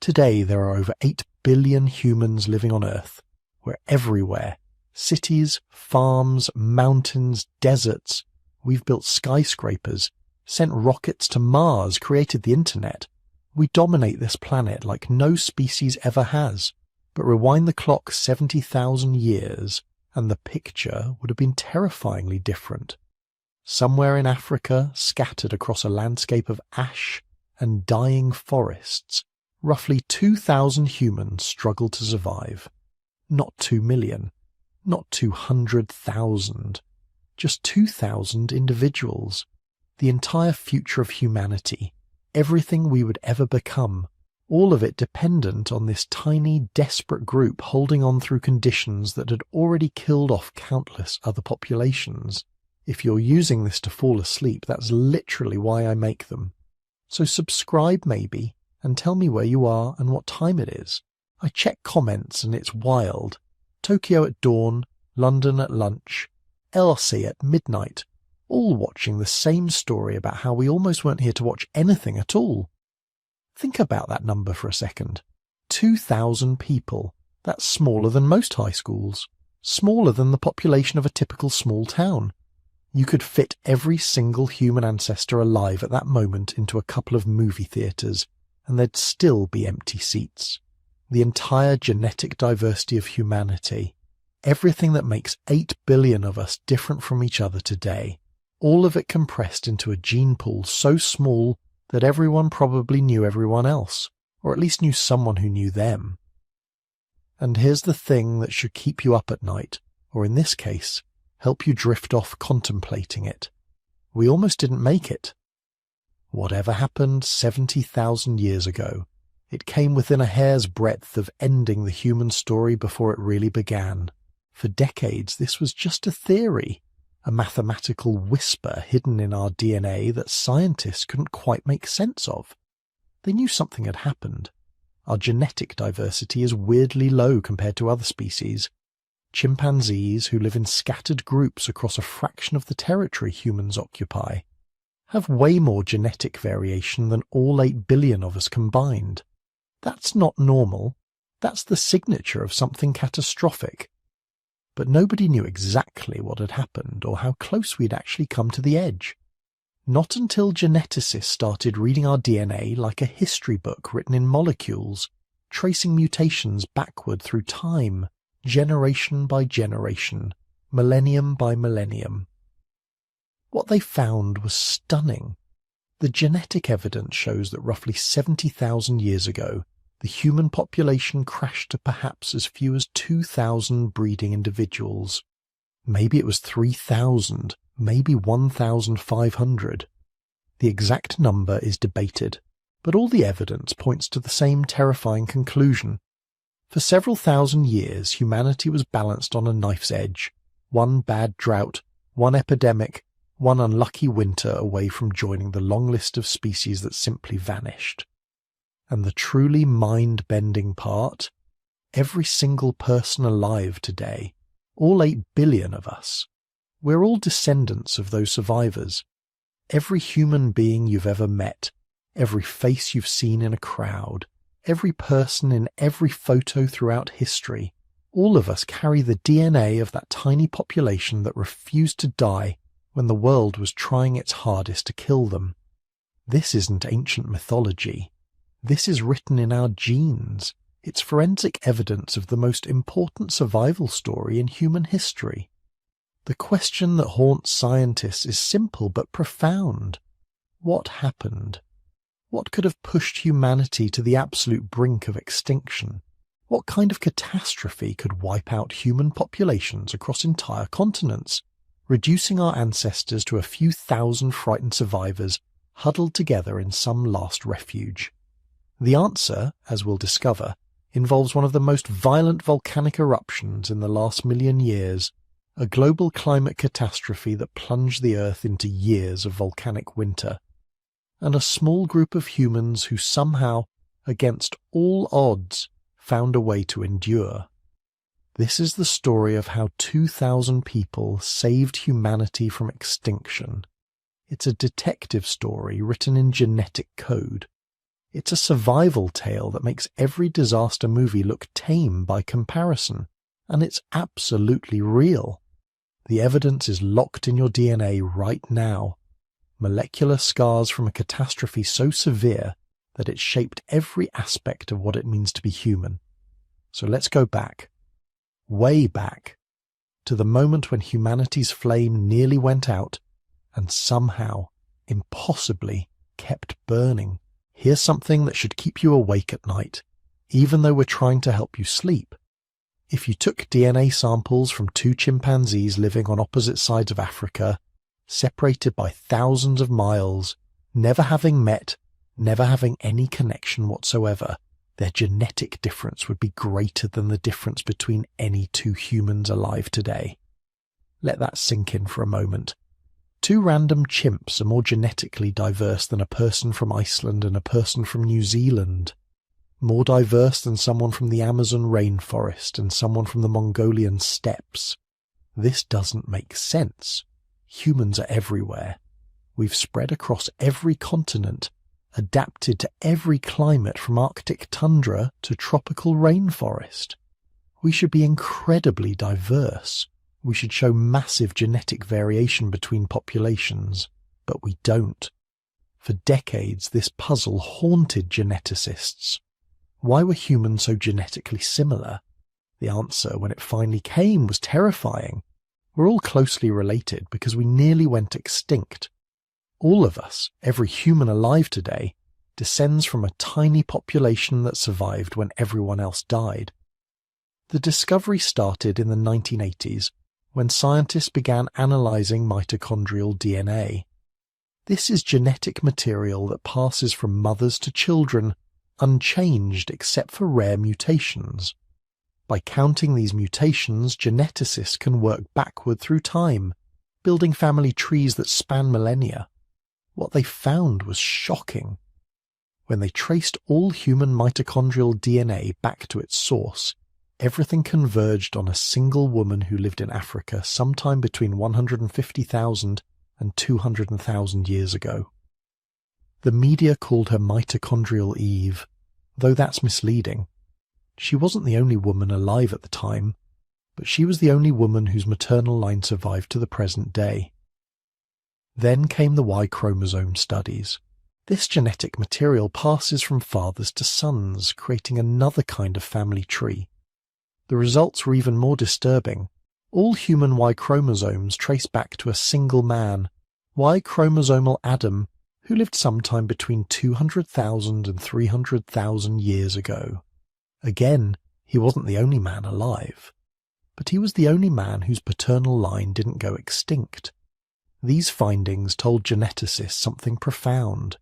Today there are over 8 billion humans living on Earth. We're everywhere. Cities, farms, mountains, deserts. We've built skyscrapers, sent rockets to Mars, created the internet. We dominate this planet like no species ever has. But rewind the clock 70,000 years, and the picture would have been terrifyingly different. Somewhere in Africa, scattered across a landscape of ash and dying forests, roughly 2,000 humans struggled to survive. Not 2 million, not 200,000, just 2,000 individuals. The entire future of humanity, everything we would ever become, all of it dependent on this tiny, desperate group holding on through conditions that had already killed off countless other populations. If you're using this to fall asleep, that's literally why I make them. So subscribe maybe, and tell me where you are and what time it is. I check comments and it's wild. Tokyo at dawn, London at lunch, Elsie at midnight, all watching the same story about how we almost weren't here to watch anything at all. Think about that number for a second. 2,000 people. That's smaller than most high schools. Smaller than the population of a typical small town. You could fit every single human ancestor alive at that moment into a couple of movie theatres, and there'd still be empty seats. The entire genetic diversity of humanity. Everything that makes 8 billion of us different from each other today. All of it compressed into a gene pool so small that everyone probably knew everyone else, or at least knew someone who knew them. And here's the thing that should keep you up at night, or in this case, help you drift off contemplating it. We almost didn't make it. Whatever happened 70,000 years ago, it came within a hair's breadth of ending the human story before it really began. For decades, this was just a theory. A mathematical whisper hidden in our DNA that scientists couldn't quite make sense of. They knew something had happened. Our genetic diversity is weirdly low compared to other species. Chimpanzees, who live in scattered groups across a fraction of the territory humans occupy, have way more genetic variation than all 8 billion of us combined. That's not normal. That's the signature of something catastrophic. But nobody knew exactly what had happened or how close we'd actually come to the edge. Not until geneticists started reading our DNA like a history book written in molecules, tracing mutations backward through time, generation by generation, millennium by millennium. What they found was stunning. The genetic evidence shows that roughly 70,000 years ago, the human population crashed to perhaps as few as 2,000 breeding individuals. Maybe it was 3,000, maybe 1,500. The exact number is debated, but all the evidence points to the same terrifying conclusion. For several thousand years, humanity was balanced on a knife's edge. One bad drought, one epidemic, one unlucky winter away from joining the long list of species that simply vanished. And the truly mind-bending part, every single person alive today, all 8 billion of us, we're all descendants of those survivors. Every human being you've ever met, every face you've seen in a crowd, every person in every photo throughout history, all of us carry the DNA of that tiny population that refused to die when the world was trying its hardest to kill them. This isn't ancient mythology. This is written in our genes. It's forensic evidence of the most important survival story in human history. The question that haunts scientists is simple but profound. What happened? What could have pushed humanity to the absolute brink of extinction? What kind of catastrophe could wipe out human populations across entire continents, reducing our ancestors to a few thousand frightened survivors huddled together in some last refuge? The answer, as we'll discover, involves one of the most violent volcanic eruptions in the last million years, a global climate catastrophe that plunged the Earth into years of volcanic winter, and a small group of humans who somehow, against all odds, found a way to endure. This is the story of how 2,000 people saved humanity from extinction. It's a detective story written in genetic code. It's a survival tale that makes every disaster movie look tame by comparison, and it's absolutely real. The evidence is locked in your DNA right now. Molecular scars from a catastrophe so severe that it shaped every aspect of what it means to be human. So let's go back, way back, to the moment when humanity's flame nearly went out and somehow, impossibly, kept burning. Here's something that should keep you awake at night, even though we're trying to help you sleep. If you took DNA samples from two chimpanzees living on opposite sides of Africa, separated by thousands of miles, never having met, never having any connection whatsoever, their genetic difference would be greater than the difference between any two humans alive today. Let that sink in for a moment. Two random chimps are more genetically diverse than a person from Iceland and a person from New Zealand. More diverse than someone from the Amazon rainforest and someone from the Mongolian steppes. This doesn't make sense. Humans are everywhere. We've spread across every continent, adapted to every climate from Arctic tundra to tropical rainforest. We should be incredibly diverse. We should show massive genetic variation between populations, but we don't. For decades, this puzzle haunted geneticists. Why were humans so genetically similar? The answer, when it finally came, was terrifying. We're all closely related because we nearly went extinct. All of us, every human alive today, descends from a tiny population that survived when everyone else died. The discovery started in the 1980s when scientists began analyzing mitochondrial DNA. This is genetic material that passes from mothers to children, unchanged except for rare mutations. By counting these mutations, geneticists can work backward through time, building family trees that span millennia. What they found was shocking. When they traced all human mitochondrial DNA back to its source, everything converged on a single woman who lived in Africa sometime between 150,000 and 200,000 years ago. The media called her Mitochondrial Eve, though that's misleading. She wasn't the only woman alive at the time, but she was the only woman whose maternal line survived to the present day. Then came the Y chromosome studies. This genetic material passes from fathers to sons, creating another kind of family tree. The results were even more disturbing. All human Y chromosomes trace back to a single man, Y chromosomal Adam, who lived sometime between 200,000 and 300,000 years ago. Again, he wasn't the only man alive, but he was the only man whose paternal line didn't go extinct. These findings told geneticists something profound.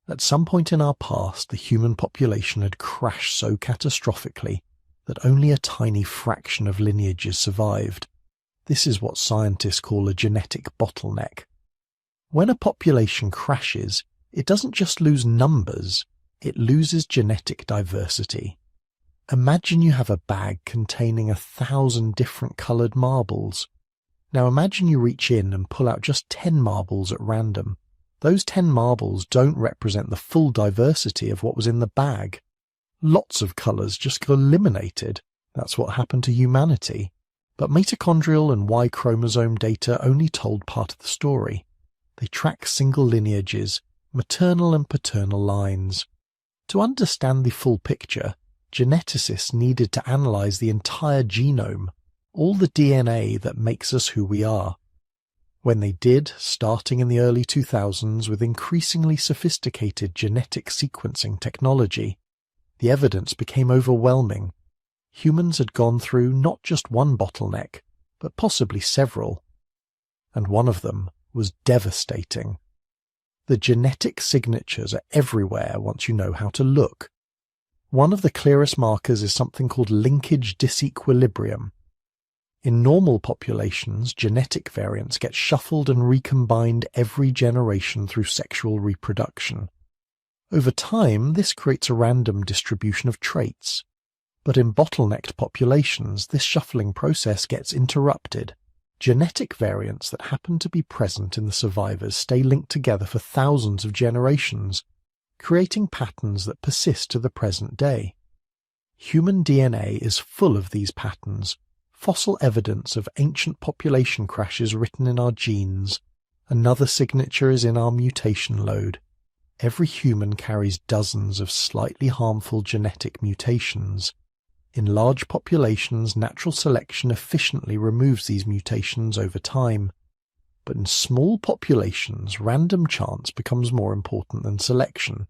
At some point in our past, the human population had crashed so catastrophically that only a tiny fraction of lineages survived. This is what scientists call a genetic bottleneck. When a population crashes, it doesn't just lose numbers, it loses genetic diversity. Imagine you have a bag containing 1,000 different coloured marbles. Now imagine you reach in and pull out just 10 marbles at random. Those 10 marbles don't represent the full diversity of what was in the bag. Lots of colours just got eliminated. That's what happened to humanity. But mitochondrial and Y chromosome data only told part of the story. They track single lineages, maternal and paternal lines. To understand the full picture, geneticists needed to analyse the entire genome, all the DNA that makes us who we are. When they did, starting in the early 2000s with increasingly sophisticated genetic sequencing technology, the evidence became overwhelming. Humans had gone through not just one bottleneck, but possibly several. And one of them was devastating. The genetic signatures are everywhere once you know how to look. One of the clearest markers is something called linkage disequilibrium. In normal populations, genetic variants get shuffled and recombined every generation through sexual reproduction. Over time, this creates a random distribution of traits. But in bottlenecked populations, this shuffling process gets interrupted. Genetic variants that happen to be present in the survivors stay linked together for thousands of generations. creating patterns that persist to the present day. Human DNA is full of these patterns, fossil evidence of ancient population crashes written in our genes. Another signature is in our mutation load. Every human carries dozens of slightly harmful genetic mutations. In large populations, natural selection efficiently removes these mutations over time. But in small populations, random chance becomes more important than selection.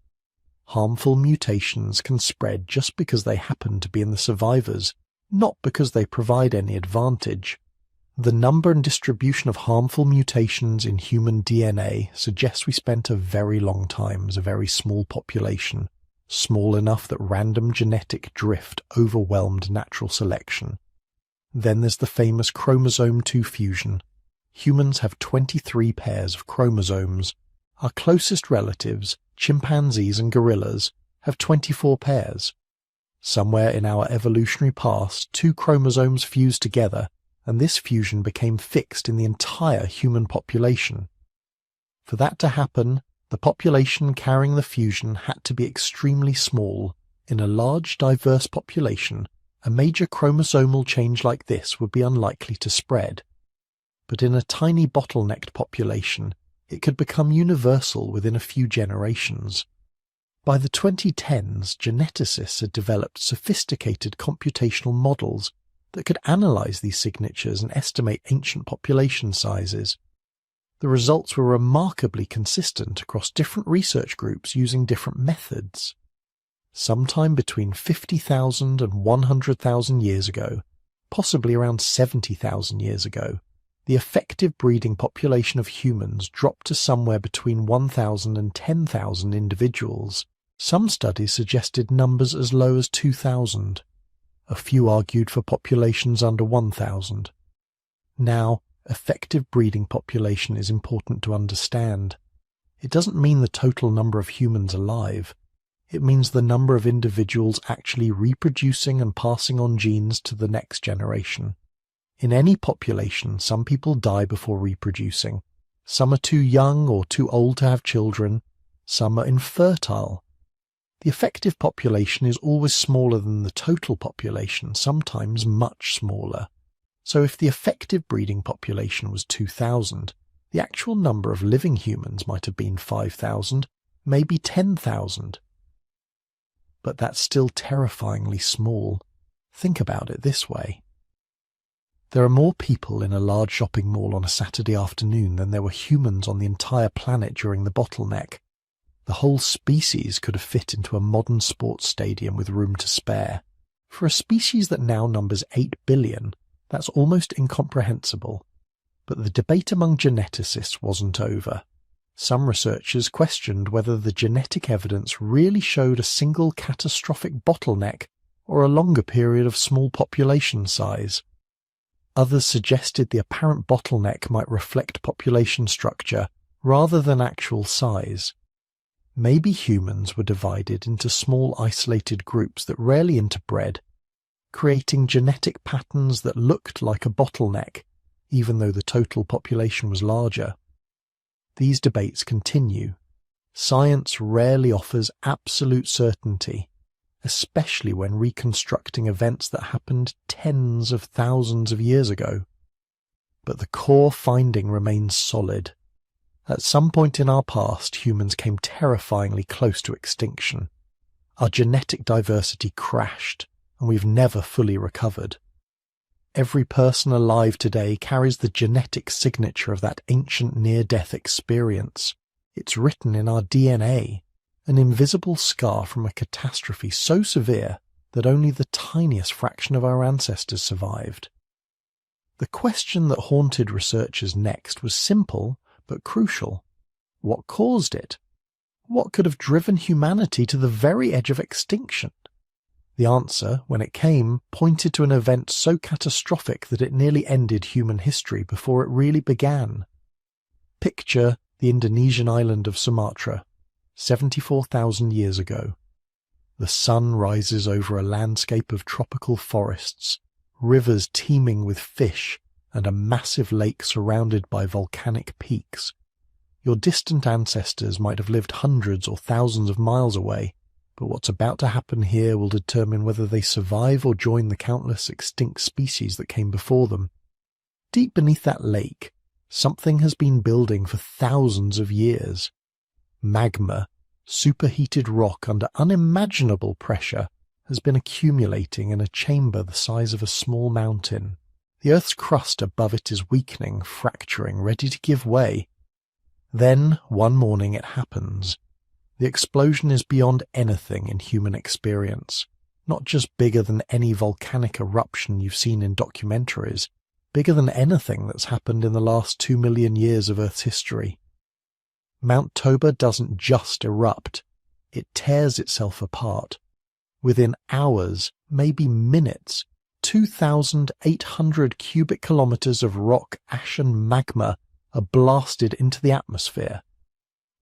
Harmful mutations can spread just because they happen to be in the survivors, not because they provide any advantage. The number and distribution of harmful mutations in human DNA suggests we spent a very long time as a very small population, small enough that random genetic drift overwhelmed natural selection. Then there's the famous chromosome 2 fusion. Humans have 23 pairs of chromosomes. Our closest relatives, chimpanzees and gorillas, have 24 pairs. Somewhere in our evolutionary past, 2 chromosomes fused together, and this fusion became fixed in the entire human population. For that to happen, the population carrying the fusion had to be extremely small. In a large, diverse population, a major chromosomal change like this would be unlikely to spread. But in a tiny bottlenecked population, it could become universal within a few generations. By the 2010s, geneticists had developed sophisticated computational models that could analyze these signatures and estimate ancient population sizes. The results were remarkably consistent across different research groups using different methods. Sometime between 50,000 and 100,000 years ago, possibly around 70,000 years ago, the effective breeding population of humans dropped to somewhere between 1,000 and 10,000 individuals. Some studies suggested numbers as low as 2,000. A few argued for populations under 1,000. Now, effective breeding population is important to understand. It doesn't mean the total number of humans alive. It means the number of individuals actually reproducing and passing on genes to the next generation. In any population, some people die before reproducing. Some are too young or too old to have children. Some are infertile. The effective population is always smaller than the total population, sometimes much smaller. So if the effective breeding population was 2,000, the actual number of living humans might have been 5,000, maybe 10,000. But that's still terrifyingly small. Think about it this way. There are more people in a large shopping mall on a Saturday afternoon than there were humans on the entire planet during the Bottleneck. The whole species could have fit into a modern sports stadium with room to spare. For a species that now numbers 8 billion, that's almost incomprehensible. But the debate among geneticists wasn't over. Some researchers questioned whether the genetic evidence really showed a single catastrophic bottleneck or a longer period of small population size. Others suggested the apparent bottleneck might reflect population structure rather than actual size. Maybe humans were divided into small isolated groups that rarely interbred, creating genetic patterns that looked like a bottleneck, even though the total population was larger. These debates continue. Science rarely offers absolute certainty, especially when reconstructing events that happened tens of thousands of years ago. But the core finding remains solid. At some point in our past, humans came terrifyingly close to extinction. Our genetic diversity crashed, and we've never fully recovered. Every person alive today carries the genetic signature of that ancient near-death experience. It's written in our DNA. An invisible scar from a catastrophe so severe that only the tiniest fraction of our ancestors survived. The question that haunted researchers next was simple but crucial. What caused it? What could have driven humanity to the very edge of extinction? The answer, when it came, pointed to an event so catastrophic that it nearly ended human history before it really began. Picture the Indonesian island of Sumatra. 74,000 years ago. The sun rises over a landscape of tropical forests, rivers teeming with fish, and a massive lake surrounded by volcanic peaks. Your distant ancestors might have lived hundreds or thousands of miles away, but what's about to happen here will determine whether they survive or join the countless extinct species that came before them. Deep beneath that lake, something has been building for thousands of years. Magma, superheated rock under unimaginable pressure, has been accumulating in a chamber the size of a small mountain. The Earth's crust above it is weakening, fracturing, ready to give way. Then, one morning, it happens. The explosion is beyond anything in human experience, not just bigger than any volcanic eruption you've seen in documentaries, bigger than anything that's happened in the last 2 million years of Earth's history. Mount Toba doesn't just erupt, it tears itself apart. Within hours, maybe minutes, 2,800 cubic kilometers of rock, ash and magma are blasted into the atmosphere.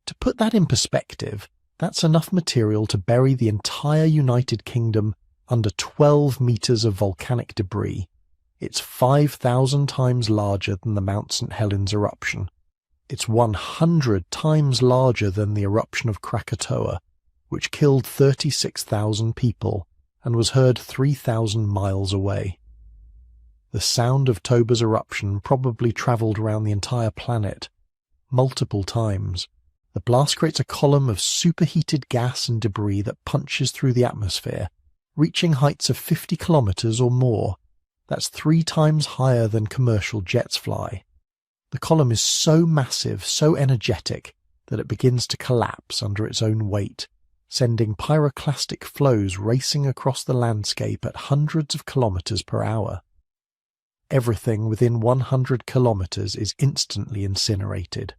To put that in perspective, that's enough material to bury the entire United Kingdom under 12 meters of volcanic debris. It's 5,000 times larger than the Mount St. Helens eruption. It's 100 times larger than the eruption of Krakatoa, which killed 36,000 people and was heard 3,000 miles away. The sound of Toba's eruption probably travelled around the entire planet, multiple times. The blast creates a column of superheated gas and debris that punches through the atmosphere, reaching heights of 50 kilometres or more. That's 3 times higher than commercial jets fly. The column is so massive, so energetic, that it begins to collapse under its own weight, sending pyroclastic flows racing across the landscape at hundreds of kilometres per hour. Everything within 100 kilometres is instantly incinerated.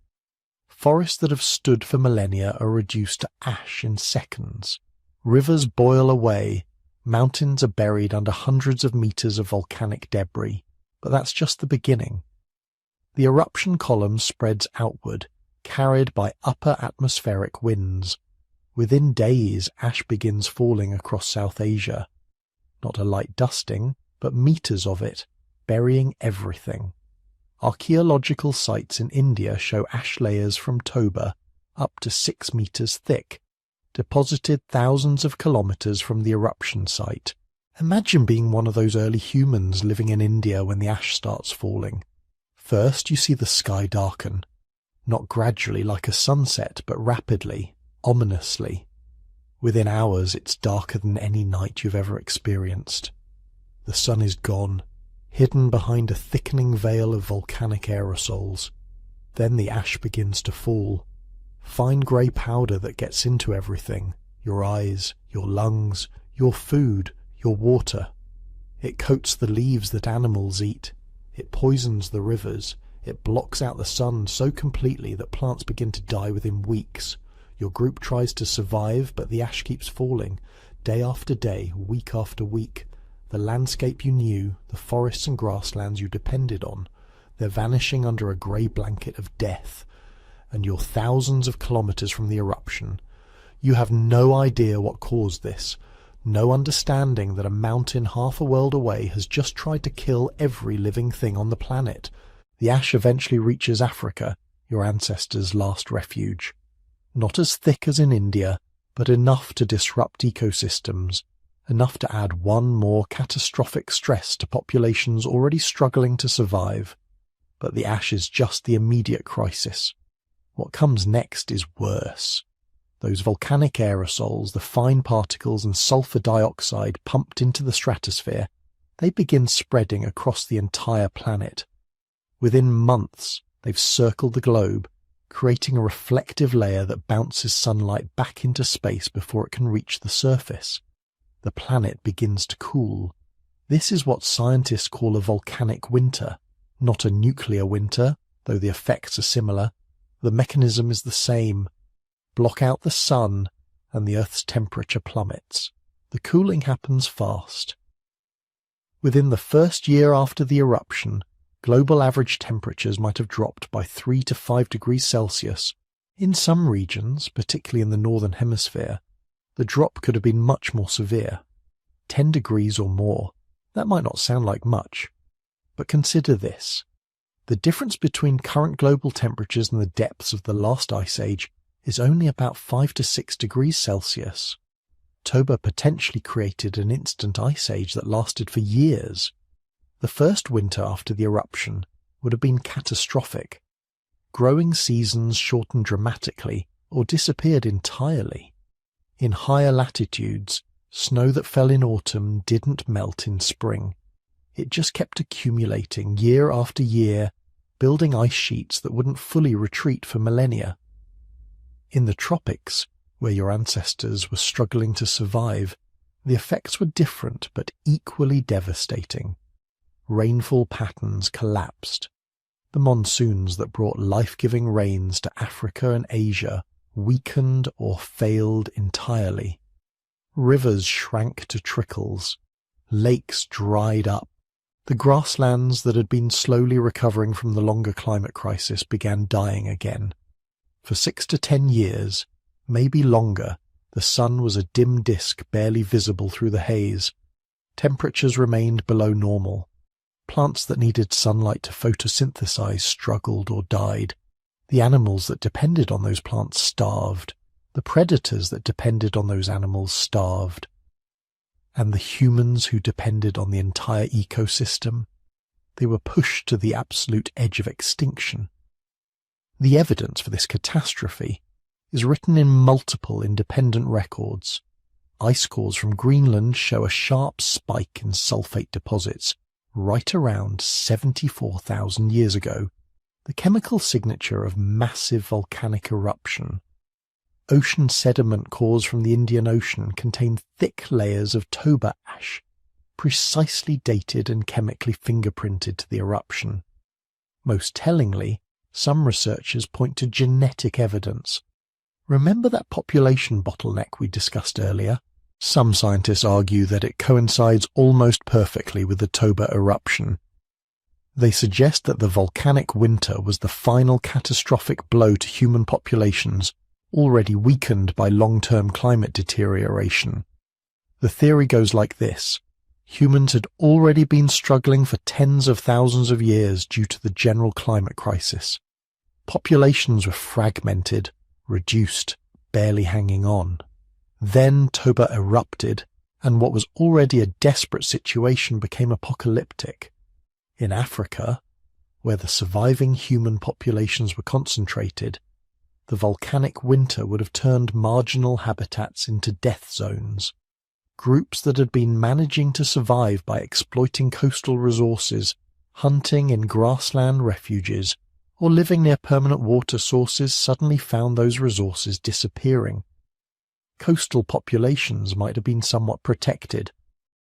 Forests that have stood for millennia are reduced to ash in seconds. Rivers boil away. Mountains are buried under hundreds of meters of volcanic debris. But that's just the beginning. The eruption column spreads outward, carried by upper atmospheric winds. Within days, ash begins falling across South Asia. Not a light dusting, but meters of it, burying everything. Archaeological sites in India show ash layers from Toba up to 6 meters thick, deposited thousands of kilometers from the eruption site. Imagine being one of those early humans living in India when the ash starts falling. First, you see the sky darken, not gradually like a sunset, but rapidly, ominously. Within hours, it's darker than any night you've ever experienced. The sun is gone, hidden behind a thickening veil of volcanic aerosols. Then the ash begins to fall. Fine grey powder that gets into everything, your eyes, your lungs, your food, your water. It coats the leaves that animals eat. It poisons the rivers. It blocks out the sun so completely that plants begin to die within weeks. Your group tries to survive, but the ash keeps falling, day after day, week after week. The landscape you knew, the forests and grasslands you depended on, they're vanishing under a grey blanket of death. And you're thousands of kilometres from the eruption. You have no idea what caused this, no understanding that a mountain half a world away has just tried to kill every living thing on the planet. The ash eventually reaches Africa, your ancestors' last refuge. Not as thick as in India, but enough to disrupt ecosystems, enough to add one more catastrophic stress to populations already struggling to survive. But the ash is just the immediate crisis. What comes next is worse. Those volcanic aerosols, the fine particles and sulfur dioxide pumped into the stratosphere, they begin spreading across the entire planet. Within months, they've circled the globe, creating a reflective layer that bounces sunlight back into space before it can reach the surface. The planet begins to cool. This is what scientists call a volcanic winter, not a nuclear winter, though the effects are similar. The mechanism is the same. Block out the sun, and the Earth's temperature plummets. The cooling happens fast. Within the first year after the eruption, global average temperatures might have dropped by 3 to 5 degrees Celsius. In some regions, particularly in the northern hemisphere, the drop could have been much more severe. 10 degrees or more. That might not sound like much. But consider this. The difference between current global temperatures and the depths of the last ice age is only about 5 to 6 degrees Celsius. Toba potentially created an instant ice age that lasted for years. The first winter after the eruption would have been catastrophic. Growing seasons shortened dramatically or disappeared entirely. In higher latitudes, snow that fell in autumn didn't melt in spring. It just kept accumulating year after year, building ice sheets that wouldn't fully retreat for millennia. In the tropics, where your ancestors were struggling to survive, the effects were different but equally devastating. Rainfall patterns collapsed. The monsoons that brought life-giving rains to Africa and Asia weakened or failed entirely. Rivers shrank to trickles. Lakes dried up. The grasslands that had been slowly recovering from the longer climate crisis began dying again. For 6 to 10 years, maybe longer, the sun was a dim disk barely visible through the haze. Temperatures remained below normal. Plants that needed sunlight to photosynthesize struggled or died. The animals that depended on those plants starved. The predators that depended on those animals starved. And the humans who depended on the entire ecosystem, they were pushed to the absolute edge of extinction. The evidence for this catastrophe is written in multiple independent records. Ice cores from Greenland show a sharp spike in sulfate deposits right around 74,000 years ago, the chemical signature of massive volcanic eruption. Ocean sediment cores from the Indian Ocean contain thick layers of Toba ash, precisely dated and chemically fingerprinted to the eruption. Most tellingly, some researchers point to genetic evidence. Remember that population bottleneck we discussed earlier? Some scientists argue that it coincides almost perfectly with the Toba eruption. They suggest that the volcanic winter was the final catastrophic blow to human populations already weakened by long-term climate deterioration. The theory goes like this. Humans had already been struggling for tens of thousands of years due to the general climate crisis. Populations were fragmented, reduced, barely hanging on. Then Toba erupted, and what was already a desperate situation became apocalyptic. In Africa, where the surviving human populations were concentrated, the volcanic winter would have turned marginal habitats into death zones. Groups that had been managing to survive by exploiting coastal resources, hunting in grassland refuges, or living near permanent water sources suddenly found those resources disappearing. Coastal populations might have been somewhat protected.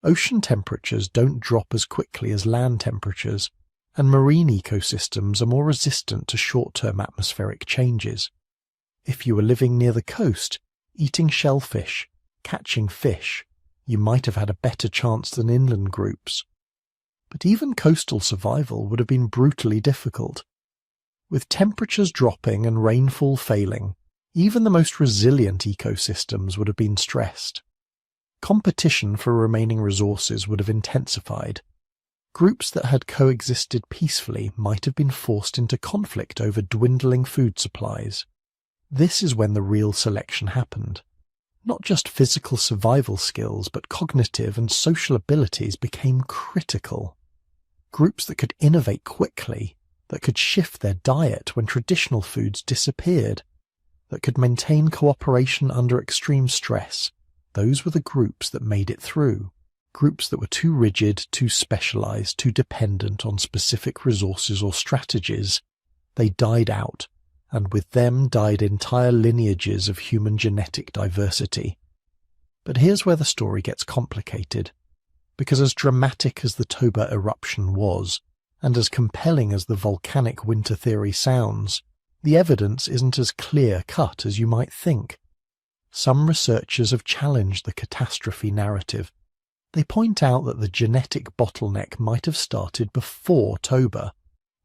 Ocean temperatures don't drop as quickly as land temperatures, and marine ecosystems are more resistant to short-term atmospheric changes. If you were living near the coast, eating shellfish, catching fish, you might have had a better chance than inland groups. But even coastal survival would have been brutally difficult. With temperatures dropping and rainfall failing, even the most resilient ecosystems would have been stressed. Competition for remaining resources would have intensified. Groups that had coexisted peacefully might have been forced into conflict over dwindling food supplies. This is when the real selection happened. Not just physical survival skills, but cognitive and social abilities became critical. Groups that could innovate quickly, that could shift their diet when traditional foods disappeared, that could maintain cooperation under extreme stress, those were the groups that made it through. Groups that were too rigid, too specialized, too dependent on specific resources or strategies, they died out, and with them died entire lineages of human genetic diversity. But here's where the story gets complicated, because as dramatic as the Toba eruption was, and as compelling as the volcanic winter theory sounds, the evidence isn't as clear-cut as you might think. Some researchers have challenged the catastrophe narrative. They point out that the genetic bottleneck might have started before Toba,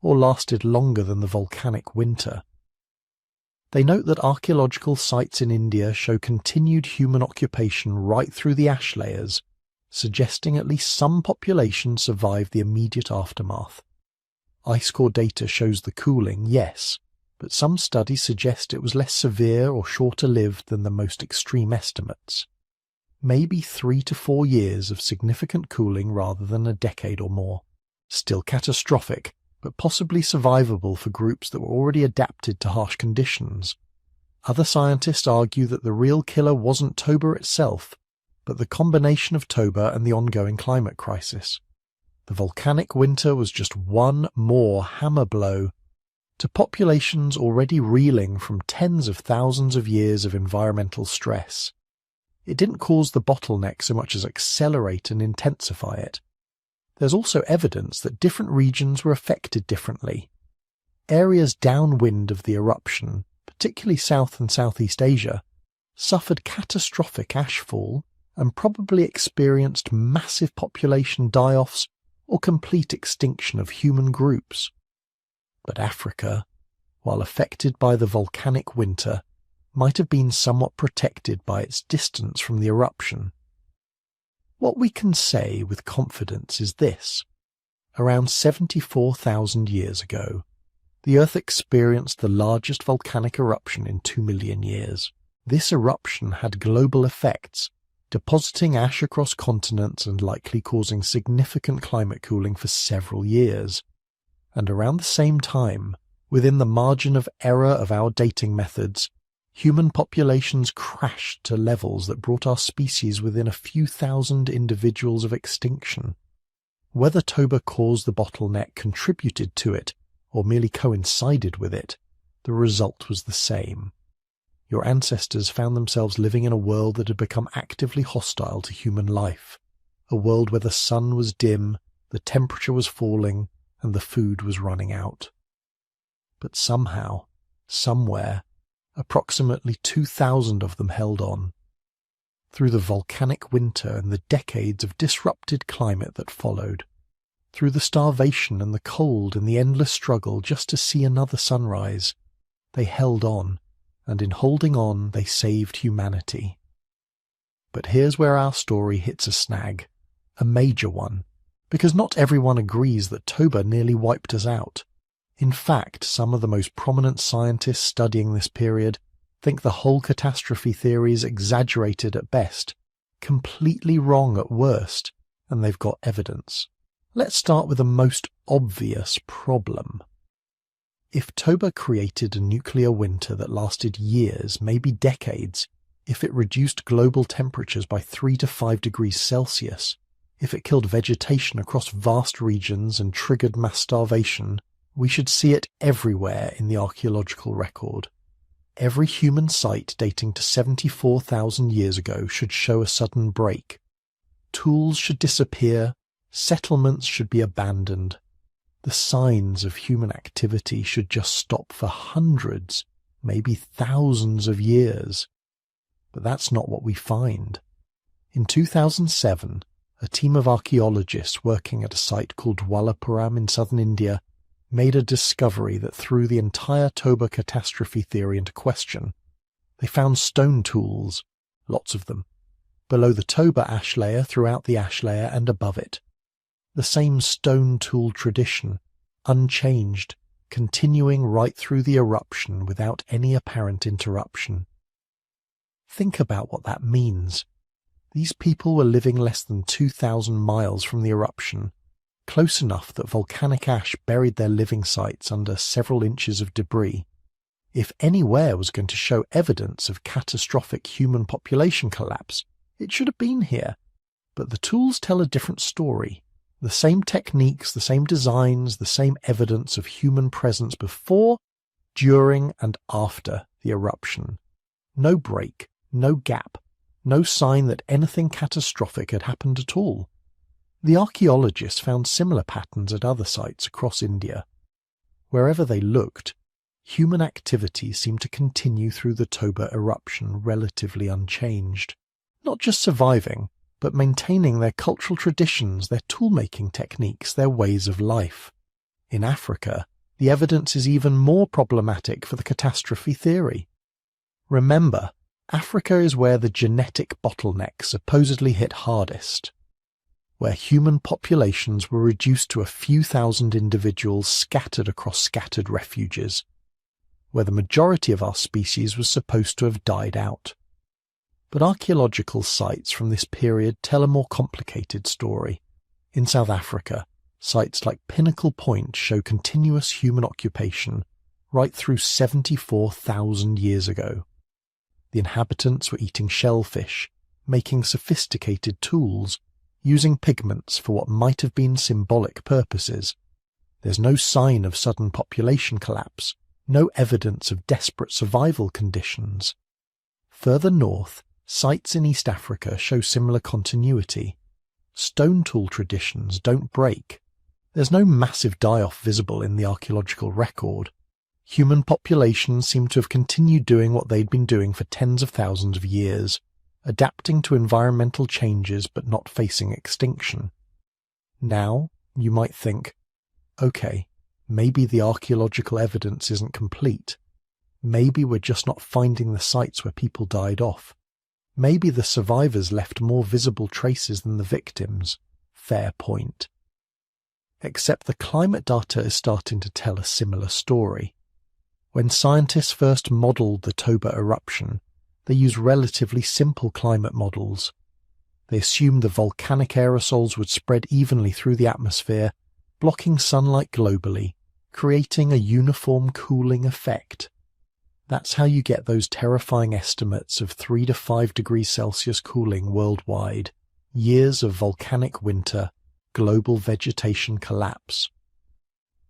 or lasted longer than the volcanic winter. They note that archaeological sites in India show continued human occupation right through the ash layers, suggesting at least some population survived the immediate aftermath. Ice core data shows the cooling, yes, but some studies suggest it was less severe or shorter lived than the most extreme estimates. Maybe 3 to 4 years of significant cooling rather than a decade or more. Still catastrophic, but possibly survivable for groups that were already adapted to harsh conditions. Other scientists argue that the real killer wasn't Toba itself, but the combination of Toba and the ongoing climate crisis. The volcanic winter was just one more hammer blow to populations already reeling from tens of thousands of years of environmental stress. It didn't cause the bottleneck so much as accelerate and intensify it. There's also evidence that different regions were affected differently. Areas downwind of the eruption, particularly South and Southeast Asia, suffered catastrophic ashfall and probably experienced massive population die-offs or complete extinction of human groups. But Africa, while affected by the volcanic winter, might have been somewhat protected by its distance from the eruption. What we can say with confidence is this. Around 74,000 years ago, the Earth experienced the largest volcanic eruption in 2 million years. This eruption had global effects, depositing ash across continents and likely causing significant climate cooling for several years. And around the same time, within the margin of error of our dating methods, human populations crashed to levels that brought our species within a few thousand individuals of extinction. Whether Toba caused the bottleneck, contributed to it, or merely coincided with it, the result was the same. Your ancestors found themselves living in a world that had become actively hostile to human life, a world where the sun was dim, the temperature was falling, and the food was running out. But somehow, somewhere, approximately 2,000 of them held on. Through the volcanic winter and the decades of disrupted climate that followed, through the starvation and the cold and the endless struggle just to see another sunrise, they held on, and in holding on they saved humanity. But here's where our story hits a snag, a major one, because not everyone agrees that Toba nearly wiped us out. In fact, some of the most prominent scientists studying this period think the whole catastrophe theory is exaggerated at best, completely wrong at worst, and they've got evidence. Let's start with the most obvious problem. If Toba created a nuclear winter that lasted years, maybe decades, if it reduced global temperatures by 3 to 5 degrees Celsius, if it killed vegetation across vast regions and triggered mass starvation, we should see it everywhere in the archaeological record. Every human site dating to 74,000 years ago should show a sudden break. Tools should disappear, settlements should be abandoned. The signs of human activity should just stop for hundreds, maybe thousands of years. But that's not what we find. In 2007, a team of archaeologists working at a site called Dwalapuram in southern India made a discovery that threw the entire Toba catastrophe theory into question. They found stone tools, lots of them, below the Toba ash layer, throughout the ash layer, and above it. The same stone tool tradition, unchanged, continuing right through the eruption without any apparent interruption. Think about what that means. These people were living less than 2,000 miles from the eruption, close enough that volcanic ash buried their living sites under several inches of debris. If anywhere was going to show evidence of catastrophic human population collapse, it should have been here. But the tools tell a different story. The same techniques, the same designs, the same evidence of human presence before, during, and after the eruption. No break, no gap, no sign that anything catastrophic had happened at all. The archaeologists found similar patterns at other sites across India. Wherever they looked, human activity seemed to continue through the Toba eruption relatively unchanged. Not just surviving, but maintaining their cultural traditions, their tool-making techniques, their ways of life. In Africa, the evidence is even more problematic for the catastrophe theory. Remember, Africa is where the genetic bottleneck supposedly hit hardest. where human populations were reduced to a few thousand individuals scattered across scattered refuges, where the majority of our species was supposed to have died out. But archaeological sites from this period tell a more complicated story. In South Africa, sites like Pinnacle Point show continuous human occupation right through 74,000 years ago. The inhabitants were eating shellfish, making sophisticated tools, using pigments for what might have been symbolic purposes. There's no sign of sudden population collapse, no evidence of desperate survival conditions. Further north, sites in East Africa show similar continuity. Stone tool traditions don't break. There's no massive die-off visible in the archaeological record. Human populations seem to have continued doing what they'd been doing for tens of thousands of years, adapting to environmental changes but not facing extinction. Now, you might think, okay, maybe the archaeological evidence isn't complete. Maybe we're just not finding the sites where people died off. Maybe the survivors left more visible traces than the victims. Fair point. Except the climate data is starting to tell a similar story. When scientists first modelled the Toba eruption, they used relatively simple climate models. They assumed the volcanic aerosols would spread evenly through the atmosphere, blocking sunlight globally, creating a uniform cooling effect. That's how you get those terrifying estimates of 3 to 5 degrees Celsius cooling worldwide, years of volcanic winter, global vegetation collapse.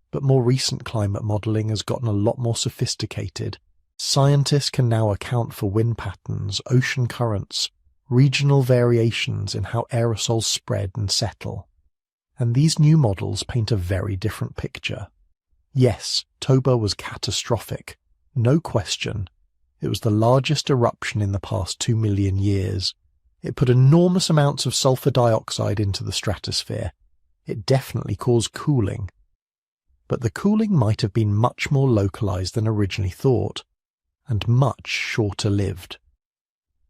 But more recent climate modelling has gotten a lot more sophisticated. Scientists can now account for wind patterns, ocean currents, regional variations in how aerosols spread and settle. And these new models paint a very different picture. Yes, Toba was catastrophic. No question. It was the largest eruption in the past 2 million years. It put enormous amounts of sulfur dioxide into the stratosphere. It definitely caused cooling. But the cooling might have been much more localized than originally thought, and much shorter lived.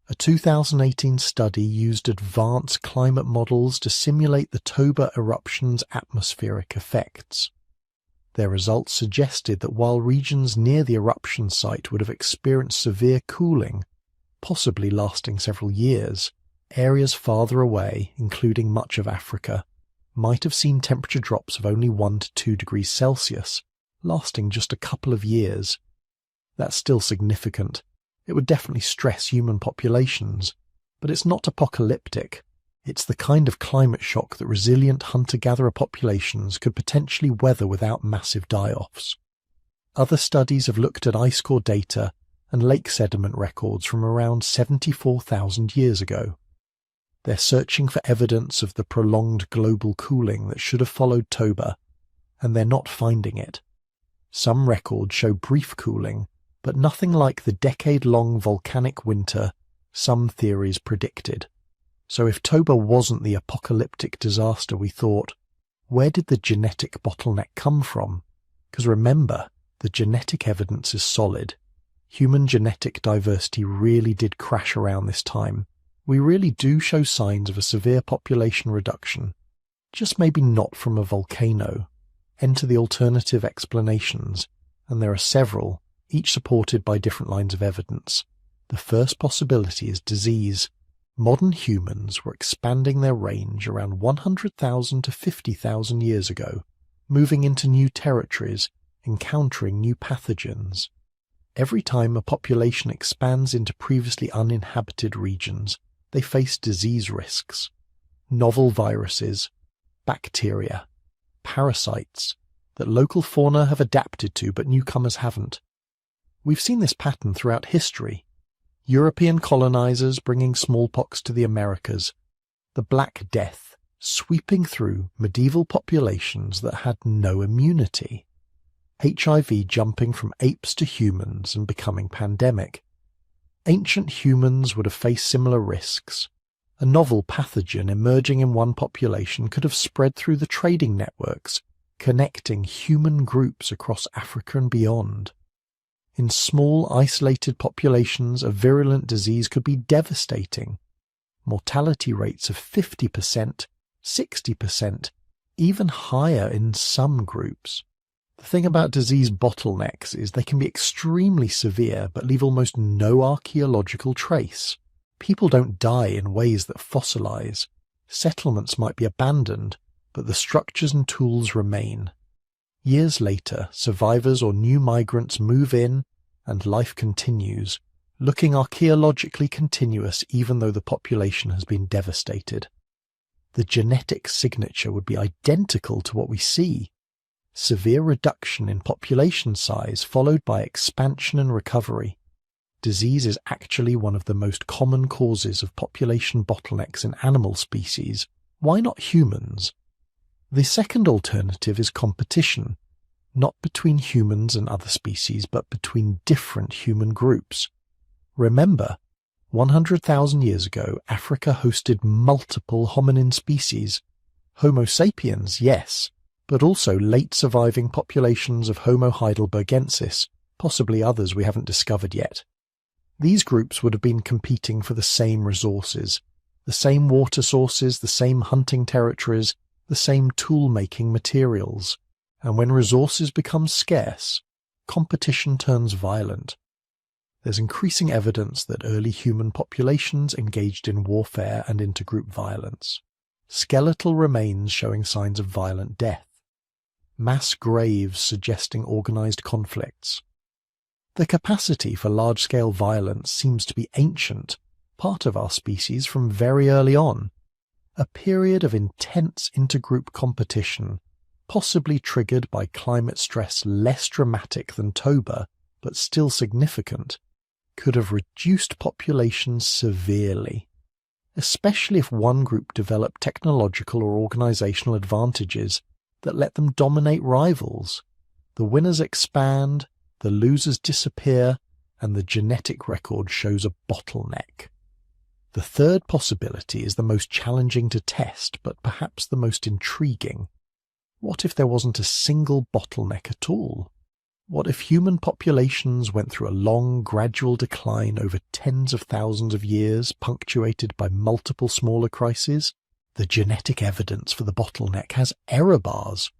A 2018 study used advanced climate models to simulate the Toba eruption's atmospheric effects. Their results suggested that while regions near the eruption site would have experienced severe cooling, possibly lasting several years, areas farther away, including much of Africa, might have seen temperature drops of only 1 to 2 degrees Celsius, lasting just a couple of years. That's still significant. It would definitely stress human populations, but it's not apocalyptic. It's the kind of climate shock that resilient hunter-gatherer populations could potentially weather without massive die-offs. Other studies have looked at ice core data and lake sediment records from around 74,000 years ago. They're searching for evidence of the prolonged global cooling that should have followed Toba, and they're not finding it. Some records show brief cooling, but nothing like the decade-long volcanic winter some theories predicted. So if Toba wasn't the apocalyptic disaster we thought, where did the genetic bottleneck come from? Because remember, the genetic evidence is solid. Human genetic diversity really did crash around this time. We really do show signs of a severe population reduction, just maybe not from a volcano. Enter the alternative explanations, and there are several, each supported by different lines of evidence. The first possibility is disease. Modern humans were expanding their range around 100,000 to 50,000 years ago, moving into new territories, encountering new pathogens. Every time a population expands into previously uninhabited regions, they face disease risks. Novel viruses, bacteria, parasites that local fauna have adapted to but newcomers haven't. We've seen this pattern throughout history. European colonizers bringing smallpox to the Americas, the Black Death sweeping through medieval populations that had no immunity, HIV jumping from apes to humans and becoming pandemic. Ancient humans would have faced similar risks. A novel pathogen emerging in one population could have spread through the trading networks, connecting human groups across Africa and beyond. In small, isolated populations, a virulent disease could be devastating. Mortality rates of 50%, 60%, even higher in some groups. The thing about disease bottlenecks is they can be extremely severe but leave almost no archaeological trace. People don't die in ways that fossilize. Settlements might be abandoned, but the structures and tools remain. Years later, survivors or new migrants move in, and life continues, looking archaeologically continuous even though the population has been devastated. The genetic signature would be identical to what we see. Severe reduction in population size followed by expansion and recovery. Disease is actually one of the most common causes of population bottlenecks in animal species. Why not humans? The second alternative is competition, not between humans and other species, but between different human groups. Remember, 100,000 years ago, Africa hosted multiple hominin species. Homo sapiens, yes, but also late surviving populations of Homo heidelbergensis, possibly others we haven't discovered yet. These groups would have been competing for the same resources, the same water sources, the same hunting territories, the same tool-making materials. And when resources become scarce, competition turns violent. There's increasing evidence that early human populations engaged in warfare and intergroup violence. Skeletal remains showing signs of violent death. Mass graves suggesting organized conflicts. The capacity for large-scale violence seems to be ancient, part of our species from very early on. A period of intense intergroup competition, possibly triggered by climate stress less dramatic than Toba, but still significant, could have reduced populations severely, especially if one group developed technological or organizational advantages that let them dominate rivals. The winners expand, the losers disappear, and the genetic record shows a bottleneck. The third possibility is the most challenging to test, but perhaps the most intriguing. What if there wasn't a single bottleneck at all? What if human populations went through a long, gradual decline over tens of thousands of years, punctuated by multiple smaller crises? The genetic evidence for the bottleneck has error bars.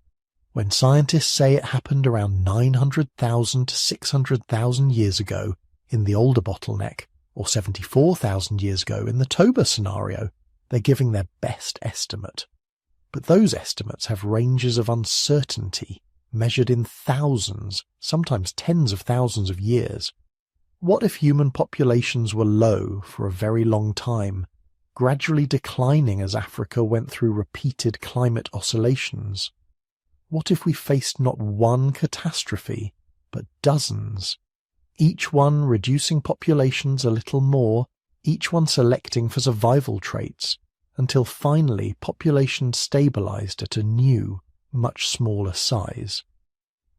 When scientists say it happened around 900,000 to 600,000 years ago in the older bottleneck, or 74,000 years ago in the Toba scenario, they're giving their best estimate. But those estimates have ranges of uncertainty, measured in thousands, sometimes tens of thousands of years. What if human populations were low for a very long time, gradually declining as Africa went through repeated climate oscillations? What if we faced not one catastrophe, but dozens, each one reducing populations a little more, each one selecting for survival traits, until finally populations stabilized at a new, much smaller size?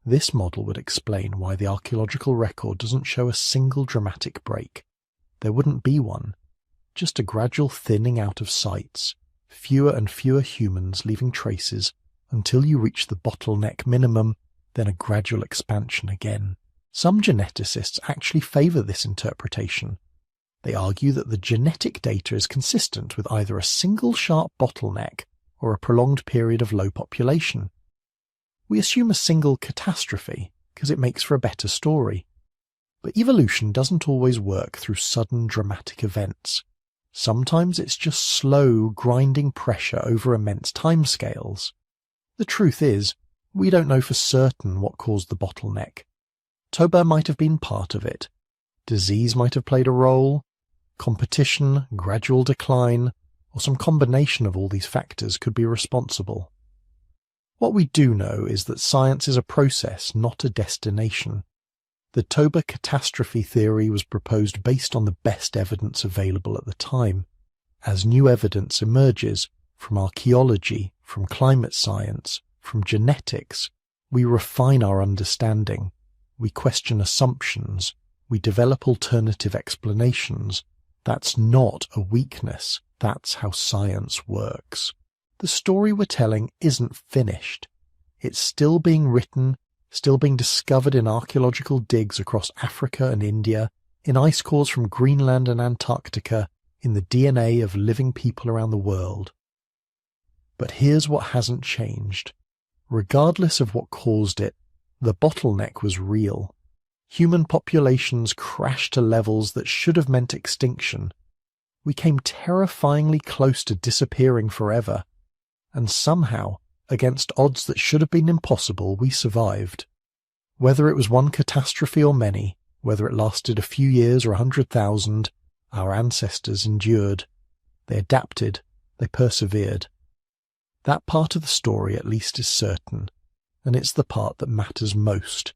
This model would explain why the archaeological record doesn't show a single dramatic break. There wouldn't be one, just a gradual thinning out of sites, fewer and fewer humans leaving traces until you reach the bottleneck minimum, then a gradual expansion again. Some geneticists actually favor this interpretation. They argue that the genetic data is consistent with either a single sharp bottleneck or a prolonged period of low population. We assume a single catastrophe because it makes for a better story. But evolution doesn't always work through sudden dramatic events. Sometimes it's just slow, grinding pressure over immense timescales. The truth is, we don't know for certain what caused the bottleneck. Toba might have been part of it. Disease might have played a role. Competition, gradual decline, or some combination of all these factors could be responsible. What we do know is that science is a process, not a destination. The Toba catastrophe theory was proposed based on the best evidence available at the time. As new evidence emerges from archaeology, from climate science, from genetics, we refine our understanding. We question assumptions. We develop alternative explanations. That's not a weakness. That's how science works. The story we're telling isn't finished. It's still being written, still being discovered in archaeological digs across Africa and India, in ice cores from Greenland and Antarctica, in the DNA of living people around the world. But here's what hasn't changed. Regardless of what caused it, the bottleneck was real. Human populations crashed to levels that should have meant extinction. We came terrifyingly close to disappearing forever. And somehow, against odds that should have been impossible, we survived. Whether it was one catastrophe or many, whether it lasted a few years or 100,000, our ancestors endured. They adapted. They persevered. That part of the story at least is certain, and it's the part that matters most.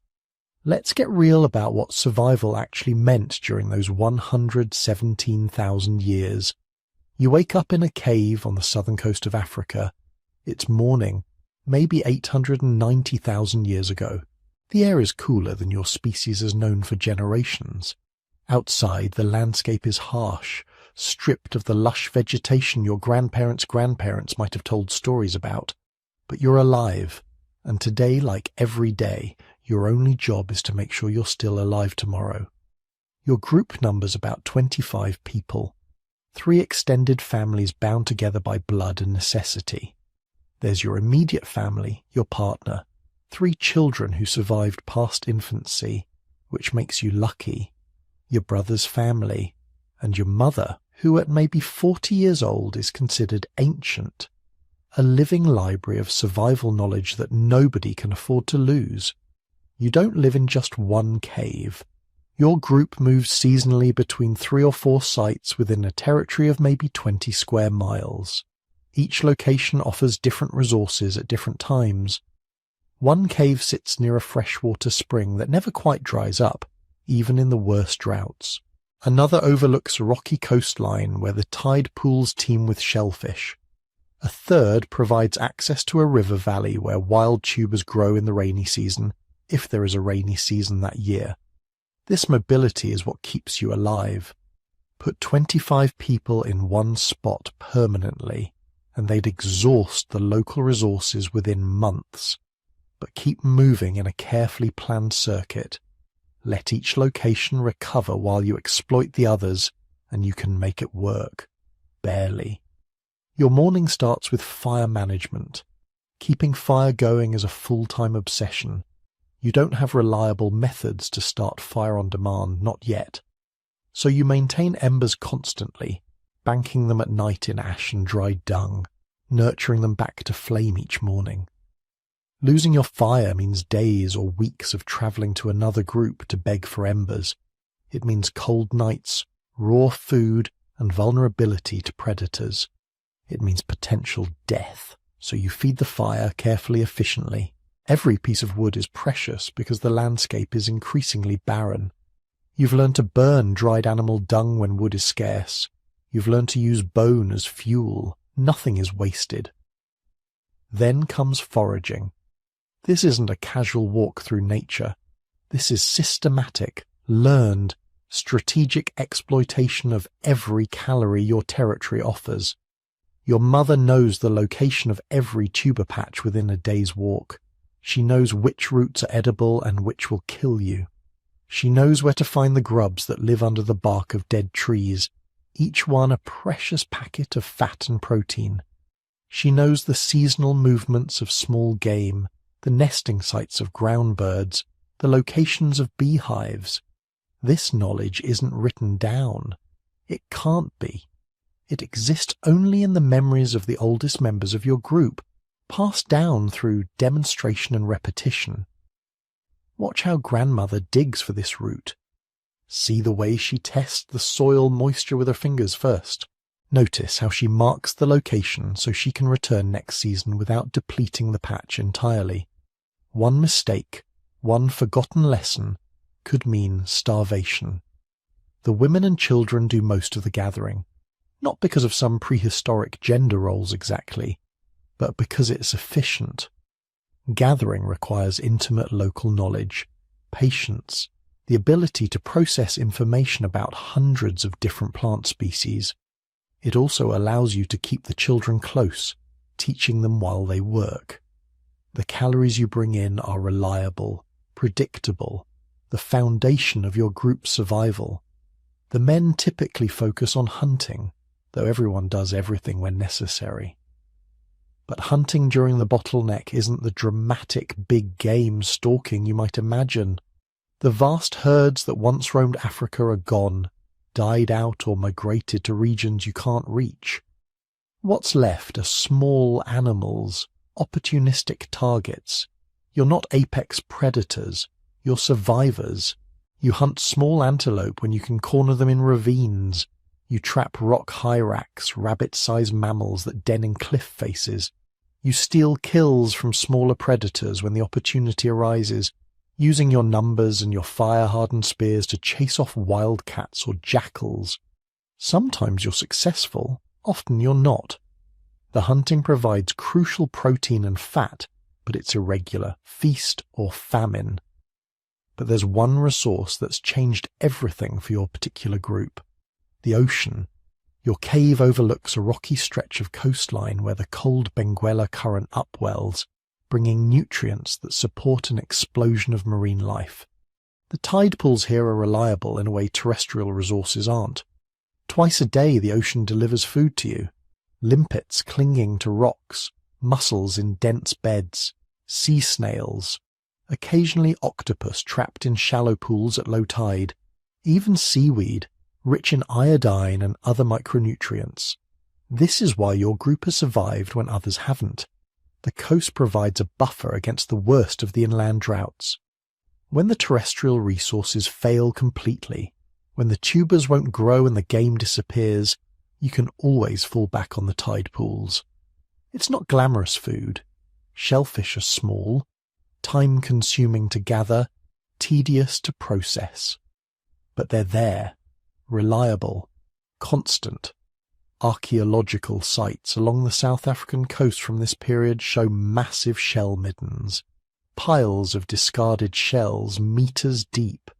Let's get real about what survival actually meant during those 117,000 years. You wake up in a cave on the southern coast of Africa. It's morning, maybe 890,000 years ago. The air is cooler than your species has known for generations. Outside, the landscape is harsh, stripped of the lush vegetation your grandparents' grandparents might have told stories about. But you're alive, and today, like every day, your only job is to make sure you're still alive tomorrow. Your group number's about 25 people, 3 extended families bound together by blood and necessity. There's your immediate family, your partner, 3 children who survived past infancy, which makes you lucky, your brother's family, and your mother, who at maybe 40 years old is considered ancient, a living library of survival knowledge that nobody can afford to lose. You don't live in just one cave. Your group moves seasonally between 3 or 4 sites within a territory of maybe 20 square miles. Each location offers different resources at different times. One cave sits near a freshwater spring that never quite dries up, even in the worst droughts. Another overlooks a rocky coastline where the tide pools teem with shellfish. A third provides access to a river valley where wild tubers grow in the rainy season, if there is a rainy season that year. This mobility is what keeps you alive. Put 25 people in one spot permanently, and they'd exhaust the local resources within months. But keep moving in a carefully planned circuit. Let each location recover while you exploit the others, and you can make it work. Barely. Your morning starts with fire management. Keeping fire going is a full-time obsession. You don't have reliable methods to start fire on demand, not yet. So you maintain embers constantly, banking them at night in ash and dried dung, nurturing them back to flame each morning. Losing your fire means days or weeks of travelling to another group to beg for embers. It means cold nights, raw food, and vulnerability to predators. It means potential death, so you feed the fire carefully, efficiently. Every piece of wood is precious because the landscape is increasingly barren. You've learned to burn dried animal dung when wood is scarce. You've learned to use bone as fuel. Nothing is wasted. Then comes foraging. This isn't a casual walk through nature. This is systematic, learned, strategic exploitation of every calorie your territory offers. Your mother knows the location of every tuber patch within a day's walk. She knows which roots are edible and which will kill you. She knows where to find the grubs that live under the bark of dead trees, each one a precious packet of fat and protein. She knows the seasonal movements of small game, the nesting sites of ground birds, the locations of beehives. This knowledge isn't written down. It can't be. It exists only in the memories of the oldest members of your group, passed down through demonstration and repetition. Watch how grandmother digs for this root. See the way she tests the soil moisture with her fingers first. Notice how she marks the location so she can return next season without depleting the patch entirely. One mistake, one forgotten lesson, could mean starvation. The women and children do most of the gathering, not because of some prehistoric gender roles exactly, but because it's efficient. Gathering requires intimate local knowledge, patience, the ability to process information about hundreds of different plant species. It also allows you to keep the children close, teaching them while they work. The calories you bring in are reliable, predictable, the foundation of your group's survival. The men typically focus on hunting, though everyone does everything when necessary. But hunting during the bottleneck isn't the dramatic big game stalking you might imagine. The vast herds that once roamed Africa are gone, died out or migrated to regions you can't reach. What's left are small animals, opportunistic targets. You're not apex predators, you're survivors. You hunt small antelope when you can corner them in ravines. You trap rock hyrax, rabbit-sized mammals that den in cliff faces. You steal kills from smaller predators when the opportunity arises, using your numbers and your fire-hardened spears to chase off wildcats or jackals. Sometimes you're successful, often you're not. The hunting provides crucial protein and fat, but it's irregular, feast or famine. But there's one resource that's changed everything for your particular group. The ocean. Your cave overlooks a rocky stretch of coastline where the cold Benguela current upwells, bringing nutrients that support an explosion of marine life. The tide pools here are reliable in a way terrestrial resources aren't. Twice a day the ocean delivers food to you. Limpets clinging to rocks, mussels in dense beds, sea snails, occasionally octopus trapped in shallow pools at low tide, even seaweed, rich in iodine and other micronutrients. This is why your group has survived when others haven't. The coast provides a buffer against the worst of the inland droughts. When the terrestrial resources fail completely, when the tubers won't grow and the game disappears, you can always fall back on the tide pools. It's not glamorous food. Shellfish are small, time-consuming to gather, tedious to process. But they're there. Reliable, constant. Archaeological sites along the South African coast from this period show massive shell middens, piles of discarded shells meters deep.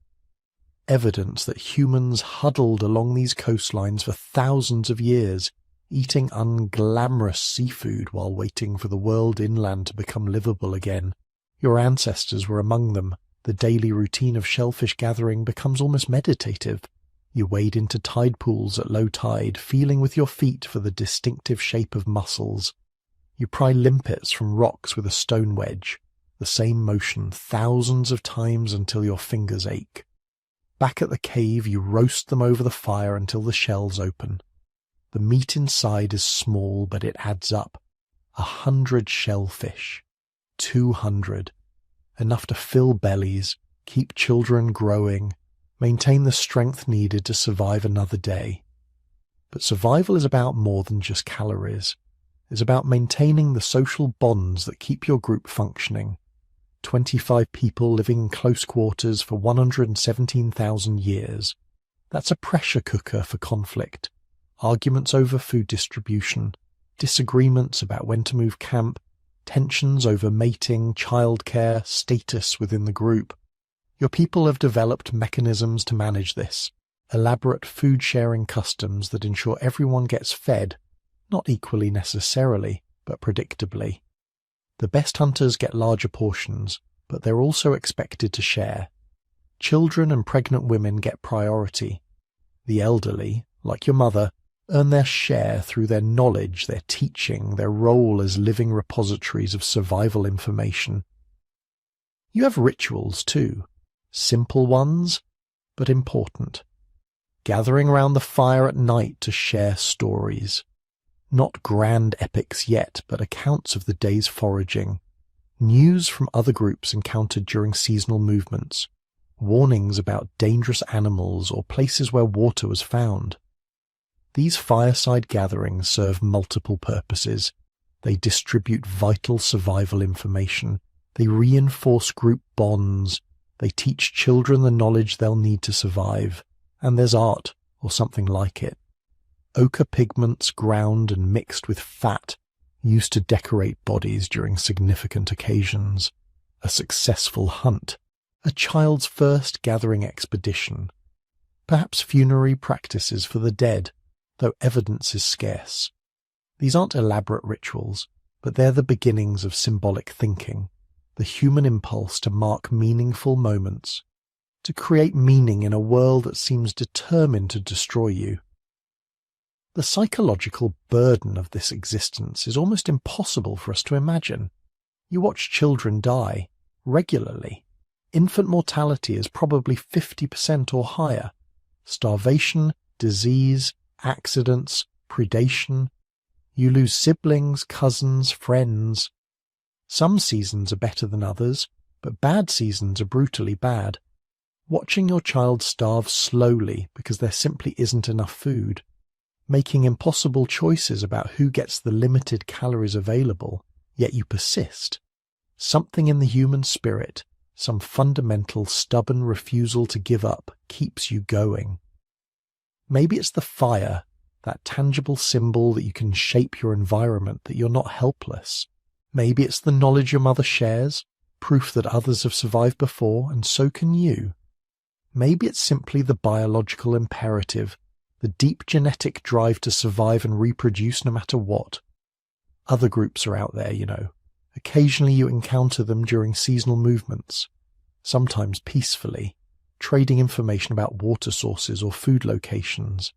Evidence that humans huddled along these coastlines for thousands of years, eating unglamorous seafood while waiting for the world inland to become livable again. Your ancestors were among them. The daily routine of shellfish gathering becomes almost meditative. You wade into tide pools at low tide, feeling with your feet for the distinctive shape of mussels. You pry limpets from rocks with a stone wedge, the same motion thousands of times until your fingers ache. Back at the cave, you roast them over the fire until the shells open. The meat inside is small, but it adds up. 100 shellfish. 200. Enough to fill bellies, keep children growing, maintain the strength needed to survive another day. But survival is about more than just calories. It's about maintaining the social bonds that keep your group functioning. 25 people living in close quarters for 117,000 years. That's a pressure cooker for conflict. Arguments over food distribution, disagreements about when to move camp, tensions over mating, childcare, status within the group. Your people have developed mechanisms to manage this, elaborate food-sharing customs that ensure everyone gets fed, not equally necessarily, but predictably. The best hunters get larger portions, but they're also expected to share. Children and pregnant women get priority. The elderly, like your mother, earn their share through their knowledge, their teaching, their role as living repositories of survival information. You have rituals too. Simple ones, but important. Gathering around the fire at night to share stories. Not grand epics yet, but accounts of the day's foraging. News from other groups encountered during seasonal movements. Warnings about dangerous animals or places where water was found. These fireside gatherings serve multiple purposes. They distribute vital survival information. They reinforce group bonds. They teach children the knowledge they'll need to survive. And there's art, or something like it. Ochre pigments ground and mixed with fat, used to decorate bodies during significant occasions. A successful hunt. A child's first gathering expedition. Perhaps funerary practices for the dead, though evidence is scarce. These aren't elaborate rituals, but they're the beginnings of symbolic thinking, the human impulse to mark meaningful moments, to create meaning in a world that seems determined to destroy you. The psychological burden of this existence is almost impossible for us to imagine. You watch children die regularly. Infant mortality is probably 50% or higher. Starvation, disease, accidents, predation. You lose siblings, cousins, friends. Some seasons are better than others, but bad seasons are brutally bad. Watching your child starve slowly because there simply isn't enough food. Making impossible choices about who gets the limited calories available, yet you persist. Something in the human spirit, some fundamental stubborn refusal to give up, keeps you going. Maybe it's the fire, that tangible symbol that you can shape your environment, that you're not helpless. Maybe it's the knowledge your mother shares, proof that others have survived before, and so can you. Maybe it's simply the biological imperative, the deep genetic drive to survive and reproduce no matter what. Other groups are out there, you know. Occasionally you encounter them during seasonal movements, sometimes peacefully, trading information about water sources or food locations,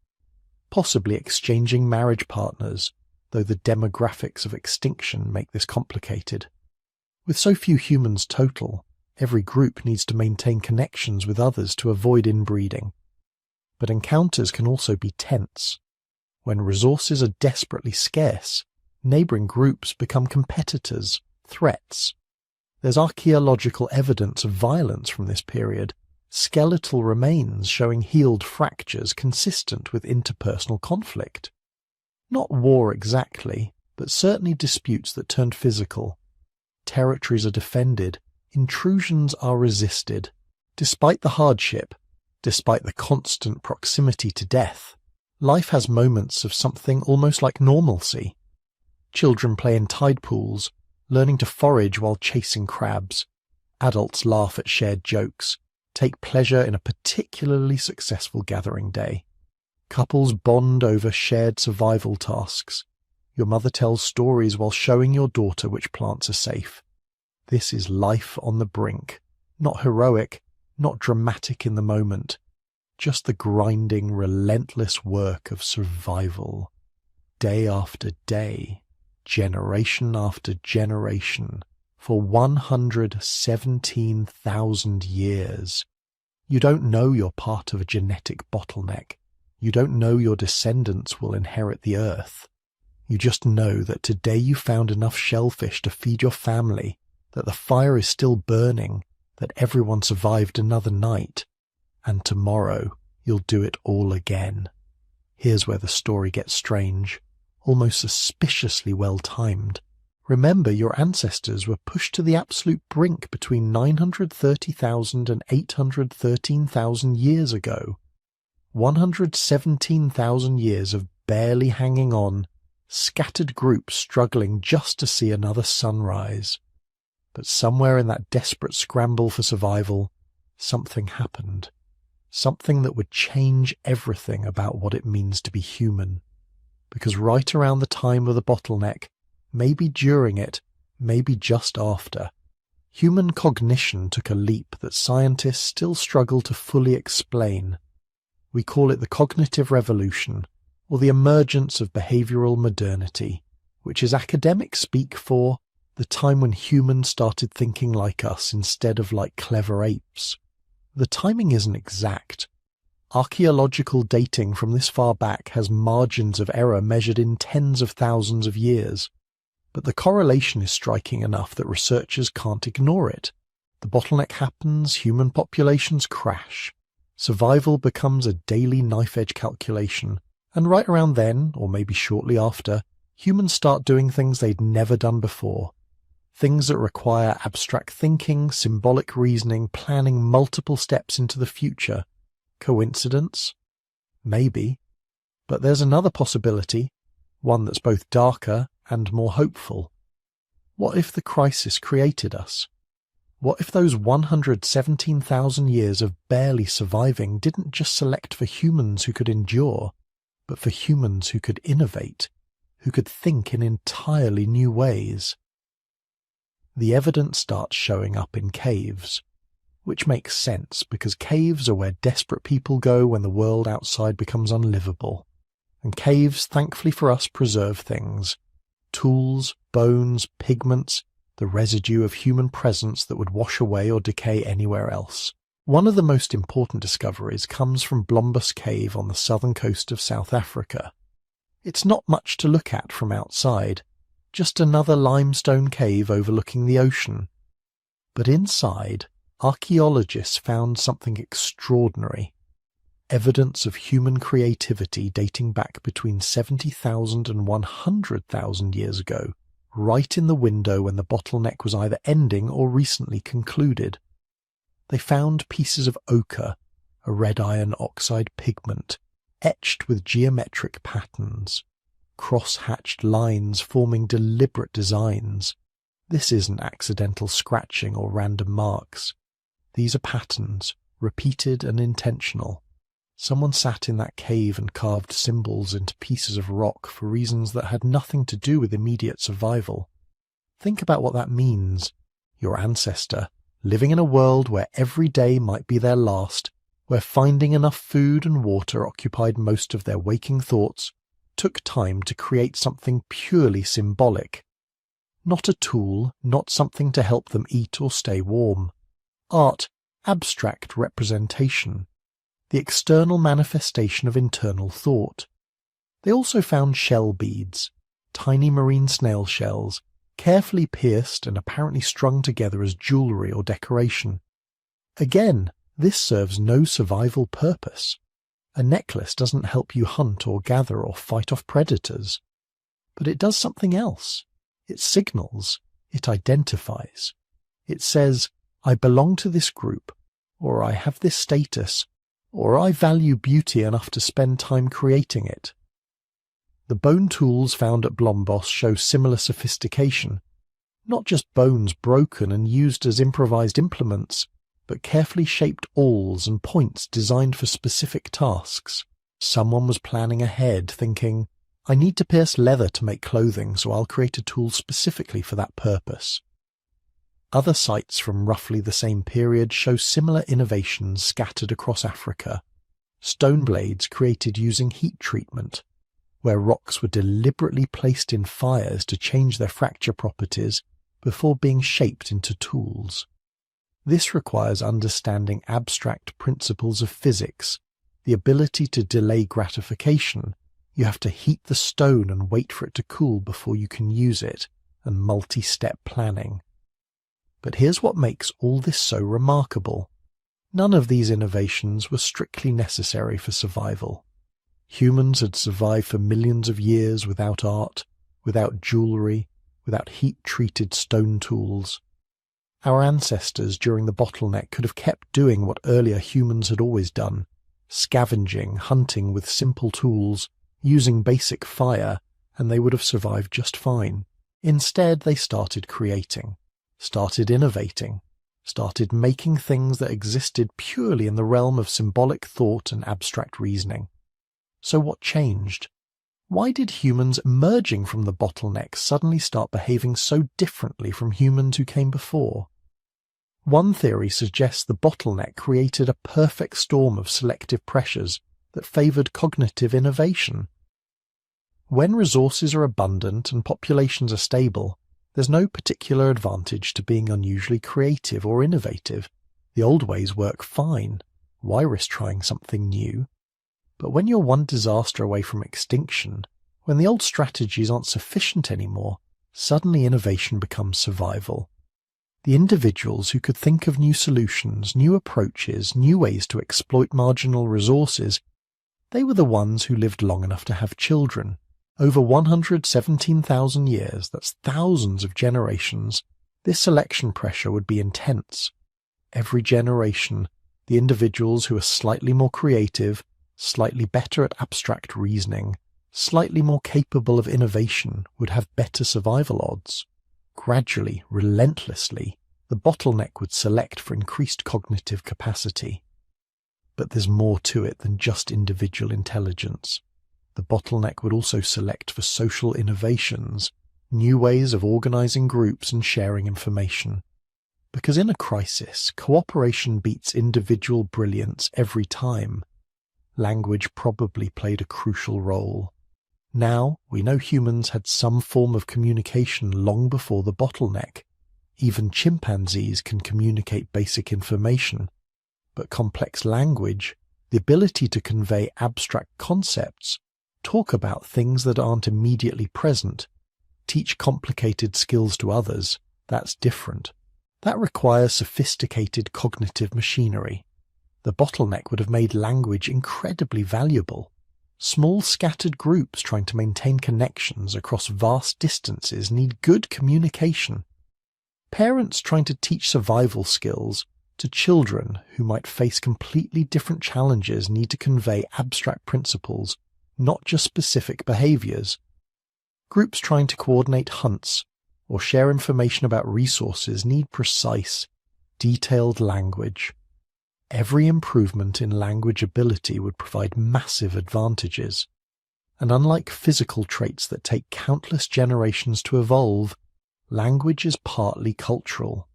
possibly exchanging marriage partners, though the demographics of extinction make this complicated. With so few humans total, every group needs to maintain connections with others to avoid inbreeding. But encounters can also be tense. When resources are desperately scarce, neighbouring groups become competitors, threats. There's archaeological evidence of violence from this period, skeletal remains showing healed fractures consistent with interpersonal conflict. Not war exactly, but certainly disputes that turned physical. Territories are defended, intrusions are resisted. Despite the hardship, despite the constant proximity to death, life has moments of something almost like normalcy. Children play in tide pools, learning to forage while chasing crabs. Adults laugh at shared jokes, take pleasure in a particularly successful gathering day. Couples bond over shared survival tasks. Your mother tells stories while showing your daughter which plants are safe. This is life on the brink, not heroic, not dramatic in the moment, just the grinding, relentless work of survival. Day after day, generation after generation, for 117,000 years. You don't know you're part of a genetic bottleneck. You don't know your descendants will inherit the earth. You just know that today you found enough shellfish to feed your family, that the fire is still burning, that everyone survived another night, and tomorrow you'll do it all again. Here's where the story gets strange, almost suspiciously well-timed. Remember, your ancestors were pushed to the absolute brink between 930,000 and 813,000 years ago. 117,000 years of barely hanging on, scattered groups struggling just to see another sunrise. But somewhere in that desperate scramble for survival, something happened. Something that would change everything about what it means to be human. Because right around the time of the bottleneck, maybe during it, maybe just after, human cognition took a leap that scientists still struggle to fully explain. We call it the cognitive revolution, or the emergence of behavioral modernity, which is academic speak for the time when humans started thinking like us instead of like clever apes. The timing isn't exact. Archaeological dating from this far back has margins of error measured in tens of thousands of years. But the correlation is striking enough that researchers can't ignore it. The bottleneck happens, human populations crash. Survival becomes a daily knife-edge calculation, and right around then, or maybe shortly after, humans start doing things they'd never done before. Things that require abstract thinking, symbolic reasoning, planning multiple steps into the future. Coincidence? Maybe. But there's another possibility, one that's both darker and more hopeful. What if the crisis created us? What if those 117,000 years of barely surviving didn't just select for humans who could endure, but for humans who could innovate, who could think in entirely new ways? The evidence starts showing up in caves, which makes sense because caves are where desperate people go when the world outside becomes unlivable. and caves, thankfully for us, preserve things. Tools, bones, pigments, the residue of human presence that would wash away or decay anywhere else. One of the most important discoveries comes from Blombus Cave on the southern coast of South Africa. It's not much to look at from outside, just another limestone cave overlooking the ocean. But inside, archaeologists found something extraordinary. Evidence of human creativity dating back between 70,000 and 100,000 years ago, right in the window when the bottleneck was either ending or recently concluded. They found pieces of ochre, a red iron oxide pigment, etched with geometric patterns, cross-hatched lines forming deliberate designs. This isn't accidental scratching or random marks. These are patterns, repeated and intentional. Someone sat in that cave and carved symbols into pieces of rock for reasons that had nothing to do with immediate survival. Think about what that means. Your ancestor, living in a world where every day might be their last, where finding enough food and water occupied most of their waking thoughts, took time to create something purely symbolic. Not a tool, not something to help them eat or stay warm. Art, abstract representation, the external manifestation of internal thought. They also found shell beads, tiny marine snail shells, carefully pierced and apparently strung together as jewellery or decoration. Again, this serves no survival purpose. A necklace doesn't help you hunt or gather or fight off predators. But it does something else. It signals. It identifies. It says, I belong to this group, or I have this status, or I value beauty enough to spend time creating it. The bone tools found at Blombos show similar sophistication. Not just bones broken and used as improvised implements, but carefully shaped awls and points designed for specific tasks. Someone was planning ahead, thinking, I need to pierce leather to make clothing, so I'll create a tool specifically for that purpose. Other sites from roughly the same period show similar innovations scattered across Africa. Stone blades created using heat treatment, where rocks were deliberately placed in fires to change their fracture properties before being shaped into tools. This requires understanding abstract principles of physics, the ability to delay gratification. You have to heat the stone and wait for it to cool before you can use it, and multi-step planning. But here's what makes all this so remarkable. None of these innovations were strictly necessary for survival. Humans had survived for millions of years without art, without jewellery, without heat-treated stone tools. Our ancestors during the bottleneck could have kept doing what earlier humans had always done, scavenging, hunting with simple tools, using basic fire, and they would have survived just fine. Instead, they started creating, started innovating, started making things that existed purely in the realm of symbolic thought and abstract reasoning. So what changed? Why did humans emerging from the bottleneck suddenly start behaving so differently from humans who came before? One theory suggests the bottleneck created a perfect storm of selective pressures that favoured cognitive innovation. When resources are abundant and populations are stable, there's no particular advantage to being unusually creative or innovative. The old ways work fine. Why risk trying something new? But when you're one disaster away from extinction, when the old strategies aren't sufficient anymore, suddenly innovation becomes survival. The individuals who could think of new solutions, new approaches, new ways to exploit marginal resources, they were the ones who lived long enough to have children. Over 117,000 years, that's thousands of generations, this selection pressure would be intense. Every generation, the individuals who are slightly more creative, slightly better at abstract reasoning, slightly more capable of innovation would have better survival odds. Gradually, relentlessly, the bottleneck would select for increased cognitive capacity. But there's more to it than just individual intelligence. The bottleneck would also select for social innovations, new ways of organizing groups and sharing information. Because in a crisis, cooperation beats individual brilliance every time. language probably played a crucial role. Now, we know humans had some form of communication long before the bottleneck. Even chimpanzees can communicate basic information. But complex language, the ability to convey abstract concepts, talk about things that aren't immediately present, teach complicated skills to others, that's different. That requires sophisticated cognitive machinery. The bottleneck would have made language incredibly valuable. Small scattered groups trying to maintain connections across vast distances need good communication. Parents trying to teach survival skills to children who might face completely different challenges need to convey abstract principles, not just specific behaviors. Groups trying to coordinate hunts or share information about resources need precise, detailed language. Every improvement in language ability would provide massive advantages. And unlike physical traits that take countless generations to evolve, language is partly cultural.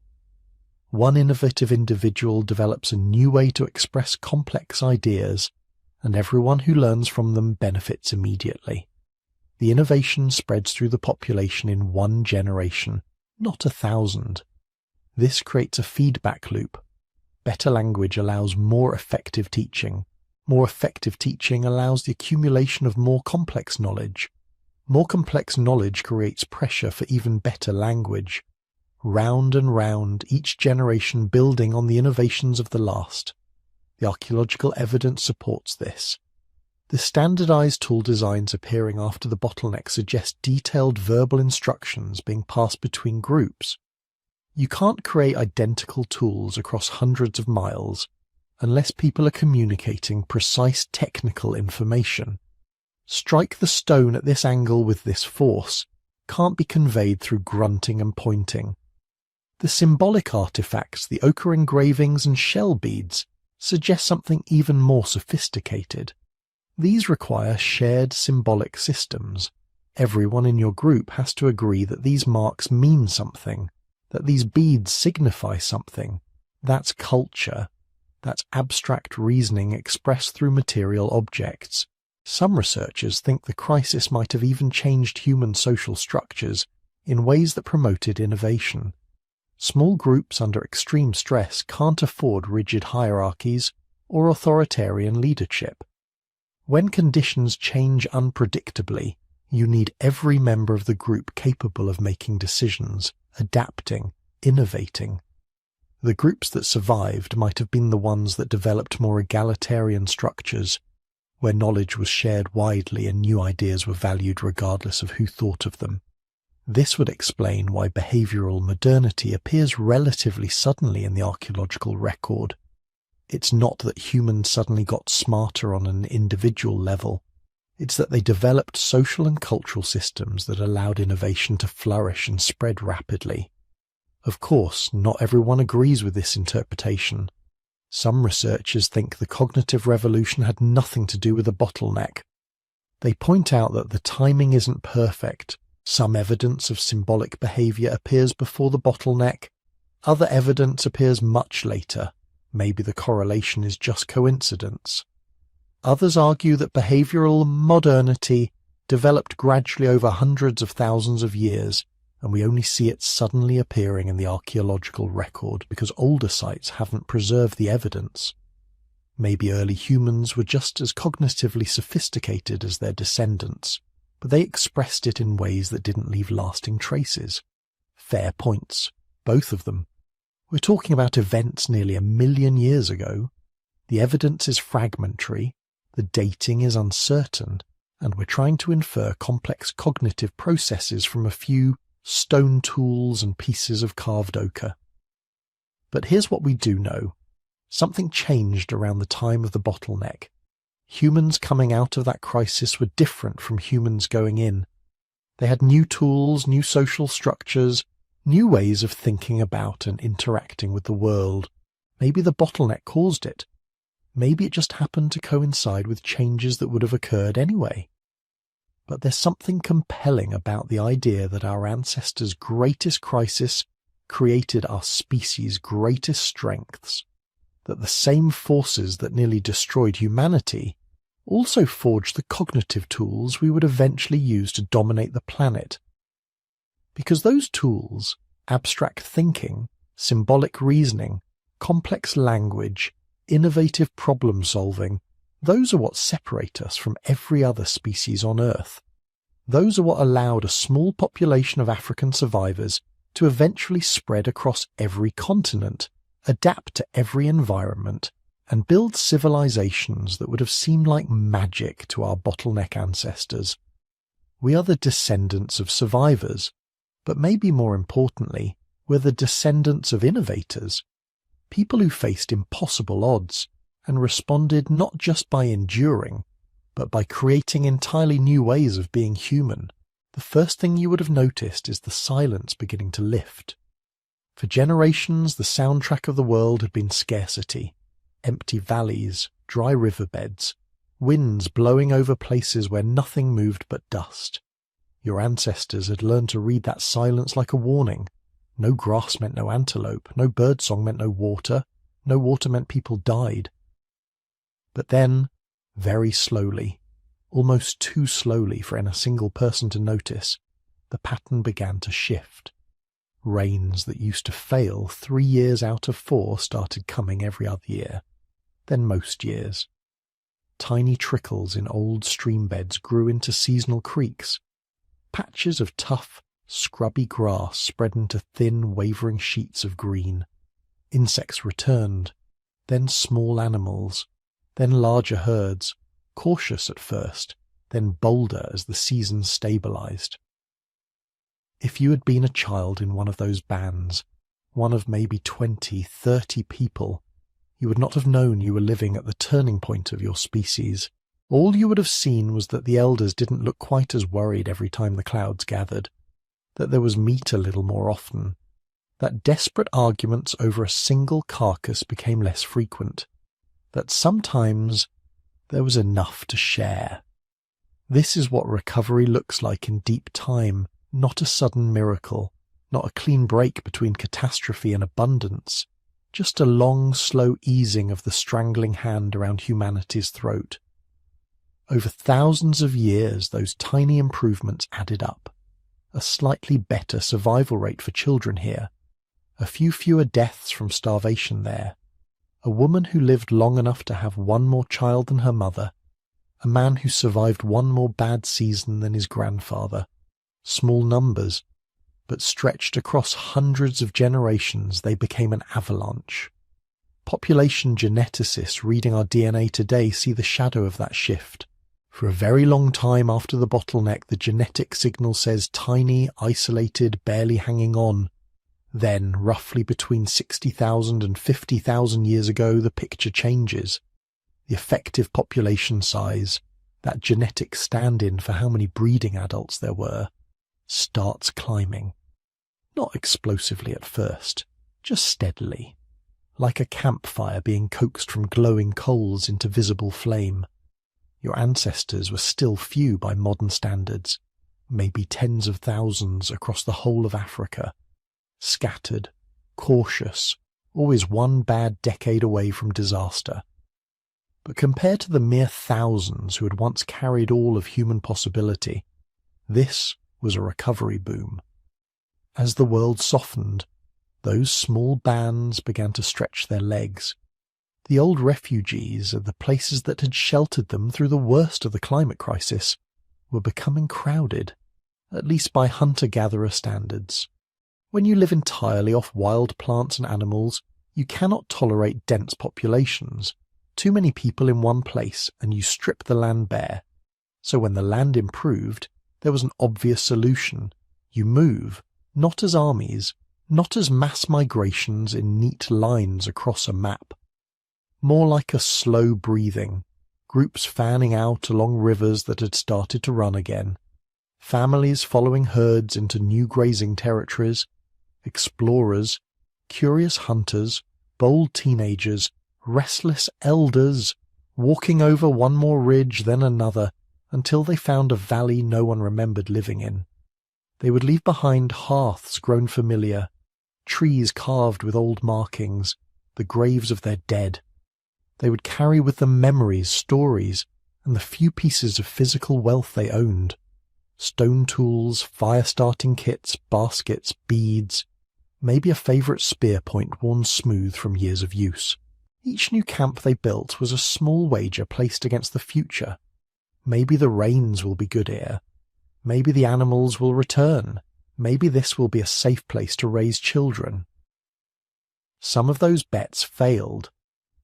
One innovative individual develops a new way to express complex ideas, and everyone who learns from them benefits immediately. The innovation spreads through the population in one generation, not 1,000. This creates a feedback loop. Better language allows more effective teaching. More effective teaching allows the accumulation of more complex knowledge. More complex knowledge creates pressure for even better language. Round and round, each generation building on the innovations of the last. The archaeological evidence supports this. The standardized tool designs appearing after the bottleneck suggest detailed verbal instructions being passed between groups. You can't create identical tools across hundreds of miles unless people are communicating precise technical information. Strike the stone at this angle with this force can't be conveyed through grunting and pointing. The symbolic artifacts, the ochre engravings and shell beads, suggest something even more sophisticated. These require shared symbolic systems. Everyone in your group has to agree that these marks mean something, that these beads signify something. That's culture. That's abstract reasoning expressed through material objects. Some researchers think the crisis might have even changed human social structures in ways that promoted innovation. Small groups under extreme stress can't afford rigid hierarchies or authoritarian leadership. When conditions change unpredictably, you need every member of the group capable of making decisions, adapting, innovating. The groups that survived might have been the ones that developed more egalitarian structures, where knowledge was shared widely and new ideas were valued regardless of who thought of them. This would explain why behavioral modernity appears relatively suddenly in the archaeological record. It's not that humans suddenly got smarter on an individual level. It's that they developed social and cultural systems that allowed innovation to flourish and spread rapidly. Of course, not everyone agrees with this interpretation. Some researchers think the cognitive revolution had nothing to do with the bottleneck. They point out that the timing isn't perfect. Some evidence of symbolic behavior appears before the bottleneck. Other evidence appears much later. Maybe the correlation is just coincidence. Others argue that behavioral modernity developed gradually over hundreds of thousands of years, and we only see it suddenly appearing in the archaeological record because older sites haven't preserved the evidence. Maybe early humans were just as cognitively sophisticated as their descendants, but they expressed it in ways that didn't leave lasting traces. Fair points, both of them. We're talking about events nearly 1 million years ago. The evidence is fragmentary, the dating is uncertain, and we're trying to infer complex cognitive processes from a few stone tools and pieces of carved ochre. But here's what we do know. Something changed around the time of the bottleneck. Humans coming out of that crisis were different from humans going in. They had new tools, new social structures, new ways of thinking about and interacting with the world. Maybe the bottleneck caused it. Maybe it just happened to coincide with changes that would have occurred anyway. But there's something compelling about the idea that our ancestors' greatest crisis created our species' greatest strengths, that the same forces that nearly destroyed humanity also forged the cognitive tools we would eventually use to dominate the planet. Because those tools, abstract thinking, symbolic reasoning, complex language, innovative problem solving, those are what separate us from every other species on Earth. Those are what allowed a small population of African survivors to eventually spread across every continent, adapt to every environment, and build civilizations that would have seemed like magic to our bottleneck ancestors. We are the descendants of survivors, but maybe more importantly, we're the descendants of innovators, people who faced impossible odds and responded not just by enduring, but by creating entirely new ways of being human. The first thing you would have noticed is the silence beginning to lift. For generations, the soundtrack of the world had been scarcity, empty valleys, dry riverbeds, winds blowing over places where nothing moved but dust. Your ancestors had learned to read that silence like a warning. No grass meant no antelope, no birdsong meant no water meant people died. But then, very slowly, almost too slowly for any single person to notice, the pattern began to shift. Rains that used to fail 3 years out of 4 started coming every other year, then most years. Tiny trickles in old stream beds grew into seasonal creeks. Patches of tough, scrubby grass spread into thin, wavering sheets of green. Insects returned, then small animals, then larger herds, cautious at first, then bolder as the seasons stabilized. If you had been a child in one of those bands, one of maybe 20, 30 people, you would not have known you were living at the turning point of your species. All you would have seen was that the elders didn't look quite as worried every time the clouds gathered, that there was meat a little more often, that desperate arguments over a single carcass became less frequent, that sometimes there was enough to share. This is what recovery looks like in deep time, not a sudden miracle, not a clean break between catastrophe and abundance, just a long, slow easing of the strangling hand around humanity's throat. Over thousands of years, those tiny improvements added up. A slightly better survival rate for children here, a few fewer deaths from starvation there, a woman who lived long enough to have one more child than her mother, a man who survived one more bad season than his grandfather. Small numbers, but stretched across hundreds of generations, they became an avalanche. Population geneticists reading our DNA today see the shadow of that shift. For a very long time after the bottleneck, the genetic signal says tiny, isolated, barely hanging on. Then, roughly between 60,000 and 50,000 years ago, the picture changes. The effective population size, that genetic stand-in for how many breeding adults there were, starts climbing. Not explosively at first, just steadily, like a campfire being coaxed from glowing coals into visible flame. Your ancestors were still few by modern standards, maybe tens of thousands across the whole of Africa, scattered, cautious, always one bad decade away from disaster. But compared to the mere thousands who had once carried all of human possibility, this was a recovery boom. As the world softened, those small bands began to stretch their legs. The old refugees at the places that had sheltered them through the worst of the climate crisis were becoming crowded, at least by hunter-gatherer standards. When you live entirely off wild plants and animals, you cannot tolerate dense populations, too many people in one place, and you strip the land bare. So when the land improved, there was an obvious solution. You move, not as armies, not as mass migrations in neat lines across a map. More like a slow breathing, groups fanning out along rivers that had started to run again, families following herds into new grazing territories, explorers, curious hunters, bold teenagers, restless elders, walking over one more ridge then another until they found a valley no one remembered living in. They would leave behind hearths grown familiar, trees carved with old markings, the graves of their dead. They would carry with them memories, stories, and the few pieces of physical wealth they owned. Stone tools, fire-starting kits, baskets, beads, maybe a favourite spear point worn smooth from years of use. Each new camp they built was a small wager placed against the future. Maybe the rains will be good here. Maybe the animals will return. Maybe this will be a safe place to raise children. Some of those bets failed.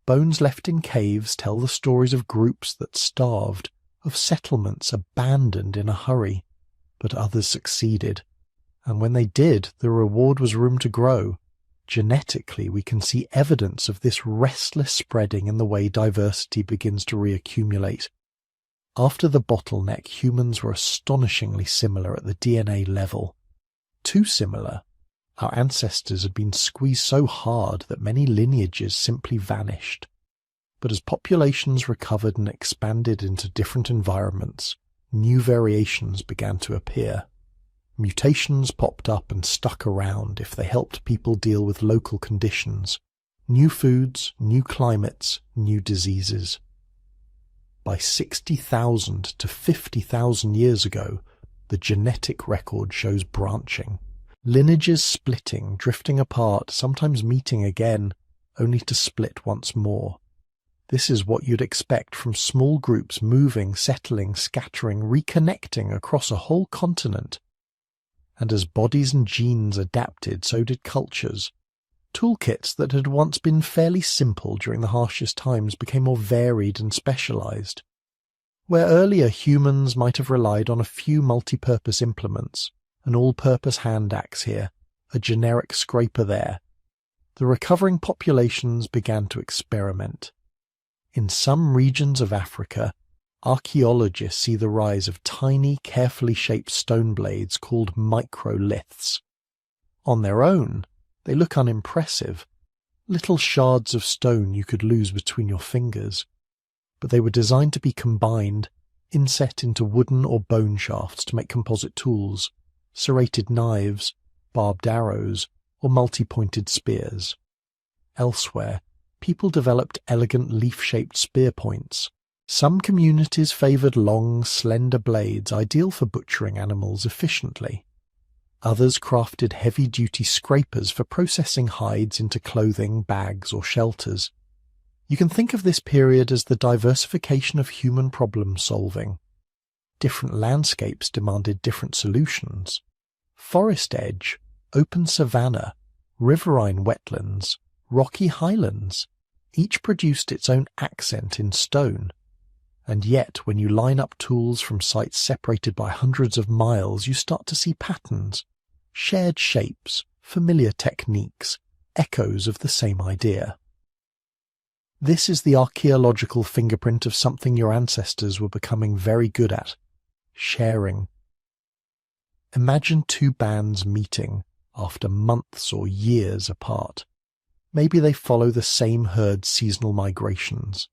Bones left in caves tell the stories of groups that starved, of settlements abandoned in a hurry. But others succeeded. And when they did, the reward was room to grow. Genetically, we can see evidence of this restless spreading in the way diversity begins to reaccumulate. After the bottleneck, humans were astonishingly similar at the DNA level. Too similar. Our ancestors had been squeezed so hard that many lineages simply vanished. But as populations recovered and expanded into different environments, new variations began to appear. Mutations popped up and stuck around if they helped people deal with local conditions. New foods, new climates, new diseases. By 60,000 to 50,000 years ago, the genetic record shows branching. Lineages splitting, drifting apart, sometimes meeting again, only to split once more. This is what you'd expect from small groups moving, settling, scattering, reconnecting across a whole continent. And as bodies and genes adapted, so did cultures. Toolkits that had once been fairly simple during the harshest times became more varied and specialized. Where earlier humans might have relied on a few multi-purpose implements, an all-purpose hand axe here, a generic scraper there, the recovering populations began to experiment. In some regions of Africa, archaeologists see the rise of tiny, carefully shaped stone blades called microliths. On their own, they look unimpressive, little shards of stone you could lose between your fingers. But they were designed to be combined, inset into wooden or bone shafts to make composite tools, serrated knives, barbed arrows, or multi-pointed spears. Elsewhere, people developed elegant leaf-shaped spear points. Some communities favoured long, slender blades ideal for butchering animals efficiently. Others crafted heavy-duty scrapers for processing hides into clothing, bags, or shelters. You can think of this period as the diversification of human problem-solving. Different landscapes demanded different solutions. Forest edge, open savanna, riverine wetlands, rocky highlands, each produced its own accent in stone. And yet, when you line up tools from sites separated by hundreds of miles, you start to see patterns, shared shapes, familiar techniques, echoes of the same idea. This is the archaeological fingerprint of something your ancestors were becoming very good at: sharing. Imagine two bands meeting after months or years apart. Maybe they follow the same herd's seasonal migrations.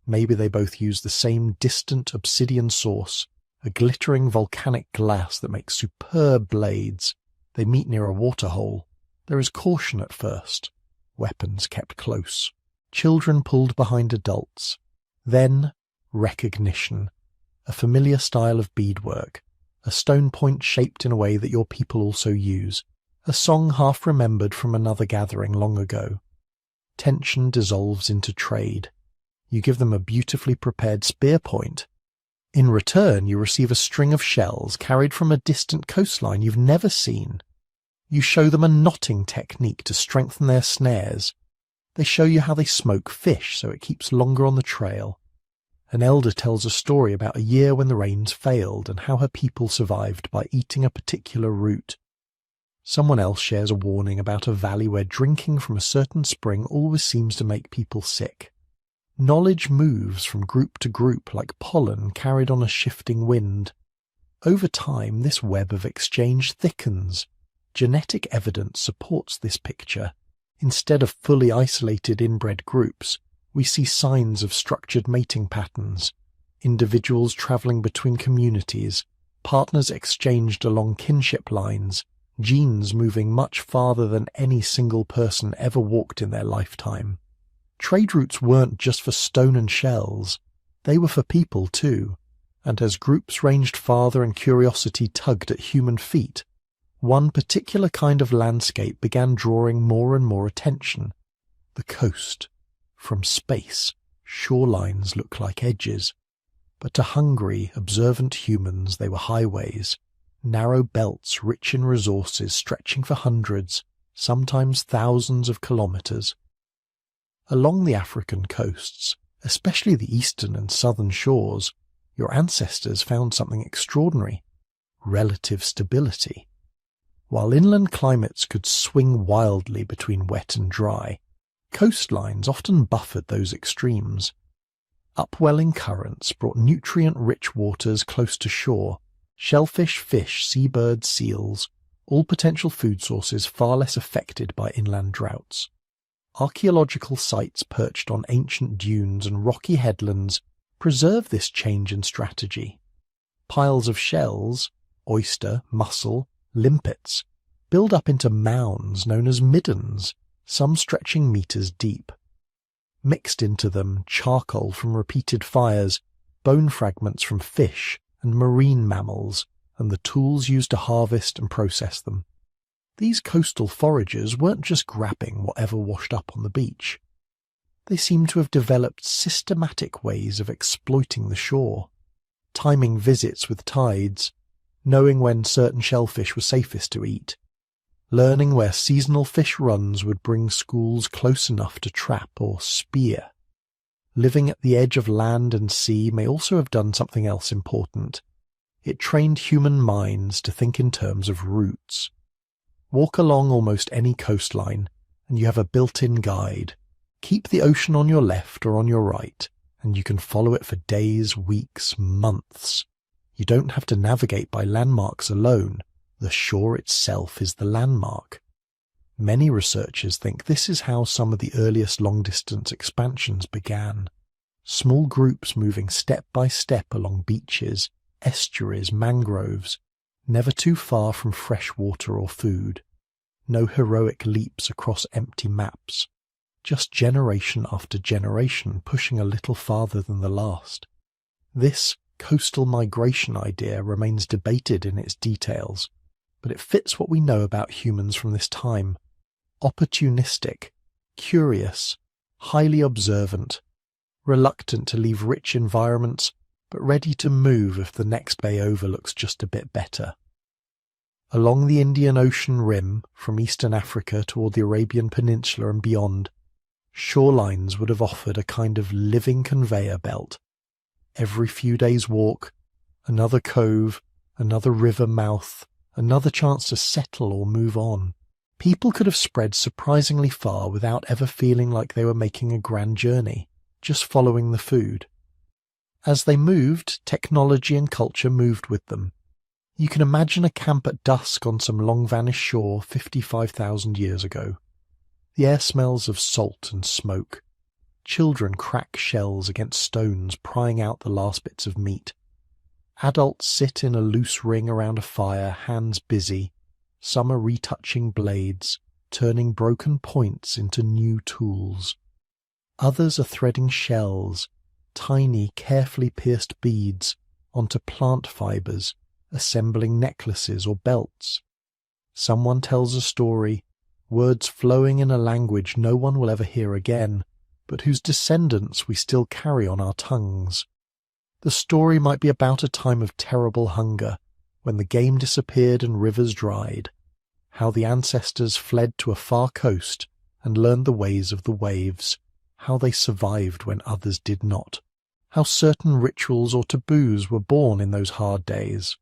Maybe they both use the same distant obsidian source, a glittering volcanic glass that makes superb blades. They meet near a waterhole. There is caution at first, weapons kept close, children pulled behind adults. Then recognition, a familiar style of beadwork, a stone point shaped in a way that your people also use, a song half remembered from another gathering long ago. Tension dissolves into trade. You give them a beautifully prepared spear point. In return, you receive a string of shells carried from a distant coastline you've never seen. You show them a knotting technique to strengthen their snares. They show you how they smoke fish so it keeps longer on the trail. An elder tells a story about a year when the rains failed and how her people survived by eating a particular root. Someone else shares a warning about a valley where drinking from a certain spring always seems to make people sick. Knowledge moves from group to group like pollen carried on a shifting wind. Over time, this web of exchange thickens. Genetic evidence supports this picture. Instead of fully isolated inbred groups, we see signs of structured mating patterns, individuals travelling between communities, partners exchanged along kinship lines, genes moving much farther than any single person ever walked in their lifetime. Trade routes weren't just for stone and shells. They were for people too, and as groups ranged farther and curiosity tugged at human feet, one particular kind of landscape began drawing more and more attention: the coast. From space, shorelines look like edges, but to hungry, observant humans they were highways, narrow belts rich in resources stretching for hundreds, sometimes thousands of kilometers. Along the African coasts, especially the eastern and southern shores, your ancestors found something extraordinary: relative stability. While inland climates could swing wildly between wet and dry, coastlines often buffered those extremes. Upwelling currents brought nutrient-rich waters close to shore, shellfish, fish, seabirds, seals, all potential food sources far less affected by inland droughts. Archaeological sites perched on ancient dunes and rocky headlands preserve this change in strategy. Piles of shells, oyster, mussel, limpets, build up into mounds known as middens, some stretching meters deep. Mixed into them, charcoal from repeated fires, bone fragments from fish and marine mammals, and the tools used to harvest and process them. These coastal foragers weren't just grabbing whatever washed up on the beach. They seemed to have developed systematic ways of exploiting the shore, timing visits with tides, knowing when certain shellfish were safest to eat, learning where seasonal fish runs would bring schools close enough to trap or spear. Living at the edge of land and sea may also have done something else important. It trained human minds to think in terms of routes. Walk along almost any coastline, and you have a built-in guide. Keep the ocean on your left or on your right, and you can follow it for days, weeks, months. You don't have to navigate by landmarks alone. The shore itself is the landmark. Many researchers think this is how some of the earliest long-distance expansions began. Small groups moving step by step along beaches, estuaries, mangroves, never too far from fresh water or food. No heroic leaps across empty maps. Just generation after generation pushing a little farther than the last. This coastal migration idea remains debated in its details, but it fits what we know about humans from this time. Opportunistic, curious, highly observant, reluctant to leave rich environments, but ready to move if the next bay over looks just a bit better. Along the Indian Ocean rim, from eastern Africa toward the Arabian Peninsula and beyond, shorelines would have offered a kind of living conveyor belt. Every few days' walk, another cove, another river mouth, another chance to settle or move on. People could have spread surprisingly far without ever feeling like they were making a grand journey, just following the food. As they moved, technology and culture moved with them. You can imagine a camp at dusk on some long-vanished shore 55,000 years ago. The air smells of salt and smoke. Children crack shells against stones, prying out the last bits of meat. Adults sit in a loose ring around a fire, hands busy. Some are retouching blades, turning broken points into new tools. Others are threading shells, tiny, carefully pierced beads, onto plant fibers, assembling necklaces or belts. Someone tells a story, words flowing in a language no one will ever hear again, but whose descendants we still carry on our tongues. The story might be about a time of terrible hunger, when the game disappeared and rivers dried, how the ancestors fled to a far coast and learned the ways of the waves, how they survived when others did not, how certain rituals or taboos were born in those hard days.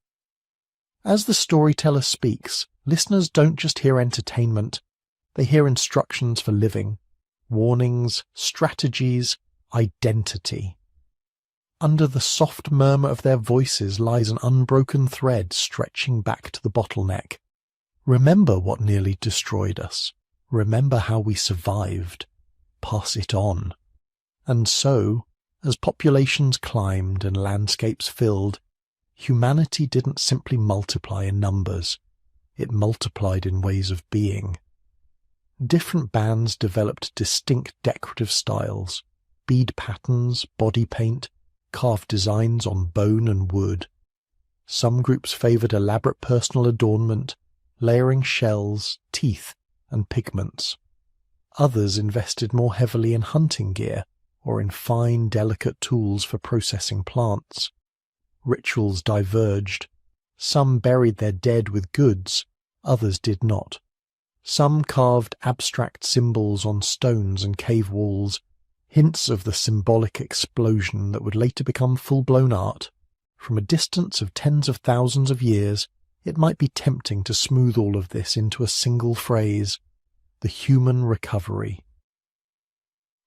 As the storyteller speaks, listeners don't just hear entertainment, they hear instructions for living, warnings, strategies, identity. Under the soft murmur of their voices lies an unbroken thread stretching back to the bottleneck. Remember what nearly destroyed us. Remember how we survived. Pass it on. And so, as populations climbed and landscapes filled, humanity didn't simply multiply in numbers. It multiplied in ways of being. Different bands developed distinct decorative styles, bead patterns, body paint, carved designs on bone and wood. Some groups favoured elaborate personal adornment, layering shells, teeth, and pigments. Others invested more heavily in hunting gear or in fine, delicate tools for processing plants. Rituals diverged. Some buried their dead with goods, others did not. Some carved abstract symbols on stones and cave walls, hints of the symbolic explosion that would later become full-blown art. From a distance of tens of thousands of years, it might be tempting to smooth all of this into a single phrase: the human recovery.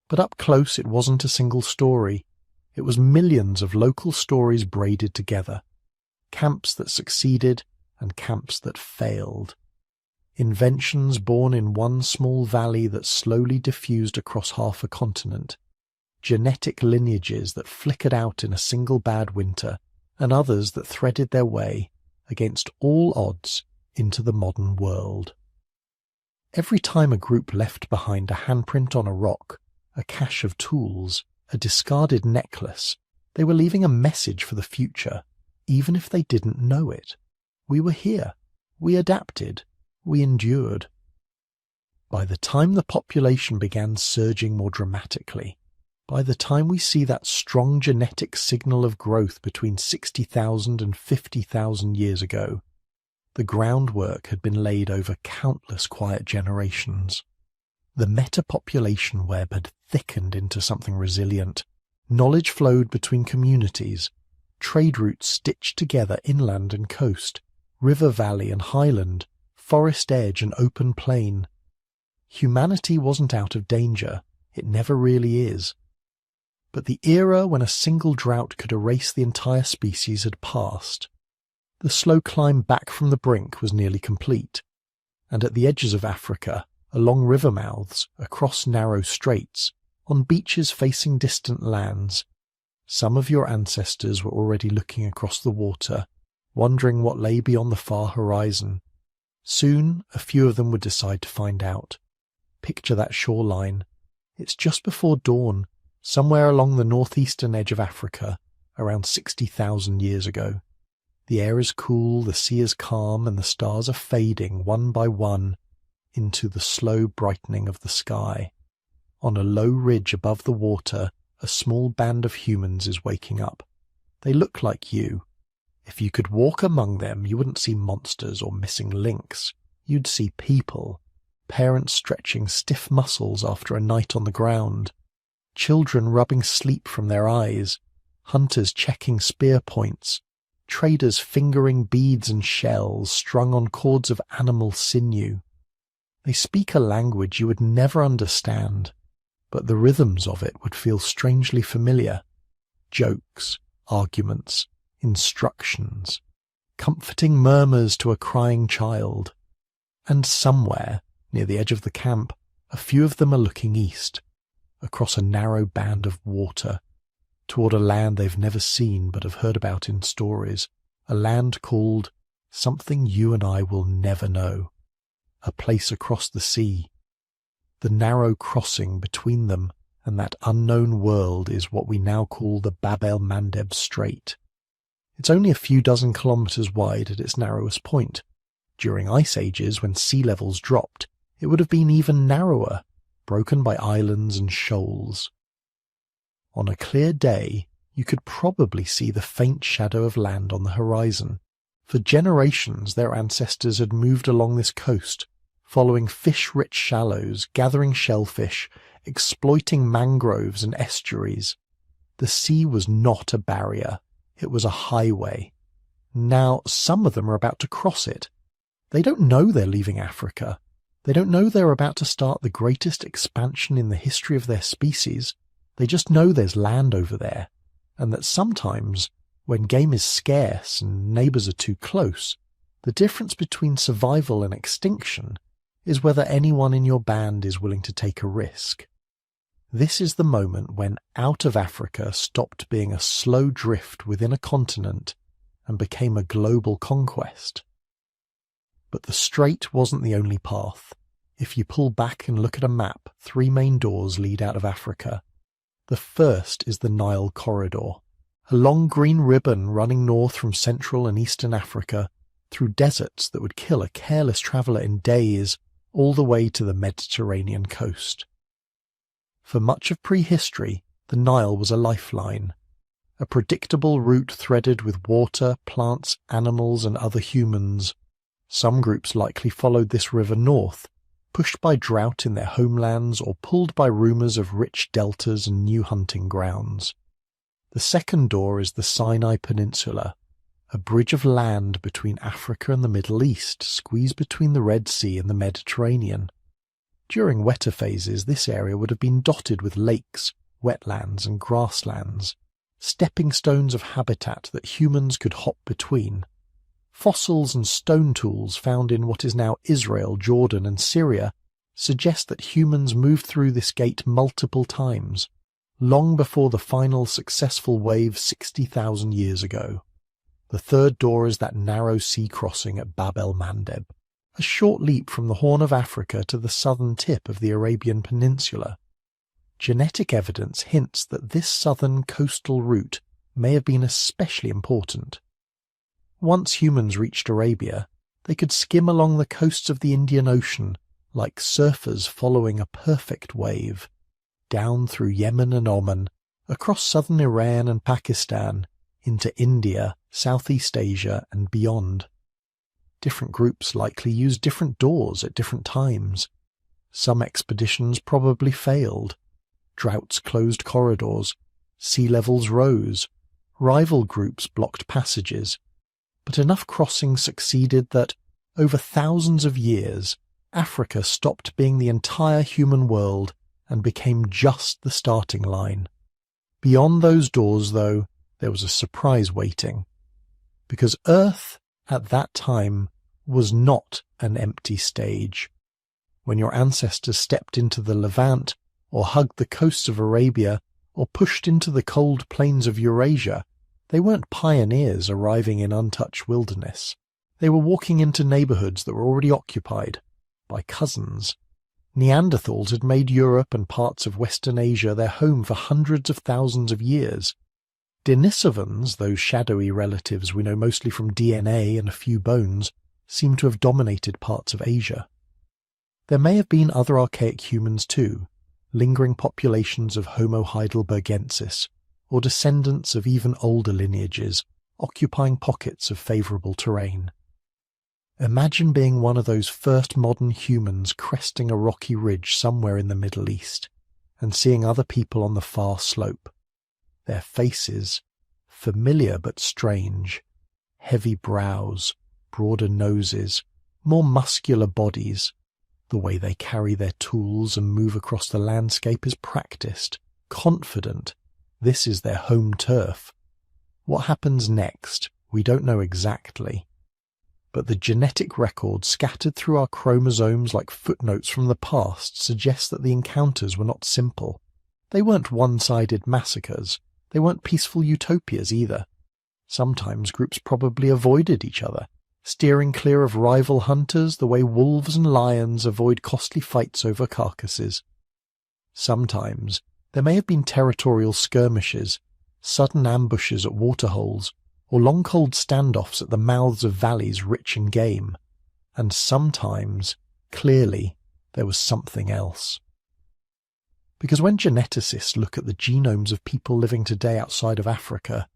But up close it wasn't a single story. It was millions of local stories braided together. Camps that succeeded and camps that failed. Inventions born in one small valley that slowly diffused across half a continent. Genetic lineages that flickered out in a single bad winter, and others that threaded their way, against all odds, into the modern world. Every time a group left behind a handprint on a rock, a cache of tools, a discarded necklace, they were leaving a message for the future, even if they didn't know it. We were here. We adapted. We endured. By the time the population began surging more dramatically, by the time we see that strong genetic signal of growth between 60,000 and 50,000 years ago, the groundwork had been laid over countless quiet generations. The meta-population web had thickened into something resilient. Knowledge flowed between communities. Trade routes stitched together inland and coast, river valley and highland, forest edge and open plain. Humanity wasn't out of danger. It never really is. But the era when a single drought could erase the entire species had passed. The slow climb back from the brink was nearly complete, and at the edges of Africa, along river mouths, across narrow straits, on beaches facing distant lands, some of your ancestors were already looking across the water, wondering what lay beyond the far horizon. Soon, a few of them would decide to find out. Picture that shoreline. It's just before dawn, somewhere along the northeastern edge of Africa, around 60,000 years ago. The air is cool, the sea is calm, and the stars are fading one by one into the slow brightening of the sky. On a low ridge above the water, a small band of humans is waking up. They look like you. If you could walk among them, you wouldn't see monsters or missing links. You'd see people, parents stretching stiff muscles after a night on the ground, children rubbing sleep from their eyes, hunters checking spear points, traders fingering beads and shells strung on cords of animal sinew. They speak a language you would never understand, but the rhythms of it would feel strangely familiar. Jokes, arguments, instructions, comforting murmurs to a crying child. And somewhere, near the edge of the camp, a few of them are looking east, across a narrow band of water, toward a land they've never seen but have heard about in stories, a land called something you and I will never know, a place across the sea. The narrow crossing between them and that unknown world is what we now call the Bab el-Mandeb Strait. It's only a few dozen kilometres wide at its narrowest point. During ice ages, when sea levels dropped, it would have been even narrower, broken by islands and shoals. On a clear day, you could probably see the faint shadow of land on the horizon. For generations, their ancestors had moved along this coast, following fish-rich shallows, gathering shellfish, exploiting mangroves and estuaries. The sea was not a barrier. It was a highway. Now, some of them are about to cross it. They don't know they're leaving Africa. They don't know they're about to start the greatest expansion in the history of their species. They just know there's land over there, and that sometimes, when game is scarce and neighbours are too close, the difference between survival and extinction is whether anyone in your band is willing to take a risk. This is the moment when out of Africa stopped being a slow drift within a continent and became a global conquest. But the strait wasn't the only path. If you pull back and look at a map, 3 main doors lead out of Africa. The first is the Nile Corridor, a long green ribbon running north from Central and Eastern Africa through deserts that would kill a careless traveller in days, all the way to the Mediterranean coast. For much of prehistory, the Nile was a lifeline, a predictable route threaded with water, plants, animals and other humans. Some groups likely followed this river north, pushed by drought in their homelands or pulled by rumours of rich deltas and new hunting grounds. The second door is the Sinai Peninsula, a bridge of land between Africa and the Middle East, squeezed between the Red Sea and the Mediterranean. During wetter phases, this area would have been dotted with lakes, wetlands and grasslands, stepping stones of habitat that humans could hop between. Fossils and stone tools found in what is now Israel, Jordan and Syria suggest that humans moved through this gate multiple times, long before the final successful wave 60,000 years ago. The third door is that narrow sea crossing at Bab el-Mandeb, a short leap from the Horn of Africa to the southern tip of the Arabian Peninsula. Genetic evidence hints that this southern coastal route may have been especially important. Once humans reached Arabia, they could skim along the coasts of the Indian Ocean like surfers following a perfect wave, down through Yemen and Oman, across southern Iran and Pakistan, into India, Southeast Asia and beyond. Different groups likely used different doors at different times. Some expeditions probably failed. Droughts closed corridors, sea levels rose, rival groups blocked passages, but enough crossings succeeded that, over thousands of years, Africa stopped being the entire human world and became just the starting line. Beyond those doors, though, there was a surprise waiting, because Earth, at that time, was not an empty stage. When your ancestors stepped into the Levant, or hugged the coasts of Arabia, or pushed into the cold plains of Eurasia, they weren't pioneers arriving in untouched wilderness. They were walking into neighbourhoods that were already occupied by cousins. Neanderthals had made Europe and parts of Western Asia their home for hundreds of thousands of years. Denisovans, those shadowy relatives we know mostly from DNA and a few bones, seem to have dominated parts of Asia. There may have been other archaic humans too, lingering populations of Homo heidelbergensis, or descendants of even older lineages, occupying pockets of favourable terrain. Imagine being one of those first modern humans cresting a rocky ridge somewhere in the Middle East, and seeing other people on the far slope. Their faces, familiar but strange, heavy brows, broader noses, more muscular bodies. The way they carry their tools and move across the landscape is practiced, confident. This is their home turf. What happens next, we don't know exactly. But the genetic record scattered through our chromosomes like footnotes from the past suggests that the encounters were not simple. They weren't one-sided massacres. They weren't peaceful utopias either. Sometimes groups probably avoided each other, steering clear of rival hunters the way wolves and lions avoid costly fights over carcasses. Sometimes there may have been territorial skirmishes, sudden ambushes at waterholes, or long cold standoffs at the mouths of valleys rich in game. And sometimes, clearly, there was something else. Because when geneticists look at the genomes of people living today outside of Africa,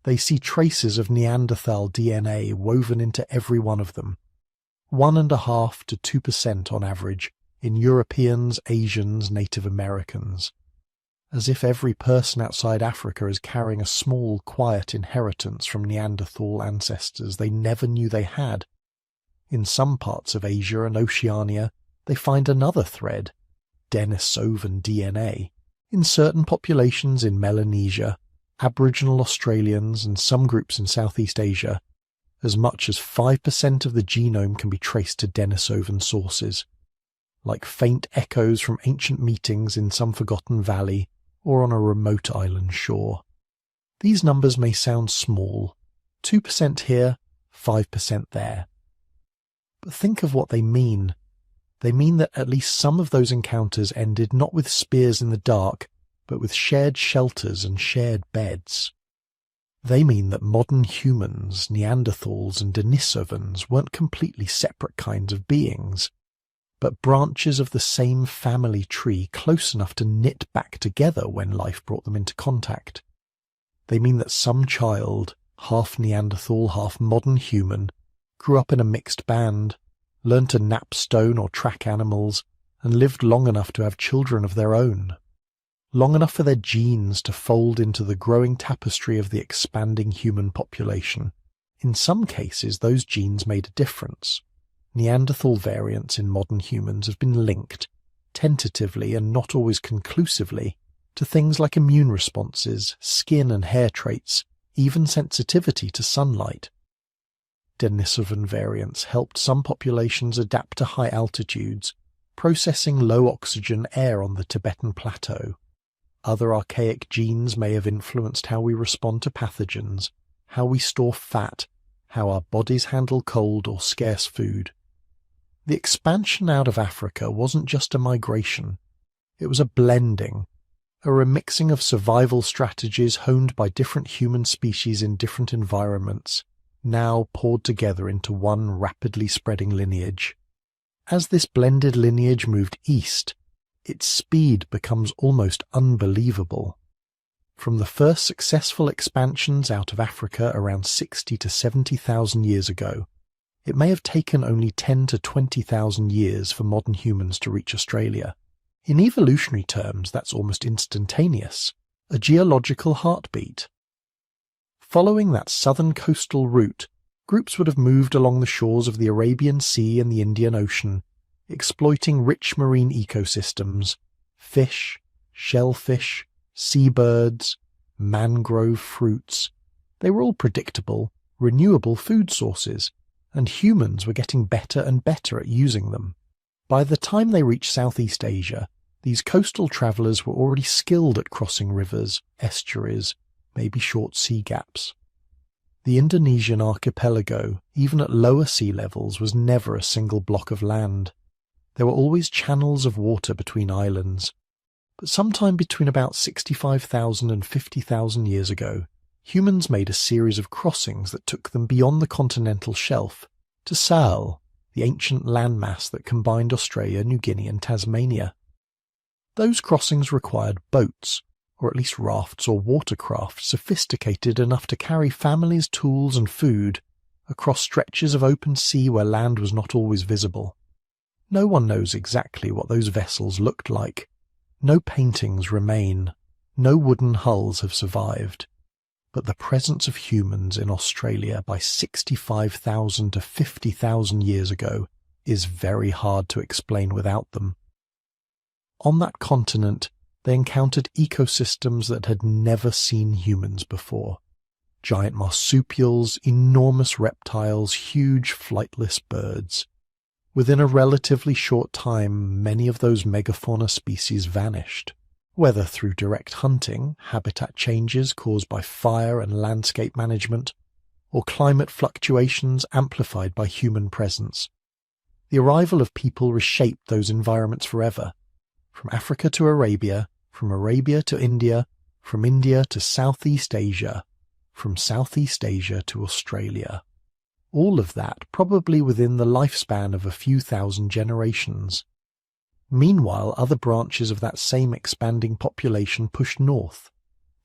they see traces of Neanderthal DNA woven into every one of them, 1.5% to 2% on average in Europeans, Asians, Native Americans. As if every person outside Africa is carrying a small, quiet inheritance from Neanderthal ancestors they never knew they had. In some parts of Asia and Oceania, they find another thread, Denisovan DNA. In certain populations in Melanesia, Aboriginal Australians and some groups in Southeast Asia, as much as 5% of the genome can be traced to Denisovan sources, like faint echoes from ancient meetings in some forgotten valley or on a remote island shore. These numbers may sound small, 2% here, 5% there. But think of what they mean. They mean that at least some of those encounters ended not with spears in the dark, but with shared shelters and shared beds. They mean that modern humans, Neanderthals and Denisovans weren't completely separate kinds of beings, but branches of the same family tree close enough to knit back together when life brought them into contact. They mean that some child, half Neanderthal, half modern human, grew up in a mixed band, learned to nap stone or track animals, and lived long enough to have children of their own. Long enough for their genes to fold into the growing tapestry of the expanding human population. In some cases, those genes made a difference. Neanderthal variants in modern humans have been linked, tentatively and not always conclusively, to things like immune responses, skin and hair traits, even sensitivity to sunlight. Denisovan variants helped some populations adapt to high altitudes, processing low oxygen air on the Tibetan plateau. Other archaic genes may have influenced how we respond to pathogens, how we store fat, how our bodies handle cold or scarce food. The expansion out of Africa wasn't just a migration. It was a blending, a remixing of survival strategies honed by different human species in different environments, now poured together into one rapidly spreading lineage. As this blended lineage moved east, its speed becomes almost unbelievable. From the first successful expansions out of Africa around 60 to 70,000 years ago, it may have taken only 10 to 20,000 years for modern humans to reach Australia. In evolutionary terms, that's almost instantaneous, a geological heartbeat. Following that southern coastal route, groups would have moved along the shores of the Arabian Sea and the Indian Ocean, exploiting rich marine ecosystems, fish, shellfish, seabirds, mangrove fruits. They were all predictable, renewable food sources, and humans were getting better and better at using them. By the time they reached Southeast Asia, these coastal travellers were already skilled at crossing rivers, estuaries, maybe short sea gaps. The Indonesian archipelago, even at lower sea levels, was never a single block of land. There were always channels of water between islands. But sometime between about 65,000 and 50,000 years ago, humans made a series of crossings that took them beyond the continental shelf to Sal, the ancient landmass that combined Australia, New Guinea and Tasmania. Those crossings required boats, or at least rafts or watercraft sophisticated enough to carry families, tools and food across stretches of open sea where land was not always visible. No one knows exactly what those vessels looked like. No paintings remain. No wooden hulls have survived. But the presence of humans in Australia by 65,000 to 50,000 years ago is very hard to explain without them. On that continent, they encountered ecosystems that had never seen humans before. Giant marsupials, enormous reptiles, huge flightless birds. Within a relatively short time, many of those megafauna species vanished, whether through direct hunting, habitat changes caused by fire and landscape management, or climate fluctuations amplified by human presence. The arrival of people reshaped those environments forever, from Africa to Arabia, from Arabia to India, from India to Southeast Asia, from Southeast Asia to Australia. All of that probably within the lifespan of a few thousand generations. Meanwhile, other branches of that same expanding population pushed north,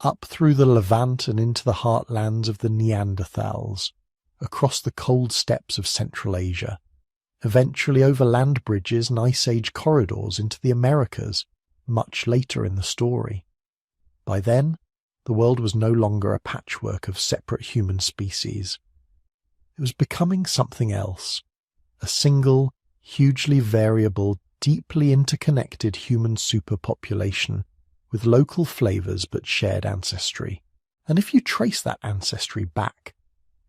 up through the Levant and into the heartlands of the Neanderthals, across the cold steppes of Central Asia, eventually over land bridges and Ice Age corridors into the Americas, much later in the story. By then, the world was no longer a patchwork of separate human species. It was becoming something else, a single, hugely variable, deeply interconnected human superpopulation with local flavours but shared ancestry. And if you trace that ancestry back,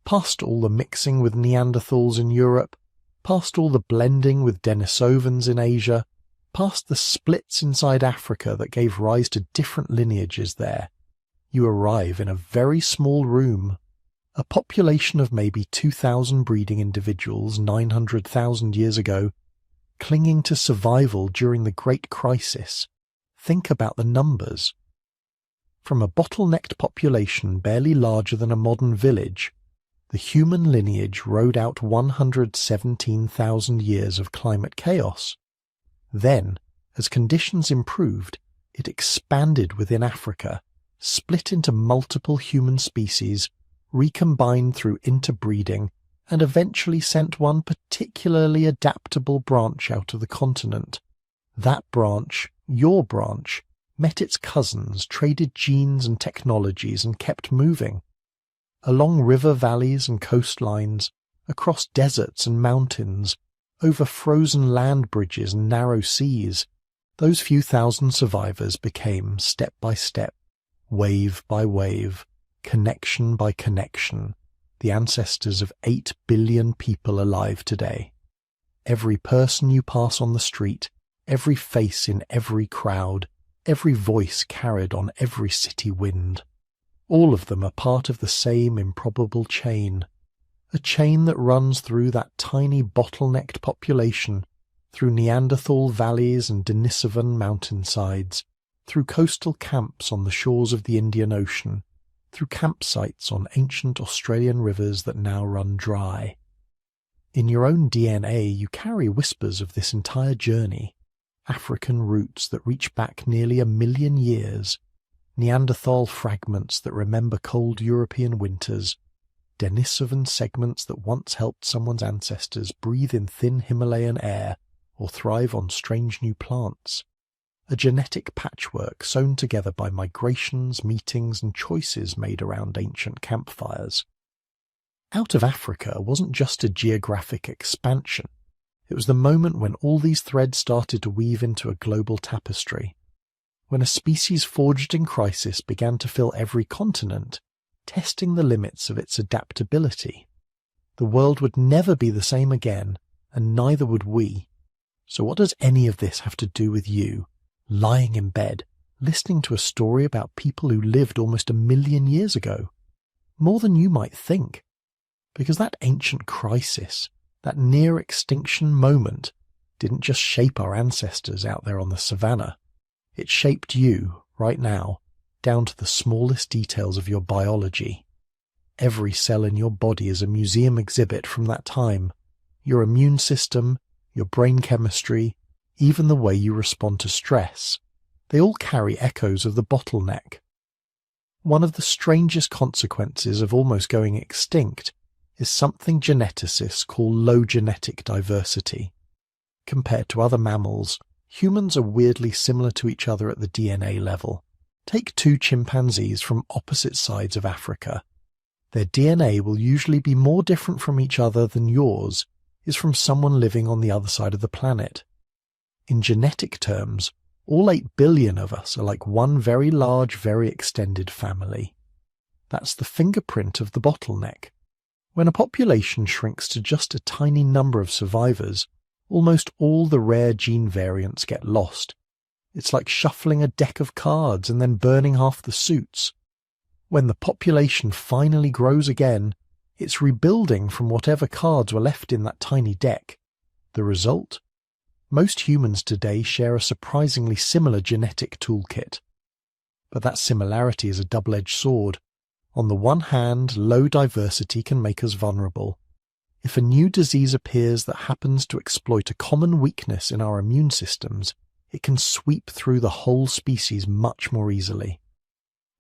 past all the mixing with Neanderthals in Europe, past all the blending with Denisovans in Asia, past the splits inside Africa that gave rise to different lineages there, you arrive in a very small room. A population of maybe 2,000 breeding individuals 900,000 years ago, clinging to survival during the Great Crisis. Think about the numbers. From a bottlenecked population barely larger than a modern village, the human lineage rode out 117,000 years of climate chaos. Then, as conditions improved, it expanded within Africa, split into multiple human species, recombined through interbreeding, and eventually sent one particularly adaptable branch out of the continent. That branch, your branch, met its cousins, traded genes and technologies, and kept moving. Along river valleys and coastlines, across deserts and mountains, over frozen land bridges and narrow seas, those few thousand survivors became, step by step, wave by wave, connection by connection, the ancestors of 8 billion people alive today. Every person you pass on the street, every face in every crowd, every voice carried on every city wind, all of them are part of the same improbable chain, a chain that runs through that tiny bottlenecked population, through Neanderthal valleys and Denisovan mountainsides, through coastal camps on the shores of the Indian Ocean, through campsites on ancient Australian rivers that now run dry. In your own DNA you carry whispers of this entire journey, African roots that reach back nearly 1 million years, Neanderthal fragments that remember cold European winters, Denisovan segments that once helped someone's ancestors breathe in thin Himalayan air or thrive on strange new plants. A genetic patchwork sewn together by migrations, meetings, and choices made around ancient campfires. Out of Africa wasn't just a geographic expansion. It was the moment when all these threads started to weave into a global tapestry. When a species forged in crisis began to fill every continent, testing the limits of its adaptability. The world would never be the same again, and neither would we. So what does any of this have to do with you, lying in bed, listening to a story about people who lived almost 1 million years ago? More than you might think. Because that ancient crisis, that near-extinction moment, didn't just shape our ancestors out there on the savannah. It shaped you, right now, down to the smallest details of your biology. Every cell in your body is a museum exhibit from that time. Your immune system, your brain chemistry, even the way you respond to stress. They all carry echoes of the bottleneck. One of the strangest consequences of almost going extinct is something geneticists call low genetic diversity. Compared to other mammals, humans are weirdly similar to each other at the DNA level. Take 2 chimpanzees from opposite sides of Africa. Their DNA will usually be more different from each other than yours is from someone living on the other side of the planet. In genetic terms, all 8 billion of us are like one very large, very extended family. That's the fingerprint of the bottleneck. When a population shrinks to just a tiny number of survivors, almost all the rare gene variants get lost. It's like shuffling a deck of cards and then burning half the suits. When the population finally grows again, it's rebuilding from whatever cards were left in that tiny deck. The result? Most humans today share a surprisingly similar genetic toolkit. But that similarity is a double-edged sword. On the one hand, low diversity can make us vulnerable. If a new disease appears that happens to exploit a common weakness in our immune systems, it can sweep through the whole species much more easily.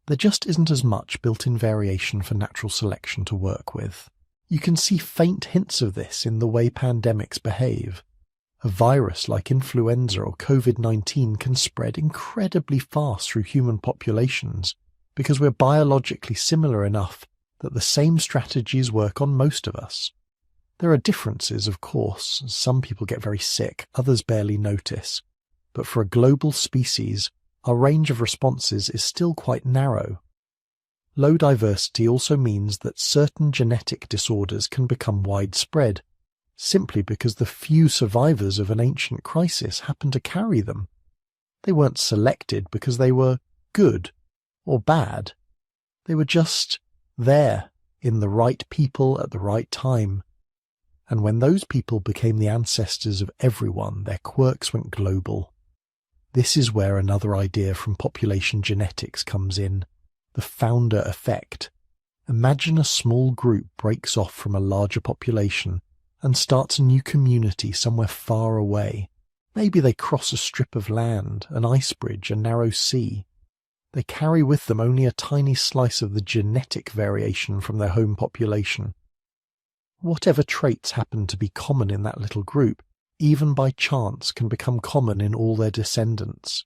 There just isn't as much built-in variation for natural selection to work with. You can see faint hints of this in the way pandemics behave. A virus like influenza or COVID-19 can spread incredibly fast through human populations because we're biologically similar enough that the same strategies work on most of us. There are differences, of course. Some people get very sick, others barely notice. But for a global species, our range of responses is still quite narrow. Low diversity also means that certain genetic disorders can become widespread, simply because the few survivors of an ancient crisis happen to carry them. They weren't selected because they were good or bad. They were just there, in the right people at the right time. And when those people became the ancestors of everyone, their quirks went global. This is where another idea from population genetics comes in, the founder effect. Imagine a small group breaks off from a larger population and starts a new community somewhere far away. Maybe they cross a strip of land, an ice bridge, a narrow sea. They carry with them only a tiny slice of the genetic variation from their home population. Whatever traits happen to be common in that little group, even by chance, can become common in all their descendants.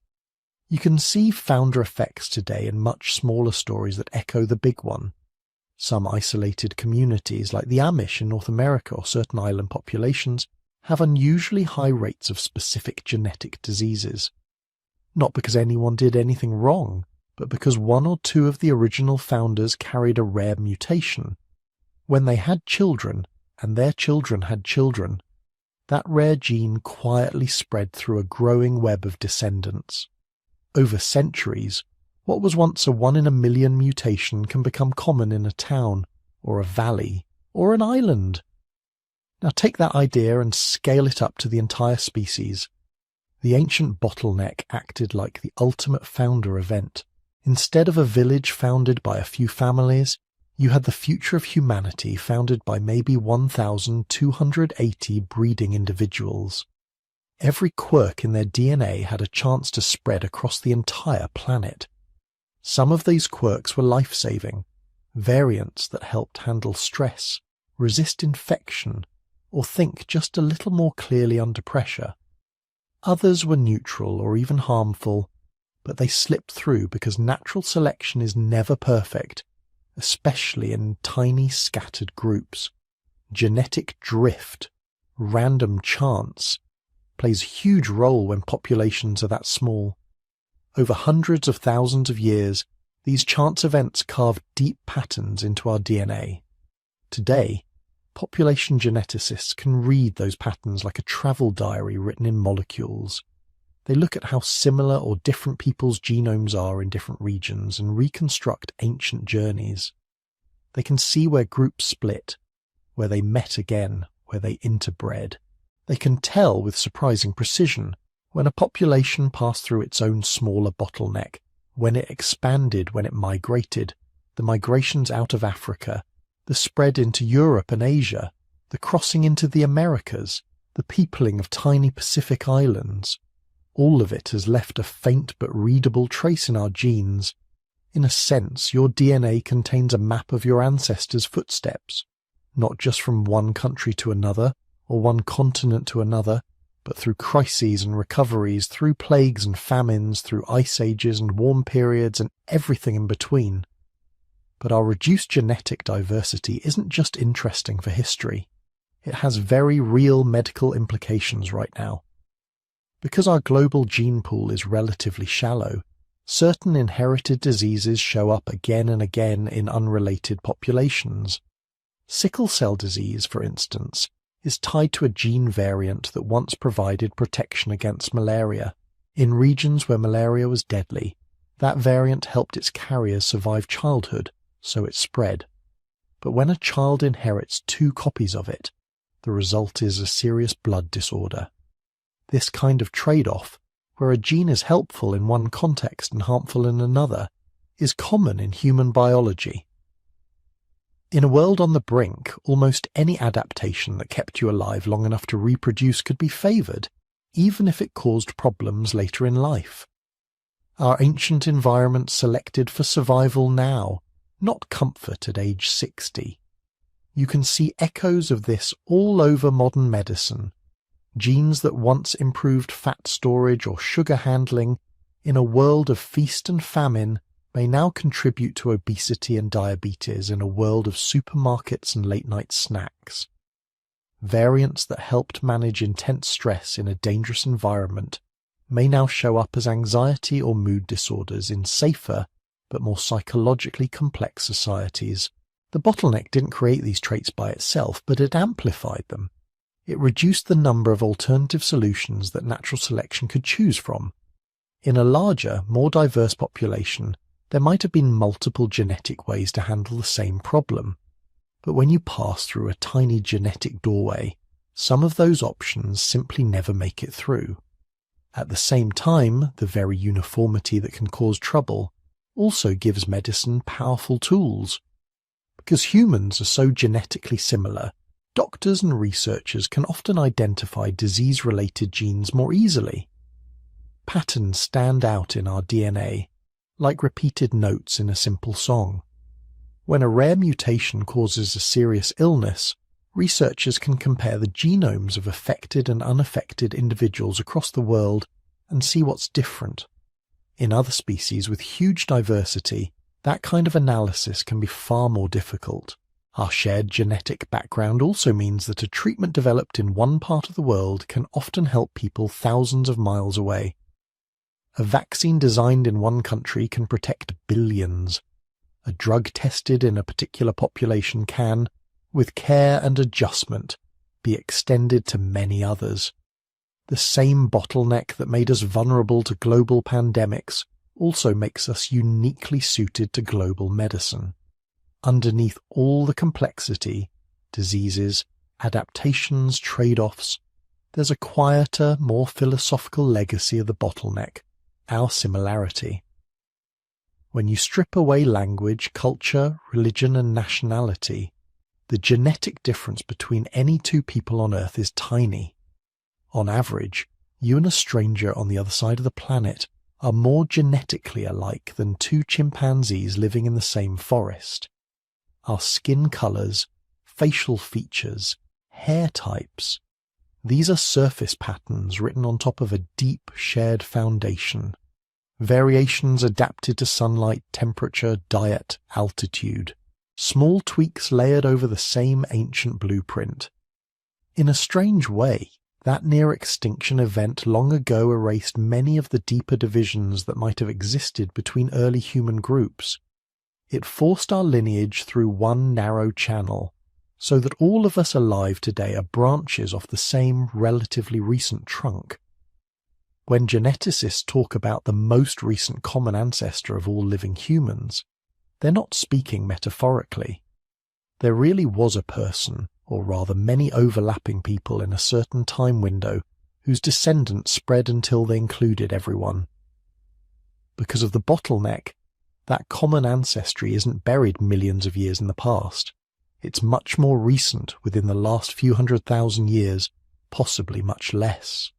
You can see founder effects today in much smaller stories that echo the big one. Some isolated communities, like the Amish in North America or certain island populations, have unusually high rates of specific genetic diseases. Not because anyone did anything wrong, but because one or two of the original founders carried a rare mutation. When they had children, and their children had children, that rare gene quietly spread through a growing web of descendants. Over centuries, what was once a 1 in a million mutation can become common in a town, or a valley, or an island. Now take that idea and scale it up to the entire species. The ancient Bottleneck acted like the ultimate founder event. Instead of a village founded by a few families, you had the future of humanity founded by maybe 1,280 breeding individuals. Every quirk in their DNA had a chance to spread across the entire planet. Some of these quirks were life-saving, variants that helped handle stress, resist infection, or think just a little more clearly under pressure. Others were neutral or even harmful, but they slipped through because natural selection is never perfect, especially in tiny scattered groups. Genetic drift, random chance, plays a huge role when populations are that small. Over hundreds of thousands of years, these chance events carved deep patterns into our DNA. Today, population geneticists can read those patterns like a travel diary written in molecules. They look at how similar or different people's genomes are in different regions and reconstruct ancient journeys. They can see where groups split, where they met again, where they interbred. They can tell with surprising precision when a population passed through its own smaller bottleneck, when it expanded, when it migrated, the migrations out of Africa, the spread into Europe and Asia, the crossing into the Americas, the peopling of tiny Pacific islands. All of it has left a faint but readable trace in our genes. In a sense, your DNA contains a map of your ancestors' footsteps, not just from one country to another, or one continent to another, but through crises and recoveries, through plagues and famines, through ice ages and warm periods and everything in between. But our reduced genetic diversity isn't just interesting for history. It has very real medical implications right now. Because our global gene pool is relatively shallow, certain inherited diseases show up again and again in unrelated populations. Sickle cell disease, for instance, is tied to a gene variant that once provided protection against malaria. In regions where malaria was deadly, that variant helped its carriers survive childhood, so it spread. But when a child inherits 2 copies of it, the result is a serious blood disorder. This kind of trade-off, where a gene is helpful in one context and harmful in another, is common in human biology. In a world on the brink, almost any adaptation that kept you alive long enough to reproduce could be favoured, even if it caused problems later in life. Our ancient environment selected for survival now, not comfort at age 60. You can see echoes of this all over modern medicine. Genes that once improved fat storage or sugar handling in a world of feast and famine may now contribute to obesity and diabetes in a world of supermarkets and late-night snacks. Variants that helped manage intense stress in a dangerous environment may now show up as anxiety or mood disorders in safer but more psychologically complex societies. The bottleneck didn't create these traits by itself, but it amplified them. It reduced the number of alternative solutions that natural selection could choose from. In a larger, more diverse population, there might have been multiple genetic ways to handle the same problem. But when you pass through a tiny genetic doorway, some of those options simply never make it through. At the same time, the very uniformity that can cause trouble also gives medicine powerful tools. Because humans are so genetically similar, doctors and researchers can often identify disease-related genes more easily. Patterns stand out in our DNA, like repeated notes in a simple song. When a rare mutation causes a serious illness, researchers can compare the genomes of affected and unaffected individuals across the world and see what's different. In other species with huge diversity, that kind of analysis can be far more difficult. Our shared genetic background also means that a treatment developed in one part of the world can often help people thousands of miles away. A vaccine designed in one country can protect billions. A drug tested in a particular population can, with care and adjustment, be extended to many others. The same bottleneck that made us vulnerable to global pandemics also makes us uniquely suited to global medicine. Underneath all the complexity, diseases, adaptations, trade-offs, there's a quieter, more philosophical legacy of the bottleneck, our similarity. When you strip away language, culture, religion, and nationality, the genetic difference between any two people on Earth is tiny. On average, you and a stranger on the other side of the planet are more genetically alike than two chimpanzees living in the same forest. Our skin colours, facial features, hair types, these are surface patterns written on top of a deep shared foundation. Variations adapted to sunlight, temperature, diet, altitude. Small tweaks layered over the same ancient blueprint. In a strange way, that near-extinction event long ago erased many of the deeper divisions that might have existed between early human groups. It forced our lineage through one narrow channel, so that all of us alive today are branches off the same relatively recent trunk. When geneticists talk about the most recent common ancestor of all living humans, they're not speaking metaphorically. There really was a person, or rather many overlapping people in a certain time window, whose descendants spread until they included everyone. Because of the bottleneck, that common ancestry isn't buried millions of years in the past. It's much more recent, within the last few 100,000 years, possibly much less.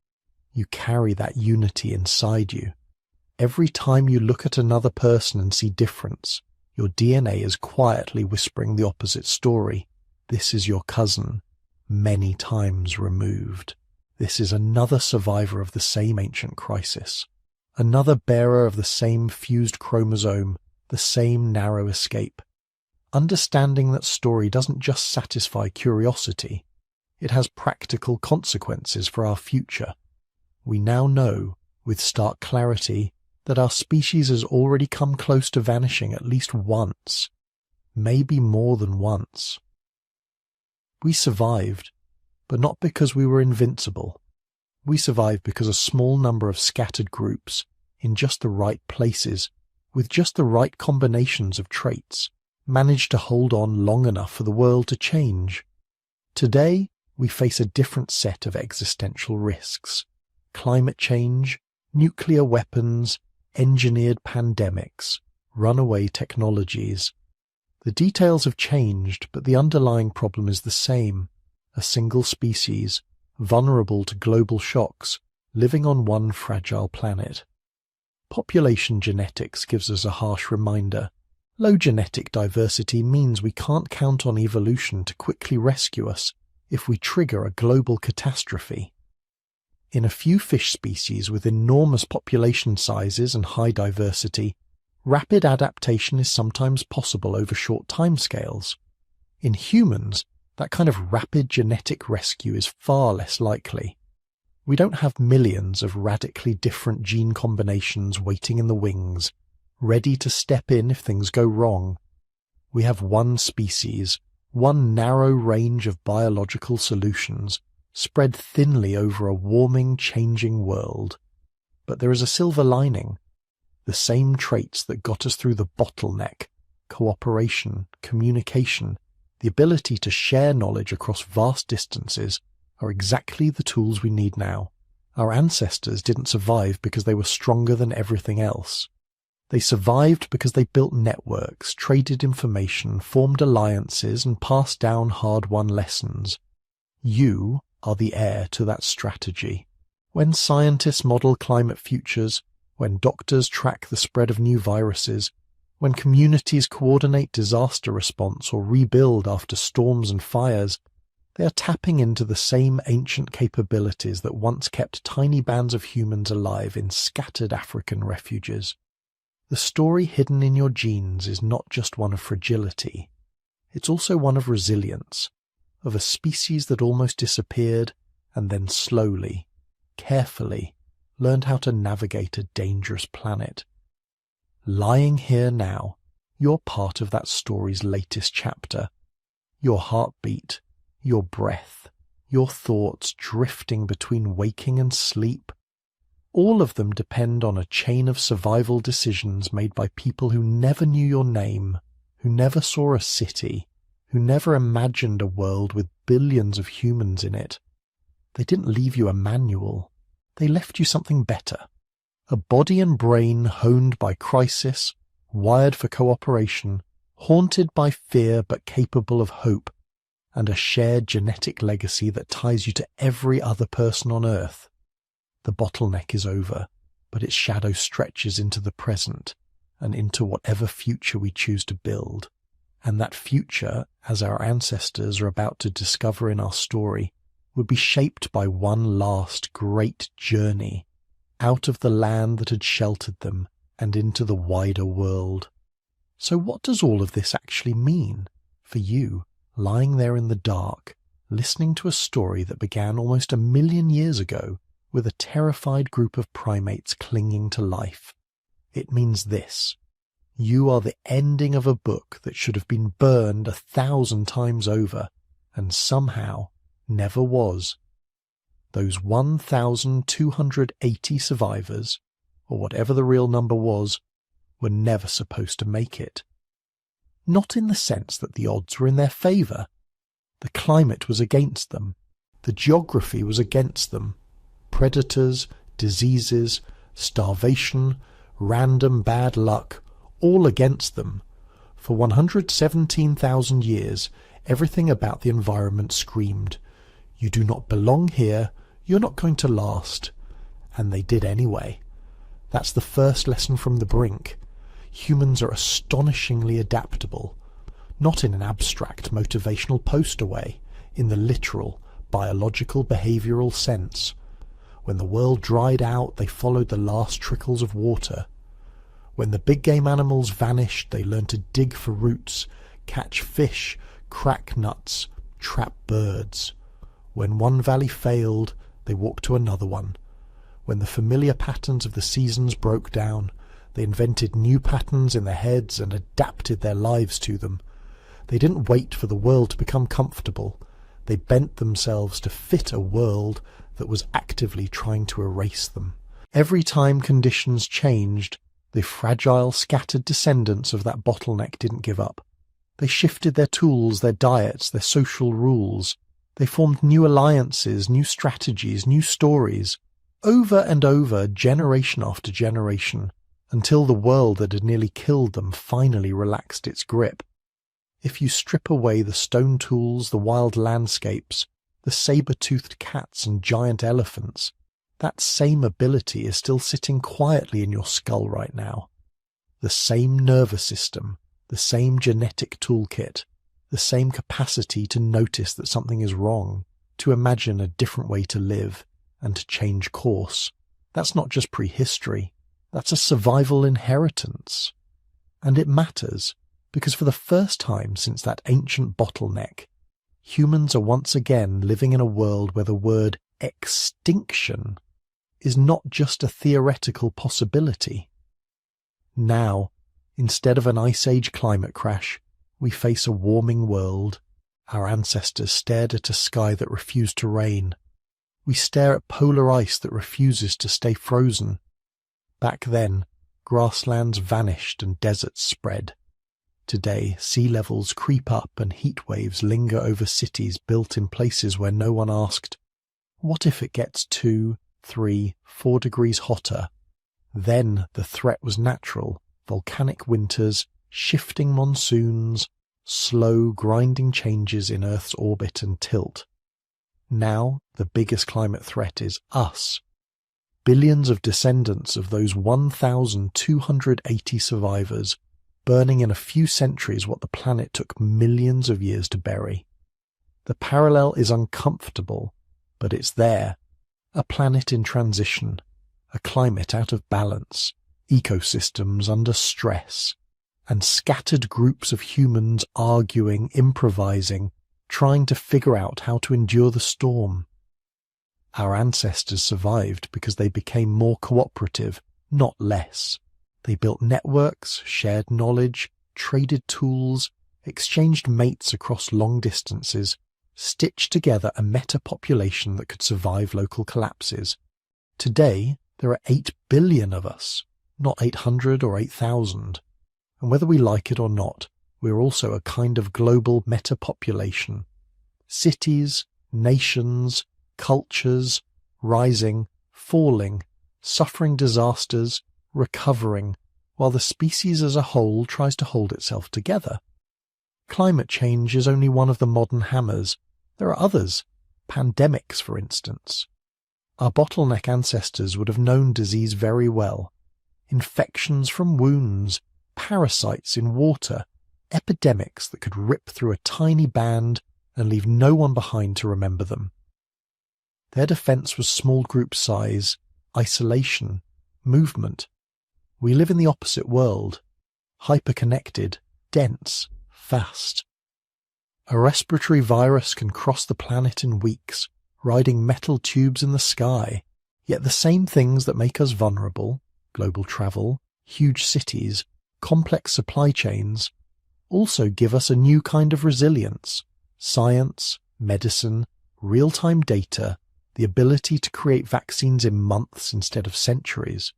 You carry that unity inside you. Every time you look at another person and see difference, your DNA is quietly whispering the opposite story. This is your cousin, many times removed. This is another survivor of the same ancient crisis. Another bearer of the same fused chromosome, the same narrow escape. Understanding that story doesn't just satisfy curiosity. It has practical consequences for our future. We now know, with stark clarity, that our species has already come close to vanishing at least once, maybe more than once. We survived, but not because we were invincible. We survived because a small number of scattered groups, in just the right places, with just the right combinations of traits, managed to hold on long enough for the world to change. Today, we face a different set of existential risks. Climate change, nuclear weapons, engineered pandemics, runaway technologies. The details have changed, but the underlying problem is the same. A single species, vulnerable to global shocks, living on one fragile planet. Population genetics gives us a harsh reminder. Low genetic diversity means we can't count on evolution to quickly rescue us if we trigger a global catastrophe. In a few fish species with enormous population sizes and high diversity, rapid adaptation is sometimes possible over short timescales. In humans, that kind of rapid genetic rescue is far less likely. We don't have millions of radically different gene combinations waiting in the wings, ready to step in if things go wrong. We have one species, one narrow range of biological solutions, spread thinly over a warming, changing world. But there is a silver lining. The same traits that got us through the bottleneck, cooperation, communication, the ability to share knowledge across vast distances, are exactly the tools we need now. Our ancestors didn't survive because they were stronger than everything else. They survived because they built networks, traded information, formed alliances, and passed down hard-won lessons. You are the heir to that strategy. When scientists model climate futures, when doctors track the spread of new viruses, when communities coordinate disaster response or rebuild after storms and fires, they are tapping into the same ancient capabilities that once kept tiny bands of humans alive in scattered African refuges. The story hidden in your genes is not just one of fragility, it's also one of resilience, of a species that almost disappeared and then slowly, carefully, learned how to navigate a dangerous planet. Lying here now, you're part of that story's latest chapter. Your heartbeat, your breath, your thoughts drifting between waking and sleep. All of them depend on a chain of survival decisions made by people who never knew your name, who never saw a city, who never imagined a world with billions of humans in it. They didn't leave you a manual. They left you something better. A body and brain honed by crisis, wired for cooperation, haunted by fear but capable of hope, and a shared genetic legacy that ties you to every other person on Earth. The bottleneck is over, but its shadow stretches into the present and into whatever future we choose to build. And that future, as our ancestors are about to discover in our story, would be shaped by one last great journey out of the land that had sheltered them and into the wider world. So what does all of this actually mean for you, lying there in the dark, listening to a story that began almost 1 million years ago with a terrified group of primates clinging to life? It means this. You are the ending of a book that should have been burned 1,000 times over, and somehow never was. Those 1,280 survivors, or whatever the real number was, were never supposed to make it. Not in the sense that the odds were in their favour. The climate was against them. The geography was against them. Predators, diseases, starvation, random bad luck, all against them. For 117,000 years, everything about the environment screamed, "You do not belong here, you're not going to last." And they did anyway. That's the first lesson from the brink. Humans are astonishingly adaptable, not in an abstract motivational poster way, in the literal, biological, behavioural sense. When the world dried out, they followed the last trickles of water. When the big game animals vanished, they learned to dig for roots, catch fish, crack nuts, trap birds. When one valley failed, they walked to another one. When the familiar patterns of the seasons broke down, they invented new patterns in their heads and adapted their lives to them. They didn't wait for the world to become comfortable. They bent themselves to fit a world that was actively trying to erase them. Every time conditions changed, the fragile, scattered descendants of that bottleneck didn't give up. They shifted their tools, their diets, their social rules. They formed new alliances, new strategies, new stories, over and over, generation after generation, until the world that had nearly killed them finally relaxed its grip. If you strip away the stone tools, the wild landscapes, the saber-toothed cats and giant elephants, that same ability is still sitting quietly in your skull right now. The same nervous system, the same genetic toolkit, the same capacity to notice that something is wrong, to imagine a different way to live, and to change course. That's not just prehistory, that's a survival inheritance. And it matters, because for the first time since that ancient bottleneck, humans are once again living in a world where the word extinction is not just a theoretical possibility. Now, instead of an ice age climate crash, we face a warming world. Our ancestors stared at a sky that refused to rain. We stare at polar ice that refuses to stay frozen. Back then, grasslands vanished and deserts spread. Today, sea levels creep up and heat waves linger over cities built in places where no one asked, what if it gets 2, 3, 4 degrees hotter? Then the threat was natural, volcanic winters, shifting monsoons, slow, grinding changes in Earth's orbit and tilt. Now, the biggest climate threat is us. Billions of descendants of those 1,280 survivors, burning in a few centuries what the planet took millions of years to bury. The parallel is uncomfortable, but it's there. A planet in transition, a climate out of balance, ecosystems under stress, and scattered groups of humans arguing, improvising, trying to figure out how to endure the storm. Our ancestors survived because they became more cooperative, not less. They built networks, shared knowledge, traded tools, exchanged mates across long distances, stitched together a meta-population that could survive local collapses. Today, there are 8 billion of us, not 800 or 8,000. And whether we like it or not, we're also a kind of global meta-population. Cities, nations, cultures, rising, falling, suffering disasters, recovering, while the species as a whole tries to hold itself together. Climate change is only one of the modern hammers. There are others, pandemics for instance. Our bottleneck ancestors would have known disease very well. Infections from wounds, parasites in water, epidemics that could rip through a tiny band and leave no one behind to remember them. Their defense was small group size, isolation, movement. We live in the opposite world, hyper-connected, dense, fast. A respiratory virus can cross the planet in weeks, riding metal tubes in the sky, yet the same things that make us vulnerable, global travel, huge cities, complex supply chains, also give us a new kind of resilience. Science, medicine, real-time data, the ability to create vaccines in months instead of centuries.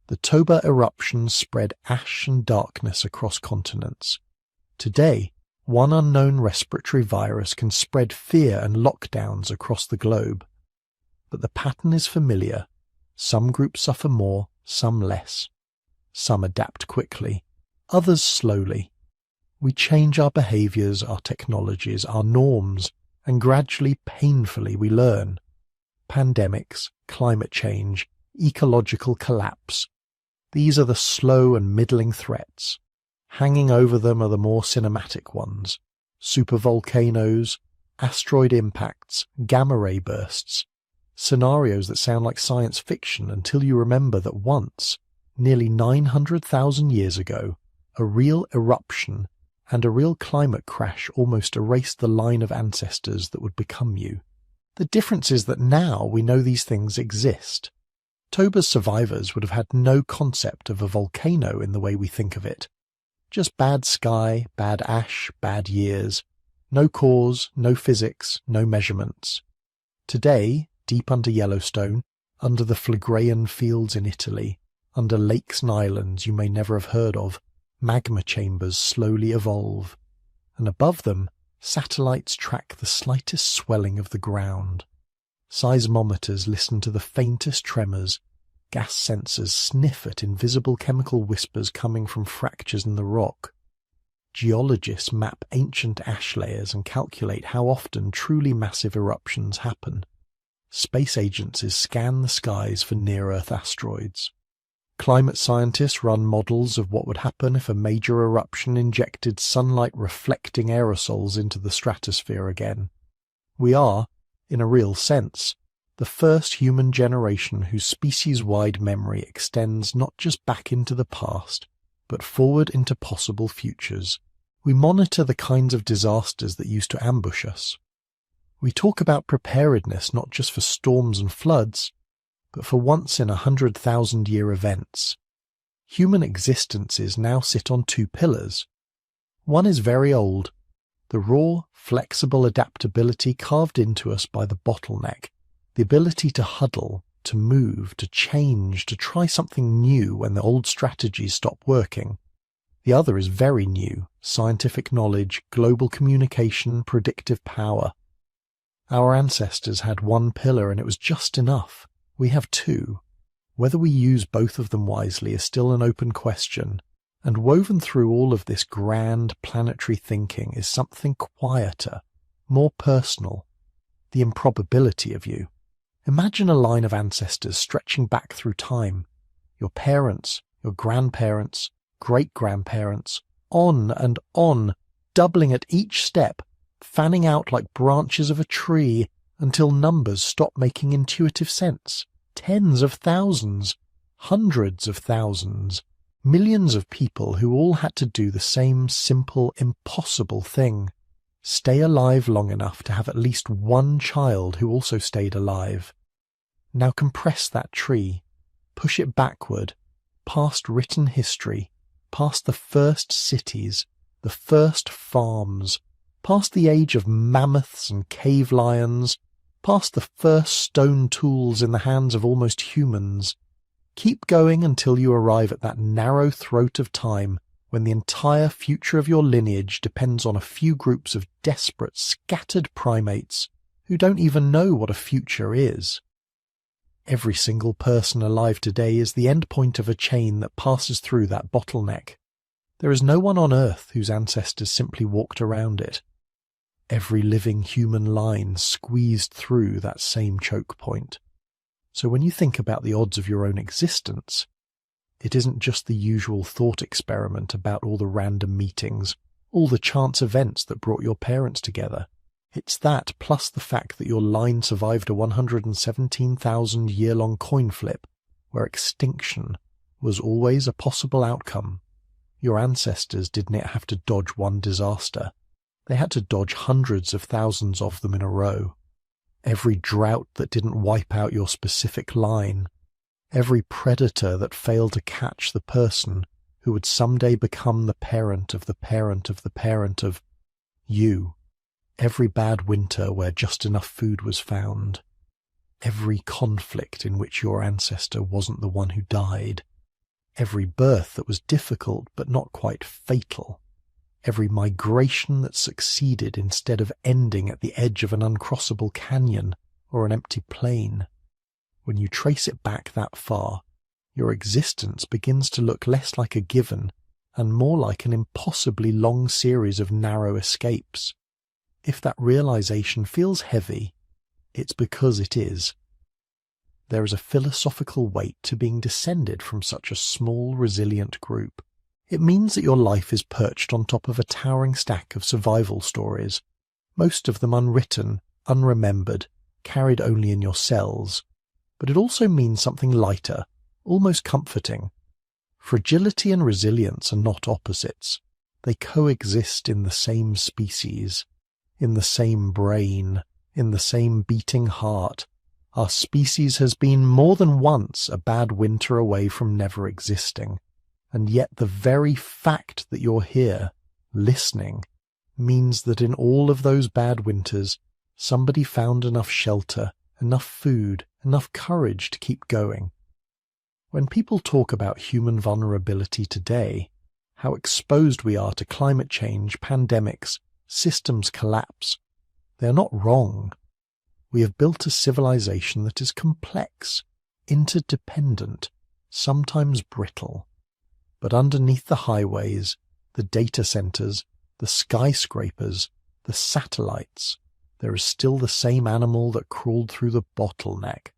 The Toba eruption spread ash and darkness across continents. Today, one unknown respiratory virus can spread fear and lockdowns across the globe. But the pattern is familiar. Some groups suffer more, some less. Some adapt quickly, others slowly. We change our behaviors, our technologies, our norms, and gradually, painfully, we learn. Pandemics, climate change, ecological collapse. These are the slow and middling threats. Hanging over them are the more cinematic ones. Supervolcanoes, asteroid impacts, gamma-ray bursts. Scenarios that sound like science fiction until you remember that once, nearly 900,000 years ago, a real eruption and a real climate crash almost erased the line of ancestors that would become you. The difference is that now we know these things exist. Toba's survivors would have had no concept of a volcano in the way we think of it. Just bad sky, bad ash, bad years. No cause, no physics, no measurements. Today, deep under Yellowstone, under the Phlegraean fields in Italy, under lakes and islands you may never have heard of, magma chambers slowly evolve. And above them, satellites track the slightest swelling of the ground. Seismometers listen to the faintest tremors. Gas sensors sniff at invisible chemical whispers coming from fractures in the rock. Geologists map ancient ash layers and calculate how often truly massive eruptions happen. Space agencies scan the skies for near-Earth asteroids. Climate scientists run models of what would happen if a major eruption injected sunlight-reflecting aerosols into the stratosphere again. We are, in a real sense, the first human generation whose species-wide memory extends not just back into the past, but forward into possible futures. We monitor the kinds of disasters that used to ambush us. We talk about preparedness not just for storms and floods, but for once-in-a-100,000-year events. Human existences now sit on two pillars. One is very old, the raw, flexible adaptability carved into us by the bottleneck, the ability to huddle, to move, to change, to try something new when the old strategies stop working. The other is very new, scientific knowledge, global communication, predictive power. Our ancestors had one pillar and it was just enough. We have two. Whether we use both of them wisely is still an open question, And woven through all of this grand planetary thinking is something quieter, more personal, the improbability of you. Imagine a line of ancestors stretching back through time, your parents, your grandparents, great-grandparents, on and on, doubling at each step, fanning out like branches of a tree until numbers stop making intuitive sense. Tens of thousands, hundreds of thousands, millions of people who all had to do the same simple, impossible thing. Stay alive long enough to have at least one child who also stayed alive. Now compress that tree, push it backward, past written history, past the first cities, the first farms, past the age of mammoths and cave lions, past the first stone tools in the hands of almost humans. Keep going until you arrive at that narrow throat of time when the entire future of your lineage depends on a few groups of desperate, scattered primates who don't even know what a future is. Every single person alive today is the end point of a chain that passes through that bottleneck. There is no one on Earth whose ancestors simply walked around it. Every living human line squeezed through that same choke point. So when you think about the odds of your own existence, it isn't just the usual thought experiment about all the random meetings, all the chance events that brought your parents together. It's that plus the fact that your line survived a 117,000-year-long coin flip, where extinction was always a possible outcome. Your ancestors didn't have to dodge one disaster. They had to dodge hundreds of thousands of them in a row. Every drought that didn't wipe out your specific line, every predator that failed to catch the person who would someday become the parent of the parent of the parent of you, every bad winter where just enough food was found, every conflict in which your ancestor wasn't the one who died, every birth that was difficult but not quite fatal, every migration that succeeded instead of ending at the edge of an uncrossable canyon or an empty plain. When you trace it back that far, your existence begins to look less like a given and more like an impossibly long series of narrow escapes. If that realization feels heavy, it's because it is. There is a philosophical weight to being descended from such a small, resilient group. It means that your life is perched on top of a towering stack of survival stories, most of them unwritten, unremembered, carried only in your cells. But it also means something lighter, almost comforting. Fragility and resilience are not opposites. They coexist in the same species, in the same brain, in the same beating heart. Our species has been more than once a bad winter away from never existing. And yet the very fact that you're here, listening, means that in all of those bad winters, somebody found enough shelter, enough food, enough courage to keep going. When people talk about human vulnerability today, how exposed we are to climate change, pandemics, systems collapse, they are not wrong. We have built a civilization that is complex, interdependent, sometimes brittle. But underneath the highways, the data centers, the skyscrapers, the satellites, there is still the same animal that crawled through the bottleneck,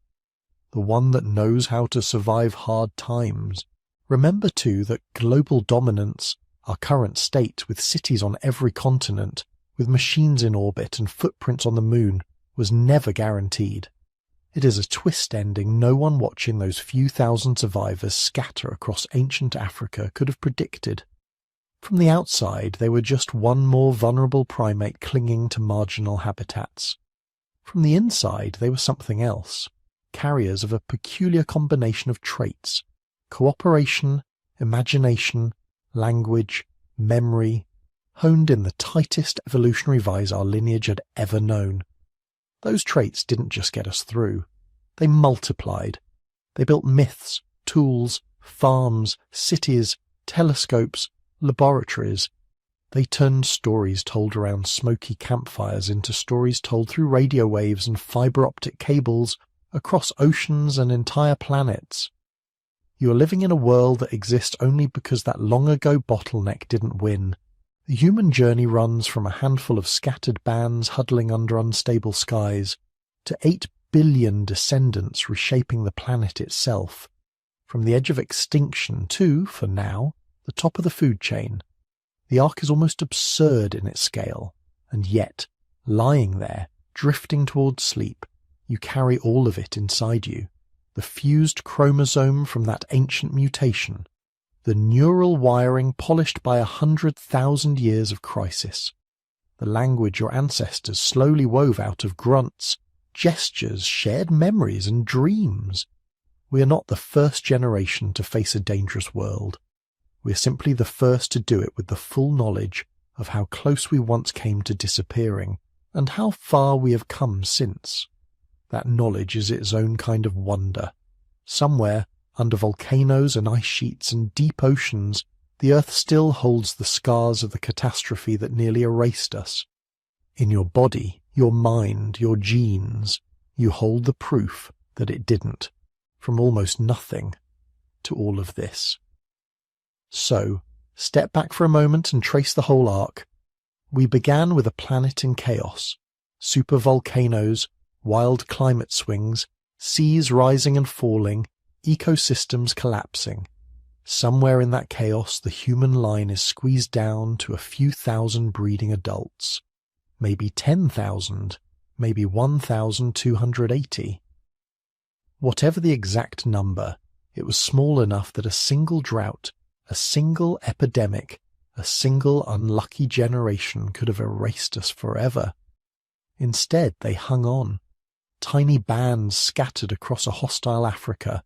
the one that knows how to survive hard times. Remember, too, that global dominance, our current state with cities on every continent, with machines in orbit and footprints on the moon, was never guaranteed. It is a twist ending no one watching those few thousand survivors scatter across ancient Africa could have predicted. From the outside, they were just one more vulnerable primate clinging to marginal habitats. From the inside, they were something else, carriers of a peculiar combination of traits: cooperation, imagination, language, memory, honed in the tightest evolutionary vise our lineage had ever known. Those traits didn't just get us through. They multiplied. They built myths, tools, farms, cities, telescopes, laboratories. They turned stories told around smoky campfires into stories told through radio waves and fiber optic cables across oceans and entire planets. You are living in a world that exists only because that long-ago bottleneck didn't win. The human journey runs from a handful of scattered bands huddling under unstable skies to 8 billion descendants reshaping the planet itself. From the edge of extinction to, for now, the top of the food chain. The arc is almost absurd in its scale, and yet, lying there, drifting towards sleep, you carry all of it inside you. The fused chromosome from that ancient mutation. The neural wiring polished by 100,000 years of crisis. The language your ancestors slowly wove out of grunts, gestures, shared memories and dreams. We are not the first generation to face a dangerous world. We are simply the first to do it with the full knowledge of how close we once came to disappearing and how far we have come since. That knowledge is its own kind of wonder. Somewhere, under volcanoes and ice sheets and deep oceans, the Earth still holds the scars of the catastrophe that nearly erased us. In your body, your mind, your genes, you hold the proof that it didn't, from almost nothing to all of this. So, step back for a moment and trace the whole arc. We began with a planet in chaos, supervolcanoes, wild climate swings, seas rising and falling, ecosystems collapsing. Somewhere in that chaos, the human line is squeezed down to a few thousand breeding adults. Maybe 10,000, maybe 1,280. Whatever the exact number, it was small enough that a single drought, a single epidemic, a single unlucky generation could have erased us forever. Instead, they hung on. Tiny bands scattered across a hostile Africa,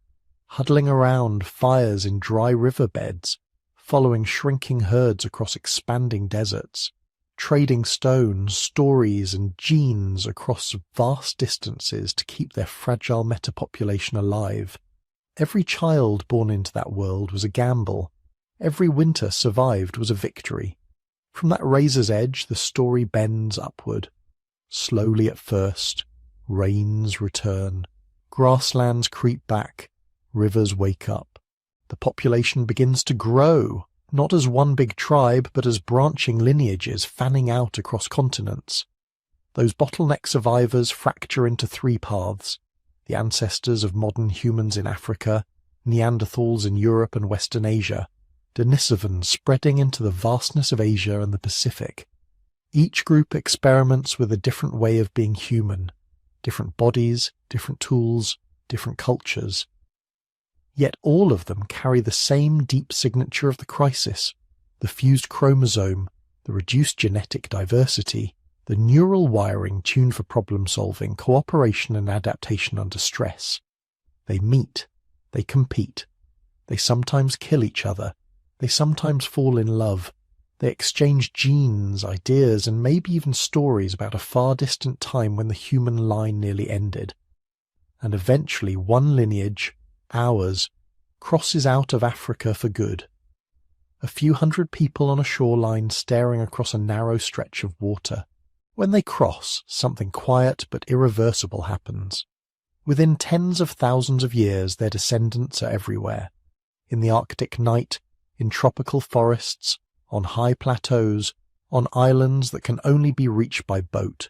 huddling around fires in dry riverbeds, following shrinking herds across expanding deserts, trading stones, stories and genes across vast distances to keep their fragile metapopulation alive. Every child born into that world was a gamble. Every winter survived was a victory. From that razor's edge the story bends upward. Slowly at first, rains return, grasslands creep back, rivers wake up. The population begins to grow, not as one big tribe, but as branching lineages fanning out across continents. Those bottleneck survivors fracture into 3 paths: the ancestors of modern humans in Africa, Neanderthals in Europe and Western Asia, Denisovans spreading into the vastness of Asia and the Pacific. Each group experiments with a different way of being human, different bodies, different tools, different cultures. Yet all of them carry the same deep signature of the crisis, the fused chromosome, the reduced genetic diversity, the neural wiring tuned for problem-solving, cooperation and adaptation under stress. They meet, they compete, they sometimes kill each other, they sometimes fall in love, they exchange genes, ideas, and maybe even stories about a far-distant time when the human line nearly ended. And eventually one lineage, ours, crosses out of Africa for good. A few hundred people on a shoreline staring across a narrow stretch of water. When they cross, something quiet but irreversible happens. Within tens of thousands of years, their descendants are everywhere. In the Arctic night, in tropical forests, on high plateaus, on islands that can only be reached by boat.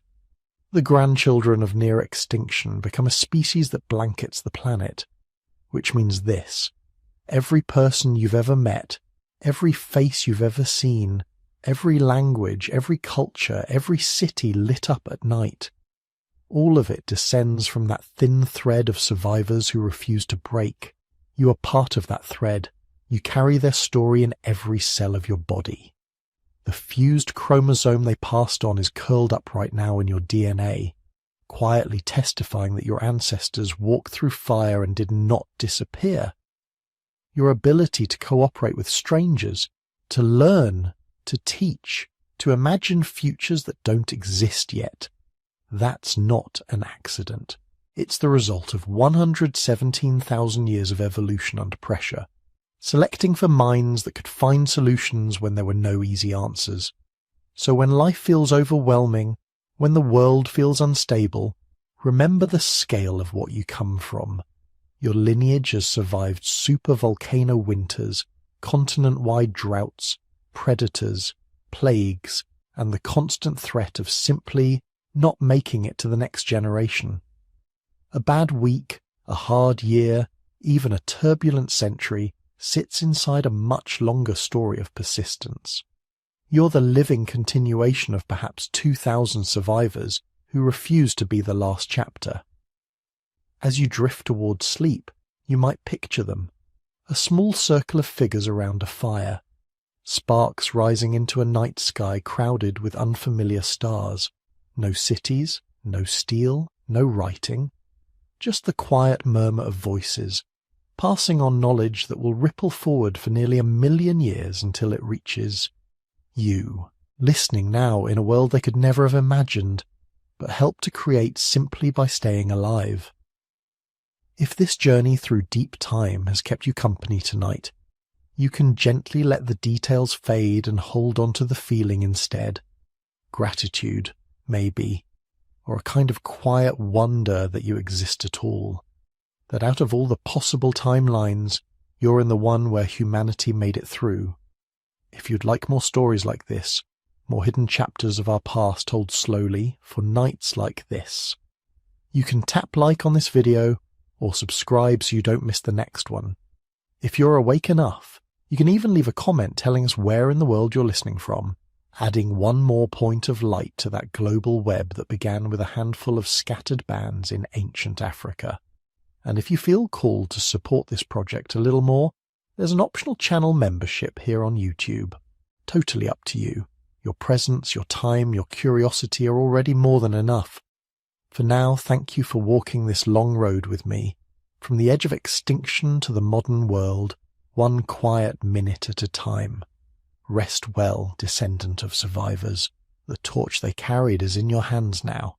The grandchildren of near extinction become a species that blankets the planet. Which means this: every person you've ever met, every face you've ever seen, every language, every culture, every city lit up at night, all of it descends from that thin thread of survivors who refuse to break. You are part of that thread. You carry their story in every cell of your body. The fused chromosome they passed on is curled up right now in your DNA, quietly testifying that your ancestors walked through fire and did not disappear. Your ability to cooperate with strangers, to learn, to teach, to imagine futures that don't exist yet. That's not an accident. It's the result of 117,000 years of evolution under pressure, selecting for minds that could find solutions when there were no easy answers. So when life feels overwhelming, when the world feels unstable, remember the scale of what you come from. Your lineage has survived supervolcano winters, continent-wide droughts, predators, plagues, and the constant threat of simply not making it to the next generation. A bad week, a hard year, even a turbulent century sits inside a much longer story of persistence. You're the living continuation of perhaps 2,000 survivors who refuse to be the last chapter. As you drift towards sleep, you might picture them, a small circle of figures around a fire, sparks rising into a night sky crowded with unfamiliar stars. No cities, no steel, no writing, just the quiet murmur of voices, passing on knowledge that will ripple forward for nearly 1,000,000 years until it reaches you, listening now in a world they could never have imagined, but helped to create simply by staying alive. If this journey through deep time has kept you company tonight, you can gently let the details fade and hold on to the feeling instead. Gratitude, maybe, or a kind of quiet wonder that you exist at all, that out of all the possible timelines, you're in the one where humanity made it through. If you'd like more stories like this, more hidden chapters of our past told slowly for nights like this, you can tap like on this video or subscribe so you don't miss the next one. If you're awake enough, you can even leave a comment telling us where in the world you're listening from, adding one more point of light to that global web that began with a handful of scattered bands in ancient Africa. And if you feel called to support this project a little more, there's an optional channel membership here on YouTube. Totally up to you. Your presence, your time, your curiosity are already more than enough. For now, thank you for walking this long road with me, from the edge of extinction to the modern world, one quiet minute at a time. Rest well, descendant of survivors. The torch they carried is in your hands now.